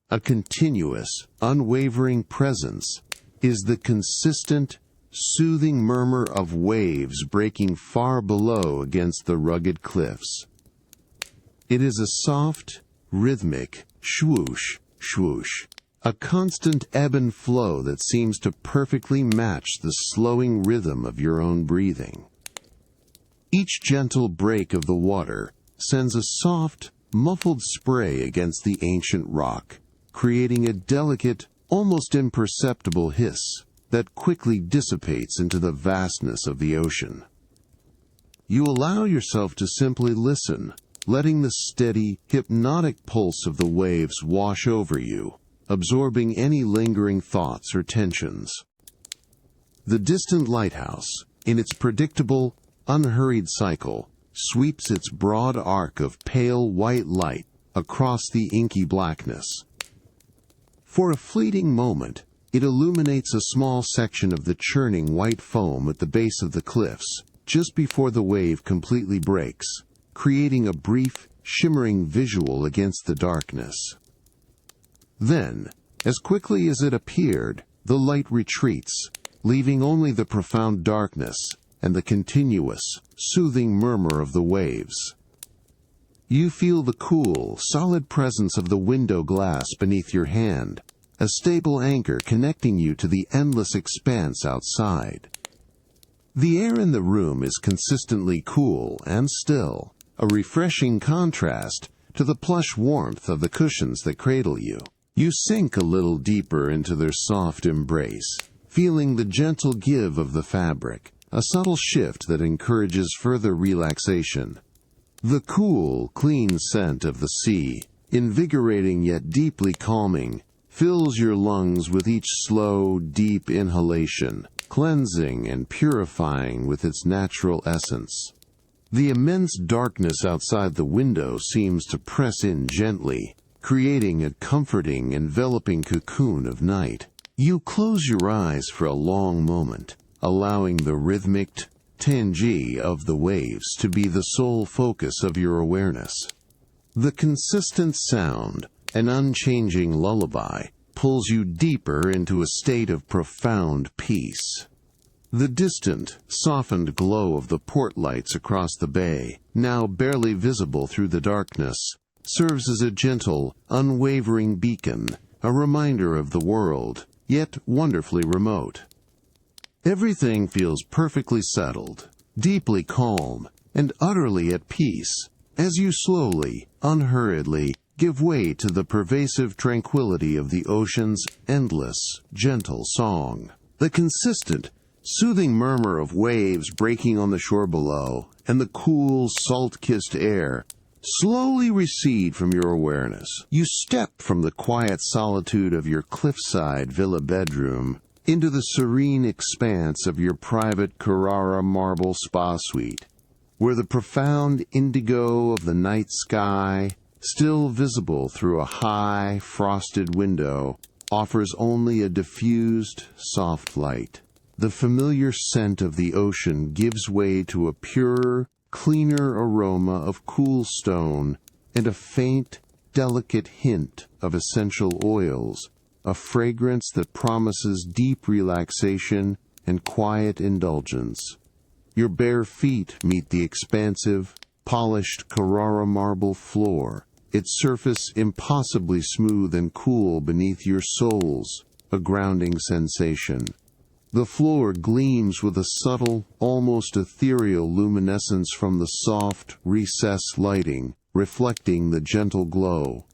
a continuous, unwavering presence, is the consistent, soothing murmur of waves breaking far below against the rugged cliffs. It is a soft, rhythmic swoosh, swoosh, a constant ebb and flow that seems to perfectly match the slowing rhythm of your own breathing. Each gentle break of the water sends a soft, muffled spray against the ancient rock, creating a delicate, almost imperceptible hiss that quickly dissipates into the vastness of the ocean. You allow yourself to simply listen, letting the steady, hypnotic pulse of the waves wash over you, absorbing any lingering thoughts or tensions. The distant lighthouse, in its predictable, unhurried cycle, sweeps its broad arc of pale white light across the inky blackness. For a fleeting moment, it illuminates a small section of the churning white foam at the base of the cliffs, just before the wave completely breaks, creating a brief, shimmering visual against the darkness. Then, as quickly as it appeared, the light retreats, leaving only the profound darkness and the continuous, soothing murmur of the waves. You feel the cool, solid presence of the window glass beneath your hand, a stable anchor connecting you to the endless expanse outside. The air in the room is consistently cool and still, a refreshing contrast to the plush warmth of the cushions that cradle you. You sink a little deeper into their soft embrace, feeling the gentle give of the fabric, a subtle shift that encourages further relaxation. The cool, clean scent of the sea, invigorating yet deeply calming, fills your lungs with each slow, deep inhalation, cleansing and purifying with its natural essence. The immense darkness outside the window seems to press in gently, creating a comforting, enveloping cocoon of night. You close your eyes for a long moment, allowing the rhythmic tangy of the waves to be the sole focus of your awareness. The consistent sound, an unchanging lullaby, pulls you deeper into a state of profound peace. The distant, softened glow of the port lights across the bay, now barely visible through the darkness, serves as a gentle, unwavering beacon, a reminder of the world, yet wonderfully remote. Everything feels perfectly settled, deeply calm, and utterly at peace, as you slowly, unhurriedly, give way to the pervasive tranquility of the ocean's endless, gentle song. The consistent, soothing murmur of waves breaking on the shore below, and the cool, salt-kissed air, slowly recede from your awareness. You step from the quiet solitude of your cliffside villa bedroom into the serene expanse of your private Carrara marble spa suite, where the profound indigo of the night sky, still visible through a high, frosted window, offers only a diffused, soft light. The familiar scent of the ocean gives way to a purer, cleaner aroma of cool stone and a faint, delicate hint of essential oils, a fragrance that promises deep relaxation and quiet indulgence. Your bare feet meet the expansive, polished Carrara marble floor, its surface impossibly smooth and cool beneath your soles, a grounding sensation. The floor gleams with a subtle, almost ethereal luminescence from the soft, recessed lighting, reflecting the gentle glow.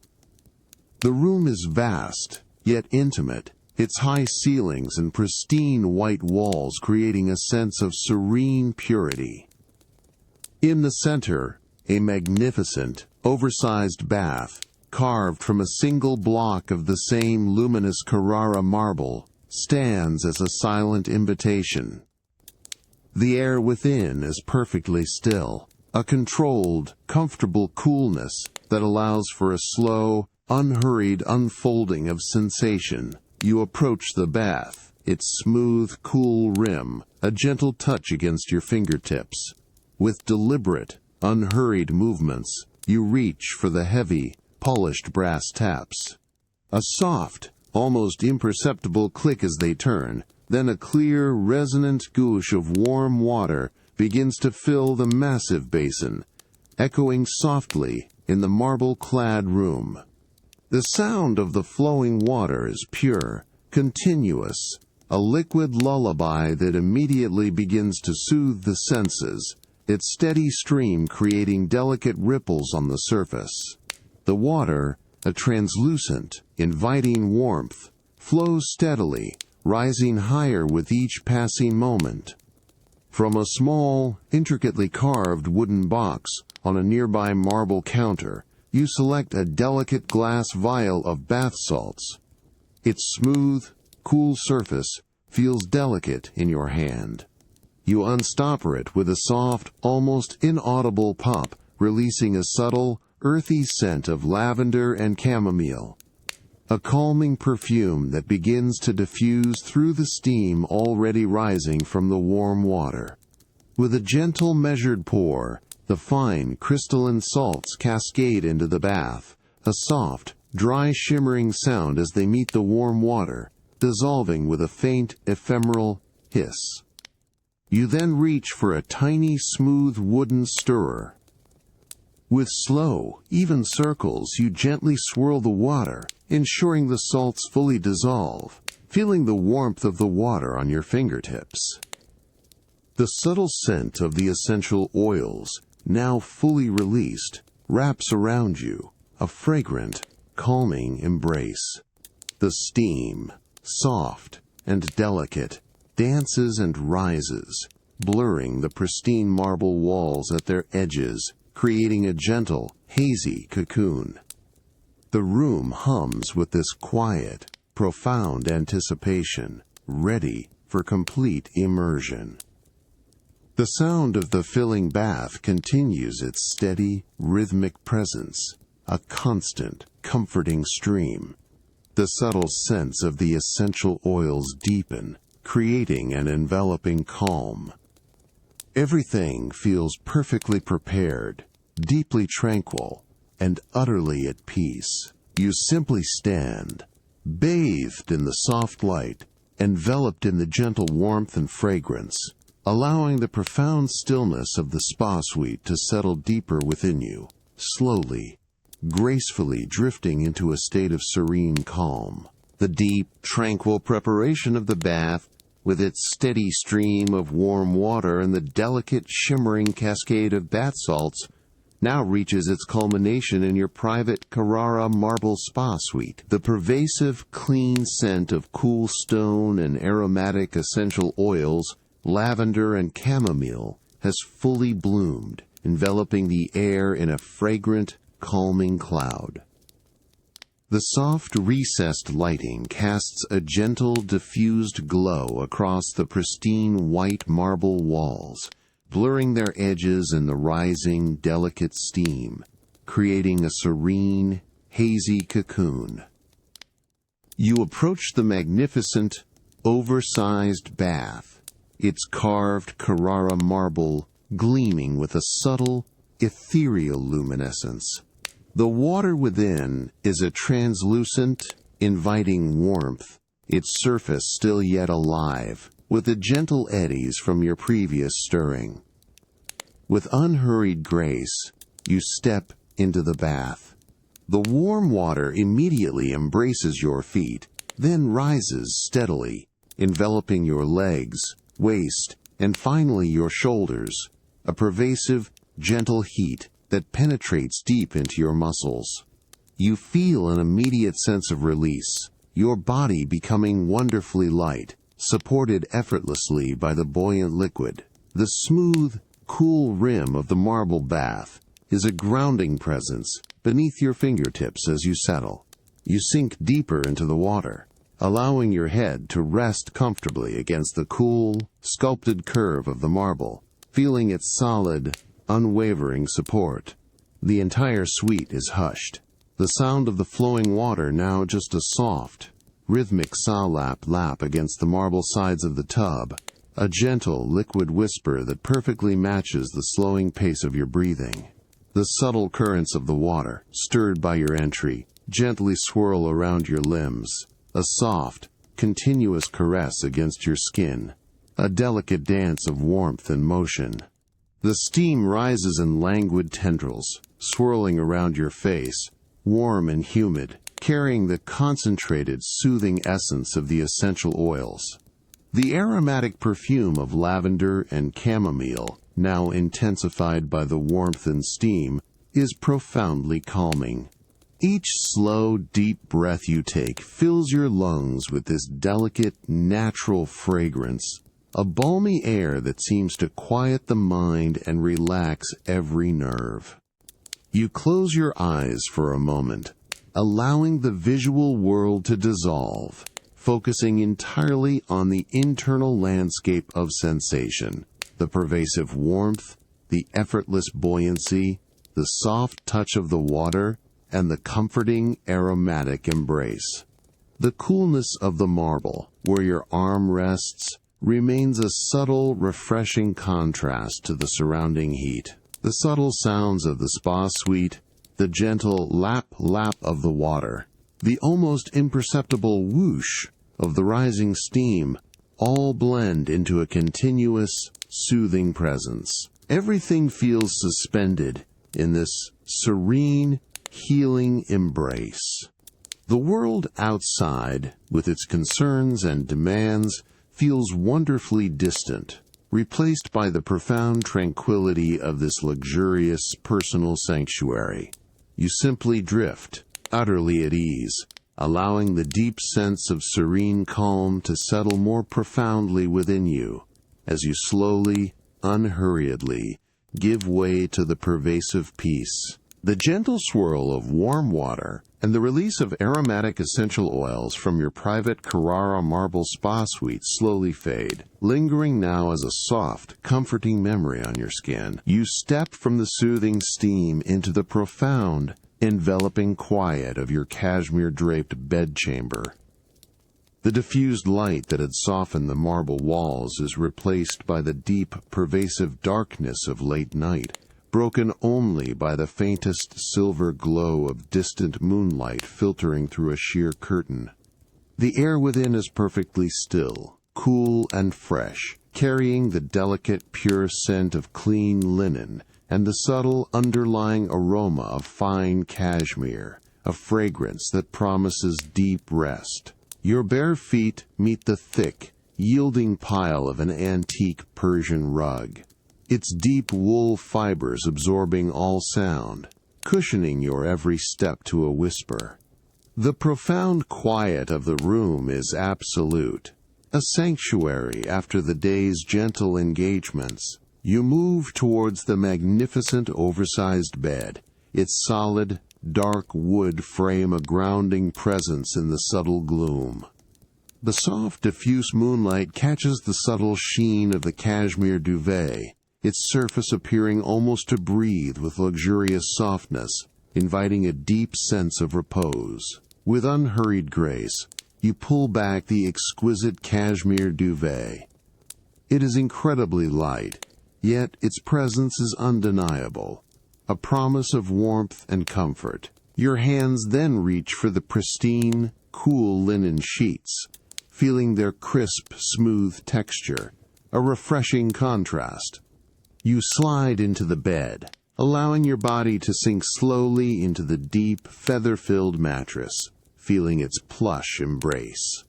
The room is vast, yet intimate, its high ceilings and pristine white walls creating a sense of serene purity. In the center, a magnificent, oversized bath, carved from a single block of the same luminous Carrara marble, stands as a silent invitation. The air within is perfectly still, a controlled, comfortable coolness that allows for a slow, unhurried unfolding of sensation. You approach the bath, its smooth, cool rim, a gentle touch against your fingertips. With deliberate, unhurried movements, you reach for the heavy, polished brass taps. A soft, almost imperceptible click as they turn, then a clear, resonant goosh of warm water begins to fill the massive basin, echoing softly in the marble-clad room. The sound of the flowing water is pure, continuous, a liquid lullaby that immediately begins to soothe the senses, its steady stream creating delicate ripples on the surface. The water, a translucent, inviting warmth, flows steadily, rising higher with each passing moment. From a small, intricately carved wooden box on a nearby marble counter, you select a delicate glass vial of bath salts. Its smooth, cool surface feels delicate in your hand. You unstopper it with a soft, almost inaudible pop, releasing a subtle, earthy scent of lavender and chamomile. A calming perfume that begins to diffuse through the steam already rising from the warm water. With a gentle measured pour, the fine, crystalline salts cascade into the bath, a soft, dry shimmering sound as they meet the warm water, dissolving with a faint, ephemeral hiss. You then reach for a tiny, smooth wooden stirrer. With slow, even circles, you gently swirl the water, ensuring the salts fully dissolve, feeling the warmth of the water on your fingertips. The subtle scent of the essential oils, now fully released, wraps around you, a fragrant, calming embrace. The steam, soft and delicate, dances and rises, blurring the pristine marble walls at their edges, creating a gentle, hazy cocoon. The room hums with this quiet, profound anticipation, ready for complete immersion. The sound of the filling bath continues its steady, rhythmic presence, a constant, comforting stream. The subtle scents of the essential oils deepen, creating an enveloping calm. Everything feels perfectly prepared, deeply tranquil, and utterly at peace. You simply stand, bathed in the soft light, enveloped in the gentle warmth and fragrance, allowing the profound stillness of the spa suite to settle deeper within you, slowly, gracefully drifting into a state of serene calm. The deep, tranquil preparation of the bath, with its steady stream of warm water and the delicate, shimmering cascade of bath salts, now reaches its culmination in your private Carrara marble spa suite. The pervasive, clean scent of cool stone and aromatic essential oils, lavender and chamomile, has fully bloomed, enveloping the air in a fragrant, calming cloud. The soft, recessed lighting casts a gentle, diffused glow across the pristine white marble walls, blurring their edges in the rising, delicate steam, creating a serene, hazy cocoon. You approach the magnificent, oversized bath, its carved Carrara marble gleaming with a subtle, ethereal luminescence. The water within is a translucent, inviting warmth, its surface still yet alive, with the gentle eddies from your previous stirring. With unhurried grace, you step into the bath. The warm water immediately embraces your feet, then rises steadily, enveloping your legs, waist, and finally your shoulders, a pervasive, gentle heat that penetrates deep into your muscles. You feel an immediate sense of release, your body becoming wonderfully light, supported effortlessly by the buoyant liquid. The smooth, cool rim of the marble bath is a grounding presence beneath your fingertips as you settle. You sink deeper into the water, allowing your head to rest comfortably against the cool, sculpted curve of the marble, feeling its solid, unwavering support. The entire suite is hushed, the sound of the flowing water now just a soft, rhythmic lap against the marble sides of the tub, a gentle, liquid whisper that perfectly matches the slowing pace of your breathing. The subtle currents of the water, stirred by your entry, gently swirl around your limbs, a soft, continuous caress against your skin, a delicate dance of warmth and motion. The steam rises in languid tendrils, swirling around your face, warm and humid, carrying the concentrated, soothing essence of the essential oils. The aromatic perfume of lavender and chamomile, now intensified by the warmth and steam, is profoundly calming. Each slow, deep breath you take fills your lungs with this delicate, natural fragrance, a balmy air that seems to quiet the mind and relax every nerve. You close your eyes for a moment, allowing the visual world to dissolve, focusing entirely on the internal landscape of sensation, the pervasive warmth, the effortless buoyancy, the soft touch of the water, and the comforting, aromatic embrace. The coolness of the marble, where your arm rests, remains a subtle, refreshing contrast to the surrounding heat. The subtle sounds of the spa suite, the gentle lap-lap of the water, the almost imperceptible whoosh of the rising steam, all blend into a continuous, soothing presence. Everything feels suspended in this serene, healing embrace. The world outside, with its concerns and demands, feels wonderfully distant, replaced by the profound tranquility of this luxurious personal sanctuary. You simply drift, utterly at ease, allowing the deep sense of serene calm to settle more profoundly within you, as you slowly, unhurriedly, give way to the pervasive peace. The gentle swirl of warm water and the release of aromatic essential oils from your private Carrara marble spa suite slowly fade, lingering now as a soft, comforting memory on your skin. You step from the soothing steam into the profound, enveloping quiet of your cashmere-draped bedchamber. The diffused light that had softened the marble walls is replaced by the deep, pervasive darkness of late night, broken only by the faintest silver glow of distant moonlight filtering through a sheer curtain. The air within is perfectly still, cool and fresh, carrying the delicate, pure scent of clean linen and the subtle underlying aroma of fine cashmere, a fragrance that promises deep rest. Your bare feet meet the thick, yielding pile of an antique Persian rug, its deep wool fibers absorbing all sound, cushioning your every step to a whisper. The profound quiet of the room is absolute, a sanctuary after the day's gentle engagements. You move towards the magnificent oversized bed, its solid, dark wood frame a grounding presence in the subtle gloom. The soft, diffuse moonlight catches the subtle sheen of the cashmere duvet, its surface appearing almost to breathe with luxurious softness, inviting a deep sense of repose. With unhurried grace, you pull back the exquisite cashmere duvet. It is incredibly light, yet its presence is undeniable, a promise of warmth and comfort. Your hands then reach for the pristine, cool linen sheets, feeling their crisp, smooth texture, a refreshing contrast. You slide into the bed, allowing your body to sink slowly into the deep, feather-filled mattress, feeling its plush embrace.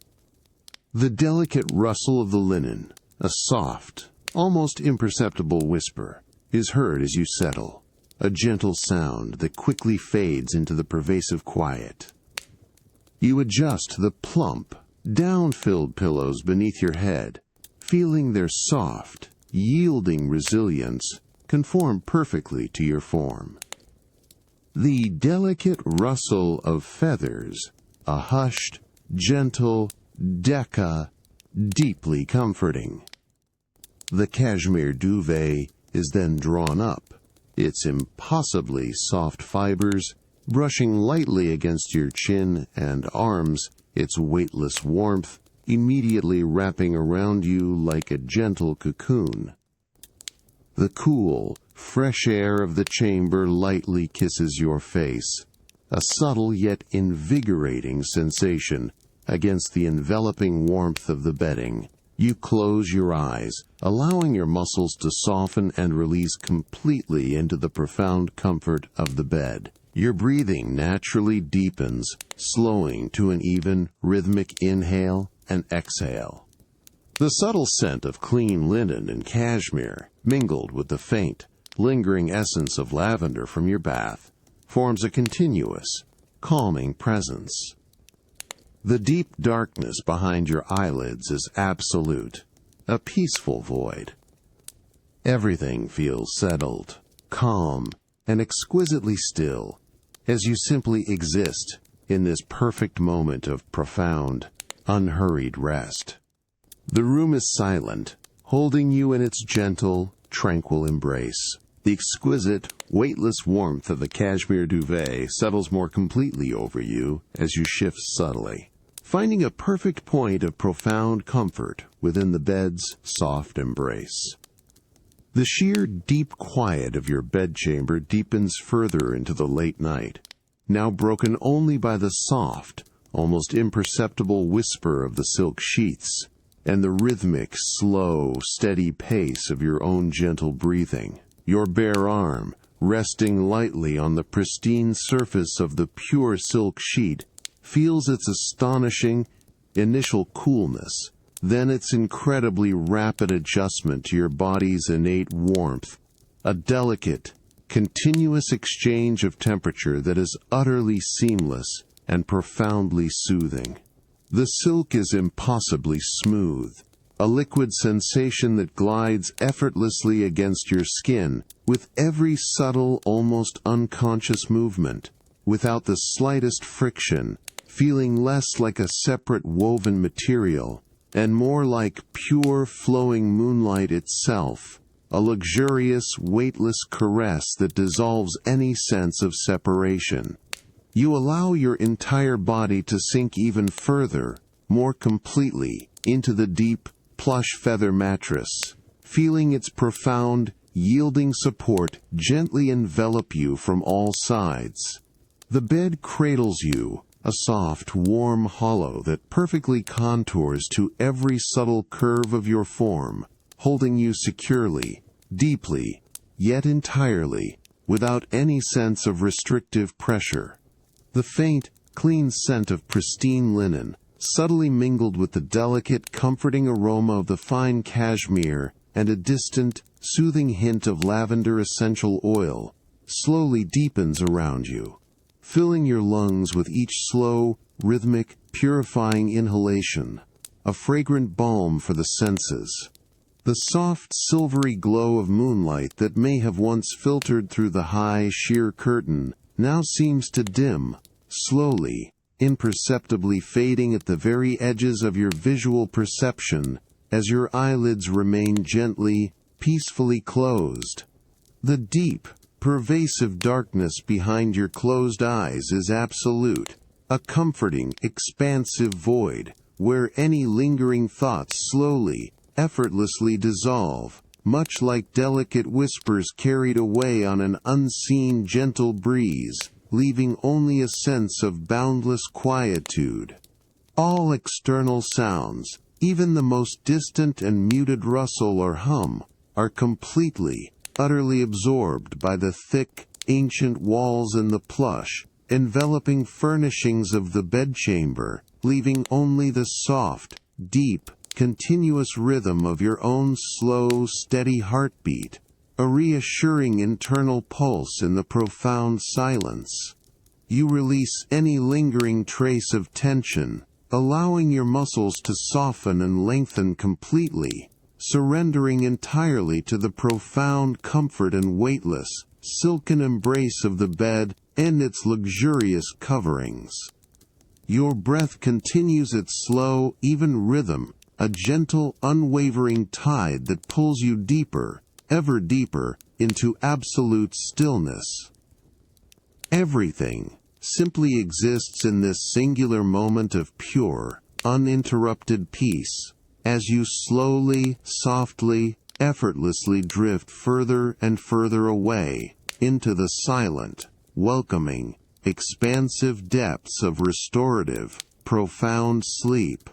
The delicate rustle of the linen, a soft, almost imperceptible whisper, is heard as you settle, a gentle sound that quickly fades into the pervasive quiet. You adjust the plump, down-filled pillows beneath your head, feeling their soft, yielding resilience conform perfectly to your form. The delicate rustle of feathers, a hushed, gentle decca, deeply comforting. The cashmere duvet is then drawn up, its impossibly soft fibers brushing lightly against your chin and arms, its weightless warmth immediately wrapping around you like a gentle cocoon. The cool, fresh air of the chamber lightly kisses your face, a subtle yet invigorating sensation against the enveloping warmth of the bedding. You close your eyes, allowing your muscles to soften and release completely into the profound comfort of the bed. Your breathing naturally deepens, slowing to an even, rhythmic inhale and exhale. The subtle scent of clean linen and cashmere, mingled with the faint, lingering essence of lavender from your bath, forms a continuous, calming presence. The deep darkness behind your eyelids is absolute, a peaceful void. Everything feels settled, calm, and exquisitely still, as you simply exist in this perfect moment of profound, unhurried rest. The room is silent, holding you in its gentle, tranquil embrace. The exquisite, weightless warmth of the cashmere duvet settles more completely over you as you shift subtly, finding a perfect point of profound comfort within the bed's soft embrace. The sheer, deep quiet of your bedchamber deepens further into the late night, now broken only by the soft, almost imperceptible whisper of the silk sheets and the rhythmic, slow, steady pace of your own gentle breathing. Your bare arm, resting lightly on the pristine surface of the pure silk sheet, feels its astonishing initial coolness, then its incredibly rapid adjustment to your body's innate warmth, a delicate, continuous exchange of temperature that is utterly seamless and profoundly soothing. The silk is impossibly smooth, a liquid sensation that glides effortlessly against your skin with every subtle, almost unconscious movement, without the slightest friction, feeling less like a separate woven material and more like pure flowing moonlight itself, a luxurious, weightless caress that dissolves any sense of separation. You allow your entire body to sink even further, more completely, into the deep, plush feather mattress, feeling its profound, yielding support gently envelop you from all sides. The bed cradles you, a soft, warm hollow that perfectly contours to every subtle curve of your form, holding you securely, deeply, yet entirely, without any sense of restrictive pressure. The faint, clean scent of pristine linen, subtly mingled with the delicate, comforting aroma of the fine cashmere and a distant, soothing hint of lavender essential oil, slowly deepens around you, filling your lungs with each slow, rhythmic, purifying inhalation, a fragrant balm for the senses. The soft, silvery glow of moonlight that may have once filtered through the high, sheer curtain now seems to dim, slowly, imperceptibly fading at the very edges of your visual perception as your eyelids remain gently, peacefully closed. The deep, pervasive darkness behind your closed eyes is absolute, a comforting, expansive void, where any lingering thoughts slowly, effortlessly dissolve, much like delicate whispers carried away on an unseen gentle breeze, leaving only a sense of boundless quietude. All external sounds, even the most distant and muted rustle or hum, are completely, utterly absorbed by the thick, ancient walls and the plush, enveloping furnishings of the bedchamber, leaving only the soft, deep, continuous rhythm of your own slow, steady heartbeat, a reassuring internal pulse in the profound silence. You release any lingering trace of tension, allowing your muscles to soften and lengthen completely, surrendering entirely to the profound comfort and weightless, silken embrace of the bed and its luxurious coverings. Your breath continues its slow, even rhythm, a gentle, unwavering tide that pulls you deeper, ever deeper, into absolute stillness. Everything simply exists in this singular moment of pure, uninterrupted peace, as you slowly, softly, effortlessly drift further and further away into the silent, welcoming, expansive depths of restorative, profound sleep.